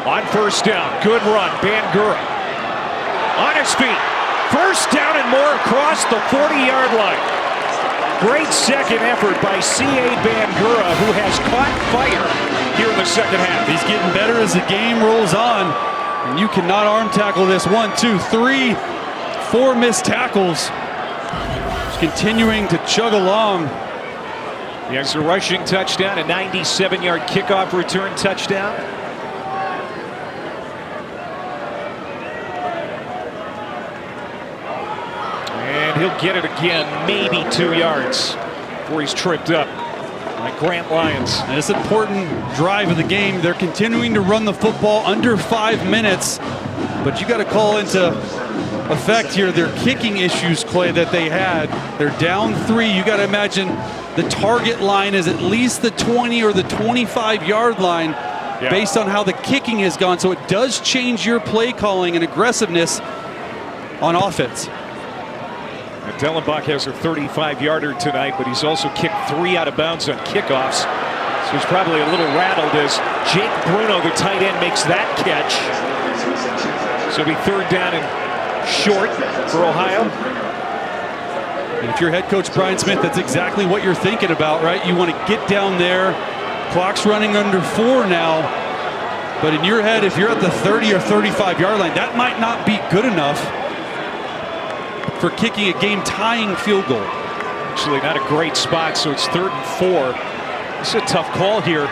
On 1st down, good run, Bangura on his feet. 1st down and more across the 40-yard line. Great second effort by C.A. Bangura, who has caught fire here in the 2nd half. He's getting better as the game rolls on, and you cannot arm tackle this. 1, 2, 3, 4 missed tackles. Just continuing to chug along. He has a rushing touchdown, a 97-yard kickoff return touchdown. And he'll get it again, maybe 2 yards before he's tripped up by Grant Lyons. And it's an important drive of the game. They're continuing to run the football under 5 minutes, but you got to call into effect here their kicking issues, Clay, that they had. They're down 3. You got to imagine the target line is at least the 20 or the 25-yard line, based on how the kicking has gone. So it does change your play calling and aggressiveness on offense. Dellenbach has a 35-yarder tonight, but he's also kicked 3 out of bounds on kickoffs. So he's probably a little rattled as Jake Bruno, the tight end, makes that catch. So it'll be 3rd down and short for Ohio. And if you're head coach Brian Smith, that's exactly what you're thinking about, right? You want to get down there. Clock's running under 4 now. But in your head, if you're at the 30 or 35-yard line, that might not be good enough for kicking a game-tying field goal. Actually, not a great spot, so it's 3rd and 4. This is a tough call here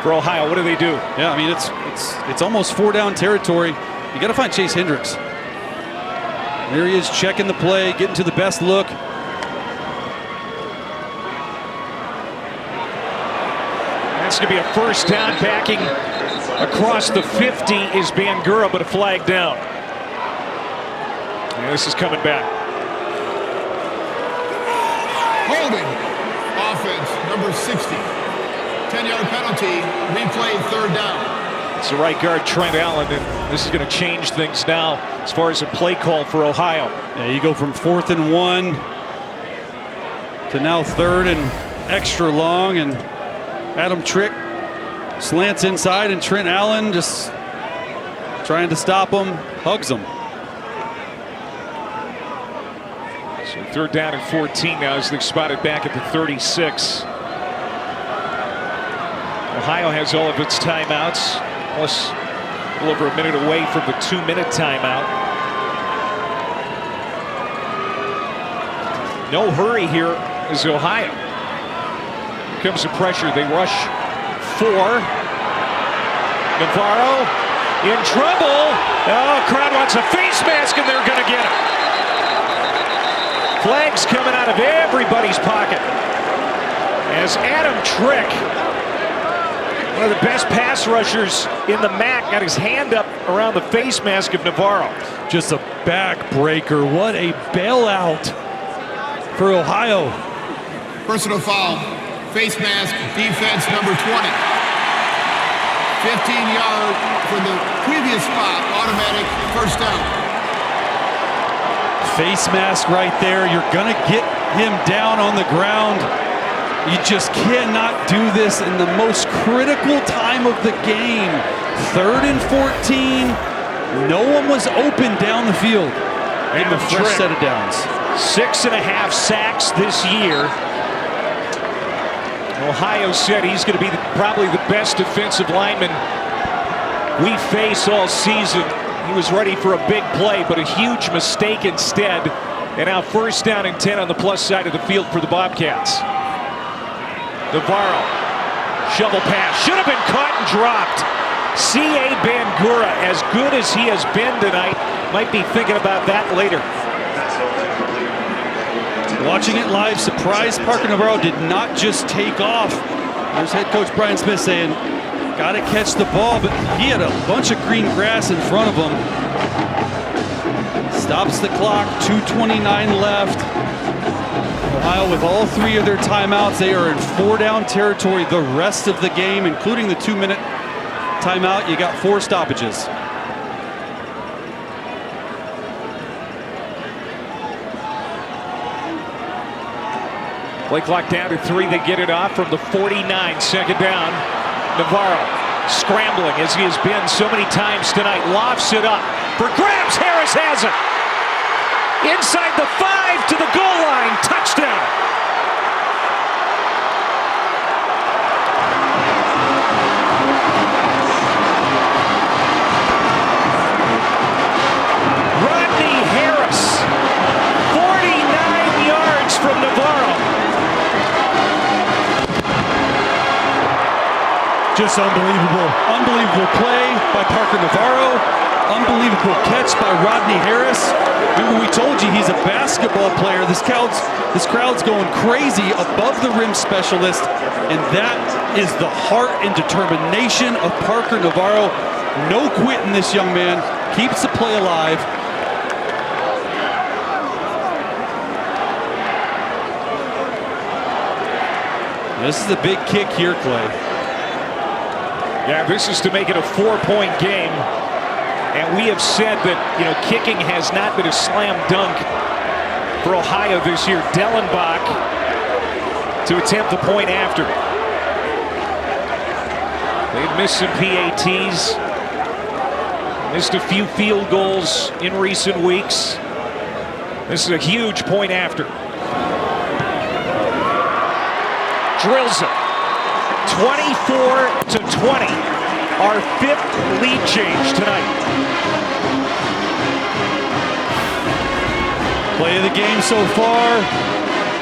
for Ohio. What do they do? Yeah, I mean, it's almost 4-down territory. You got to find Chase Hendricks. There he is, checking the play, getting to the best look. That's going to be a 1st down. Backing across the 50 is Bangura, but a flag down. And this is coming back. Holding. Offense, number 60. 10-yard penalty. Replay, 3rd down. It's the right guard, Trent Allen, and this is going to change things now as far as a play call for Ohio. Yeah, you go from 4th and 1 to now 3rd and extra long, and Adam Trick slants inside, and Trent Allen just trying to stop him, hugs him. So 3rd down and 14 now as they spot it back at the 36. Ohio has all of its timeouts, plus a little over a minute away from the 2-minute timeout. No hurry here is Ohio. Here comes the pressure. They rush 4. Navarro in trouble. Oh, crowd wants a face mask, and they're going to get him. Flags coming out of everybody's pocket as Adam Trick, one of the best pass rushers in the MAC, got his hand up around the face mask of Navarro. Just a backbreaker. What a bailout for Ohio. Personal foul, face mask, defense number 20. 15-yard from the previous spot, automatic first down. Face mask right there. You're going to get him down on the ground. You just cannot do this in the most critical time of the game. 3rd and 14. No one was open down the field. In the fresh set of downs. 6.5 sacks this year. Ohio said he's going to be probably the best defensive lineman we face all season. He was ready for a big play, but a huge mistake instead. And now 1st down and 10 on the plus side of the field for the Bobcats. Navarro, shovel pass, should have been caught and dropped. C.A. Bangura, as good as he has been tonight, might be thinking about that later. Watching it live, surprised Parker Navarro did not just take off. There's head coach Brian Smith saying, got to catch the ball, but he had a bunch of green grass in front of him. Stops the clock, 2:29 left. Ohio with all 3 of their timeouts. They are in 4-down territory the rest of the game, including the 2-minute timeout. You got 4 stoppages. Play clock down to 3. They get it off from the 49. 2nd down. Navarro scrambling as he has been so many times tonight. Lofts it up for grabs. Harris has it. Inside the 5 to the goal line. Touchdown. Rodney Harris. 49 yards from Navarro. Just unbelievable play by Parker Navarro. Unbelievable catch by Rodney Harris. Remember, we told you he's a basketball player. This crowd's going crazy. Above the rim specialist, and that is the heart and determination of Parker Navarro. No quitting, this young man. Keeps the play alive. This is the big kick here, Clay. Yeah, this is to make it a 4-point game. And we have said that, kicking has not been a slam dunk for Ohio this year. Dellenbach to attempt the point after. They've missed some PATs. Missed a few field goals in recent weeks. This is a huge point after. Drills it. 24-20. Our 5th lead change tonight. Play of the game so far.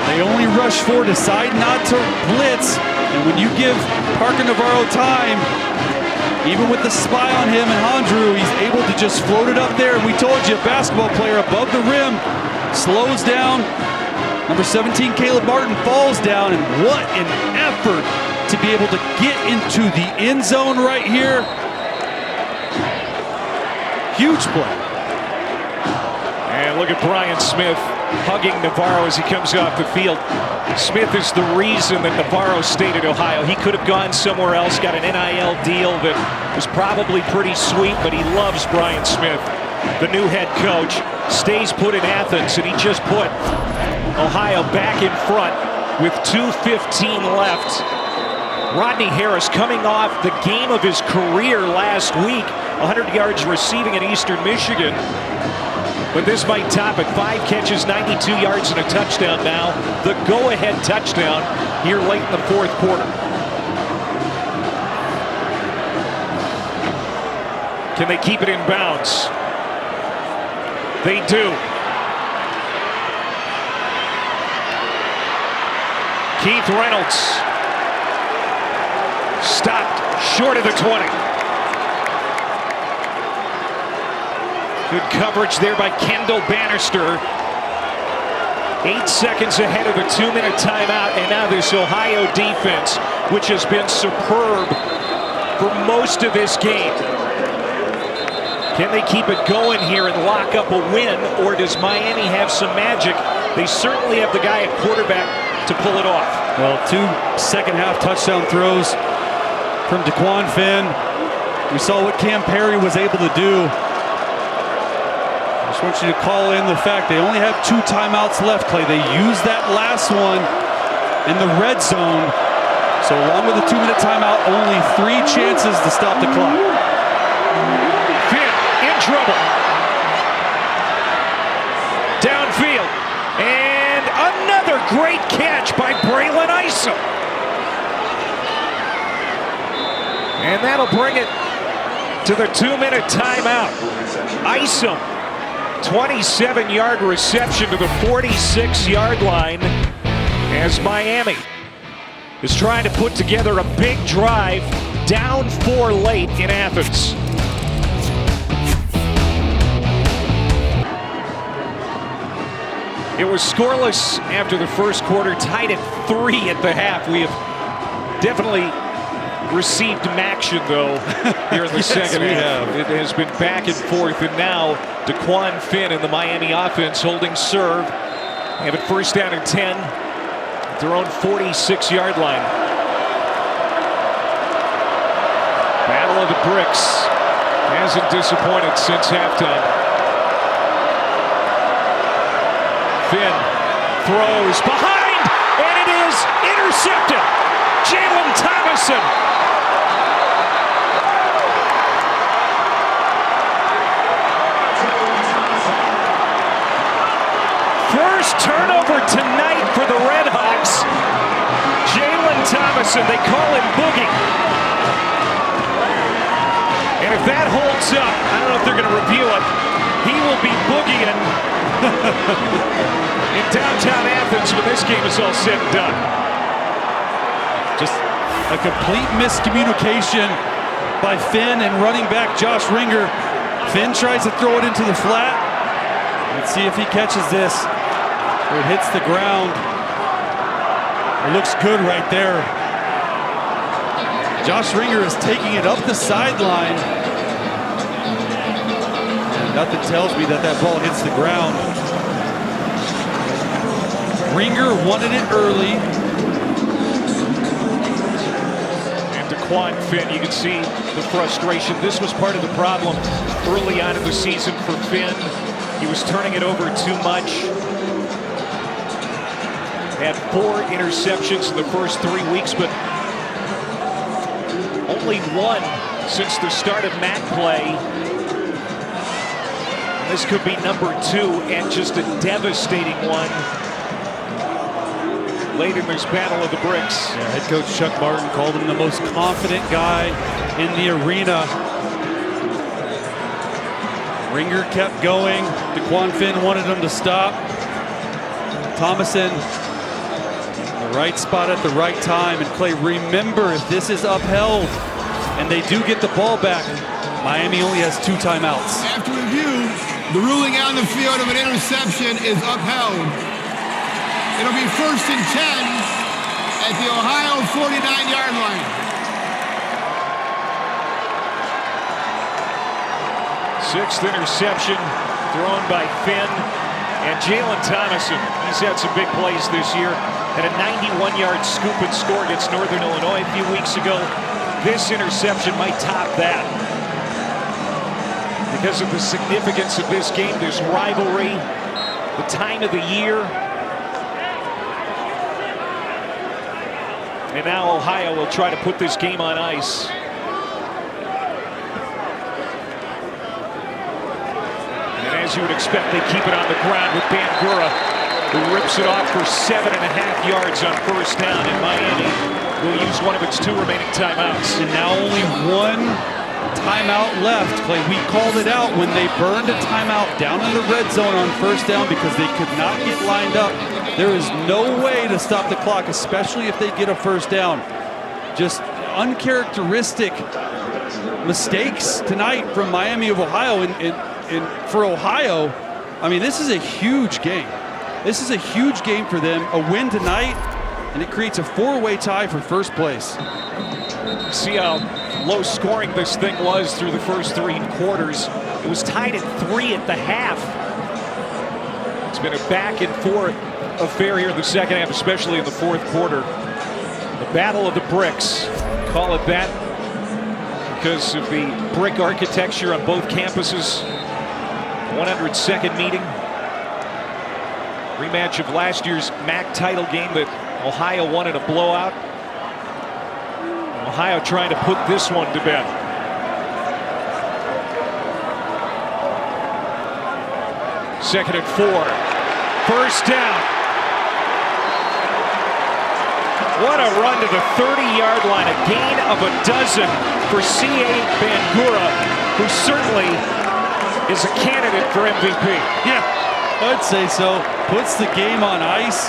They only rush 4, decide not to blitz. And when you give Parker Navarro time, even with the spy on him and Hondru, he's able to just float it up there. And we told you, a basketball player above the rim slows down. Number 17, Caleb Martin, falls down. And what an effort to be able to get into the end zone right here. Huge play. And look at Brian Smith hugging Navarro as he comes off the field. Smith is the reason that Navarro stayed at Ohio. He could have gone somewhere else, got an NIL deal that was probably pretty sweet, but he loves Brian Smith, the new head coach. Stays put in Athens, and he just put Ohio back in front with 2:15 left. Rodney Harris coming off the game of his career last week, 100 yards receiving in Eastern Michigan. But this might top it. 5 catches, 92 yards, and a touchdown now. The go-ahead touchdown here late in the fourth quarter. Can they keep it in bounds? They do. Keith Reynolds stopped short of the 20. Good coverage there by Kendall Bannister. 8 seconds ahead of the 2-minute timeout, and now this Ohio defense, which has been superb for most of this game. Can they keep it going here and lock up a win, or does Miami have some magic? They certainly have the guy at quarterback to pull it off. Well, 2 second-half touchdown throws from DeQuan Finn. We saw what Cam Perry was able to do. I just want you to call in the fact they only have 2 timeouts left, Clay. They used that last one in the red zone. So along with the 2-minute timeout, only 3 chances to stop the clock. Finn in trouble. Downfield. And another great catch by Braylon Isom. And that'll bring it to the 2-minute timeout. Isom, 27-yard reception to the 46-yard line as Miami is trying to put together a big drive, down 4 late in Athens. It was scoreless after the first quarter, tied at 3 at the half. We have definitely received action, though, here in the second half. It has been back and forth, and now DeQuan Finn and the Miami offense holding serve. They have it first down and 10 at their own 46-yard line. Battle of the bricks hasn't disappointed since halftime. Finn throws behind, and it is intercepted. Jalen Thomason. First turnover tonight for the Redhawks. Jalen Thomason, they call him Boogie. And if that holds up, I don't know if they're going to review it, he will be boogieing in downtown Athens when this game is all said and done. Just a complete miscommunication by Finn and running back Josh Ringer. Finn tries to throw it into the flat. Let's see if he catches this. It hits the ground. It looks good right there. Josh Ringer is taking it up the sideline. And nothing tells me that that ball hits the ground. Ringer wanted it early. And DeQuan Finn, you can see the frustration. This was part of the problem early on in the season for Finn. He was turning it over too much. Had 4 interceptions in the first 3 weeks, but only 1 since the start of MAC play. This could be number 2, and just a devastating one late in this battle of the bricks. Yeah, head coach Chuck Martin called him the most confident guy in the arena. Ringer kept going. DeQuan Finn wanted him to stop. Thomason, the right spot at the right time. And Clay, remember, if this is upheld and they do get the ball back, Miami only has 2 timeouts. After review, the ruling on the field of an interception is upheld. It'll be first and 10 at the Ohio 49-yard line. Sixth interception thrown by Finn. And Jalen Thomason, he's had some big plays this year. Had a 91-yard scoop and score against Northern Illinois a few weeks ago. This interception might top that. Because of the significance of this game, this rivalry, the time of the year. And now Ohio will try to put this game on ice. And as you would expect, they keep it on the ground with Bangura, who rips it off for 7.5 yards on first down, and Miami will use one of its 2 remaining timeouts. And now only 1 timeout left. Clay, we called it out when they burned a timeout down in the red zone on first down because they could not get lined up. There is no way to stop the clock, especially if they get a first down. Just uncharacteristic mistakes tonight from Miami of Ohio. And for Ohio, I mean, this is a huge game. This is a huge game for them. A win tonight, and it creates a 4-way tie for first place. See how low scoring this thing was through the first 3 quarters. It was tied at 3 at the half. It's been a back and forth affair here in the second half, especially in the fourth quarter. The Battle of the Bricks, call it that, because of the brick architecture on both campuses. 102nd meeting. Rematch of last year's MAC title game that Ohio won in a blowout. Ohio trying to put this one to bed. Second and 4. First down. What a run to the 30-yard line. A gain of a dozen for C.A. Bangura, who certainly is a candidate for MVP. Yeah, I'd say so. Puts the game on ice.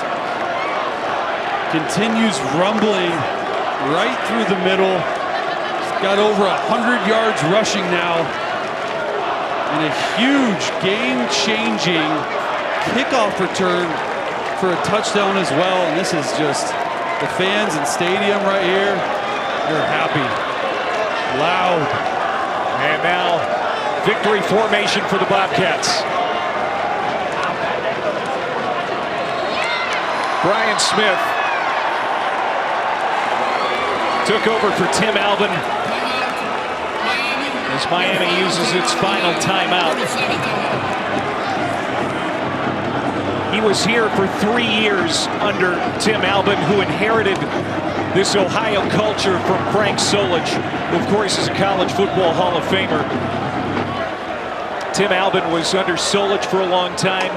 Continues rumbling right through the middle. He's got over 100 yards rushing now. And a huge game-changing kickoff return for a touchdown as well. And this is just the fans in stadium right here. They're happy. Loud. And now victory formation for the Bobcats. Brian Smith took over for Tim Alvin as Miami uses its final timeout. He was here for 3 years under Tim Alvin, who inherited this Ohio culture from Frank Solich, who of course is a college football Hall of Famer. Tim Alvin was under Solich for a long time.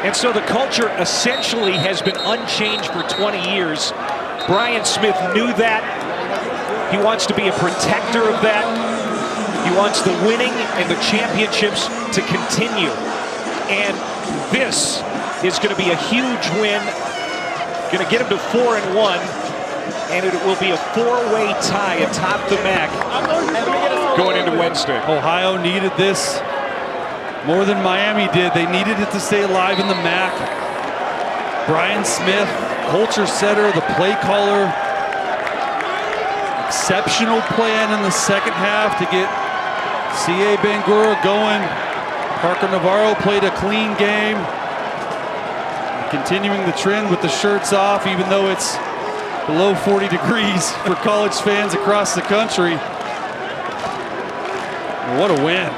And so the culture essentially has been unchanged for 20 years. Brian Smith knew that. He wants to be a protector of that. He wants the winning and the championships to continue. And this is going to be a huge win. Going to get him to 4-1. And it will be a 4-way tie atop the MAC going into Wednesday. Ohio needed this more than Miami did. They needed it to stay alive in the MAC. Brian Smith, culture setter, the play caller. Exceptional plan in the second half to get C.A. Bangura going. Parker Navarro played a clean game. Continuing the trend with the shirts off, even though it's below 40 degrees for college fans across the country. What a win.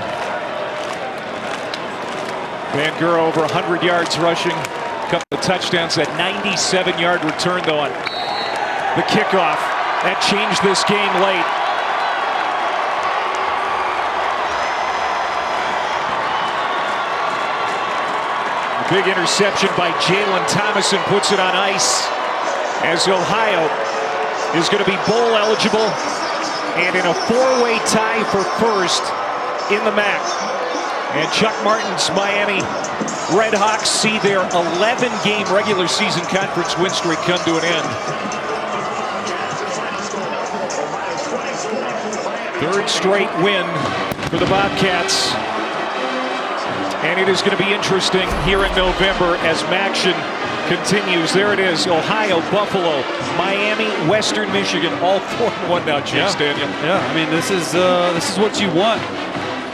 Bangura over 100 yards rushing. A couple of touchdowns. That 97-yard return, though, on the kickoff. That changed this game late. A big interception by Jalen Thomason puts it on ice as Ohio is going to be bowl eligible and in a 4-way tie for first in the MAC. And Chuck Martin's Miami Redhawks see their 11-game regular season conference win streak come to an end. Third straight win for the Bobcats. And it is going to be interesting here in November as MACtion continues. There it is, Ohio, Buffalo, Miami, Western Michigan, all 4-1 now, Chase Daniel. Yeah, I mean, this is what you want.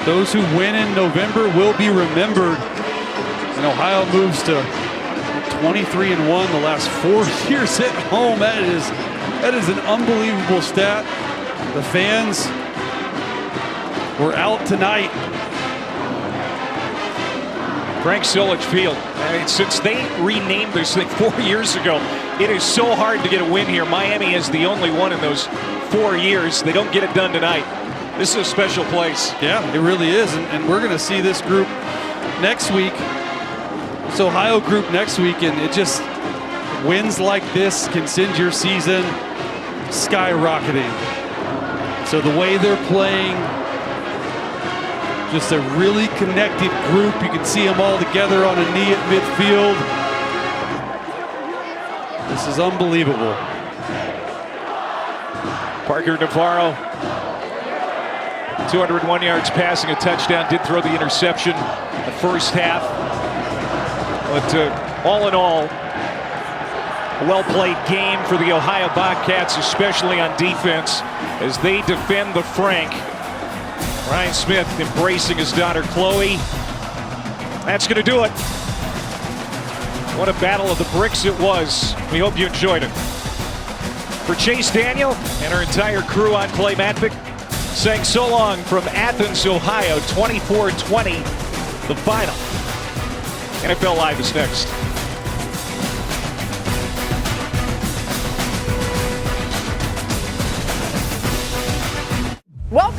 Those who win in November will be remembered. And Ohio moves to 23-1 the last 4 years at home. That is an unbelievable stat. The fans were out tonight. Frank Solich Field. Since they renamed this thing 4 years ago, It is so hard to get a win here. Miami is the only one in those 4 years. They don't get it done tonight. This is a special place. Yeah, it really is. And we're going to see this group next week. This Ohio group next week, and it just wins like this can send your season skyrocketing. So the way they're playing, just a really connected group. You can see them all together on a knee at midfield. This is unbelievable. Parker Navarro, 201 yards passing, a touchdown, did throw the interception the first half. But all in all, a well-played game for the Ohio Bobcats, especially on defense, as they defend the Frank. Ryan Smith embracing his daughter Chloe. That's going to do it. What a battle of the bricks it was. We hope you enjoyed it. For Chase Daniel and our entire crew on Clay Matvick, saying so long from Athens, Ohio, 24-20, the final. NFL Live is next. Welcome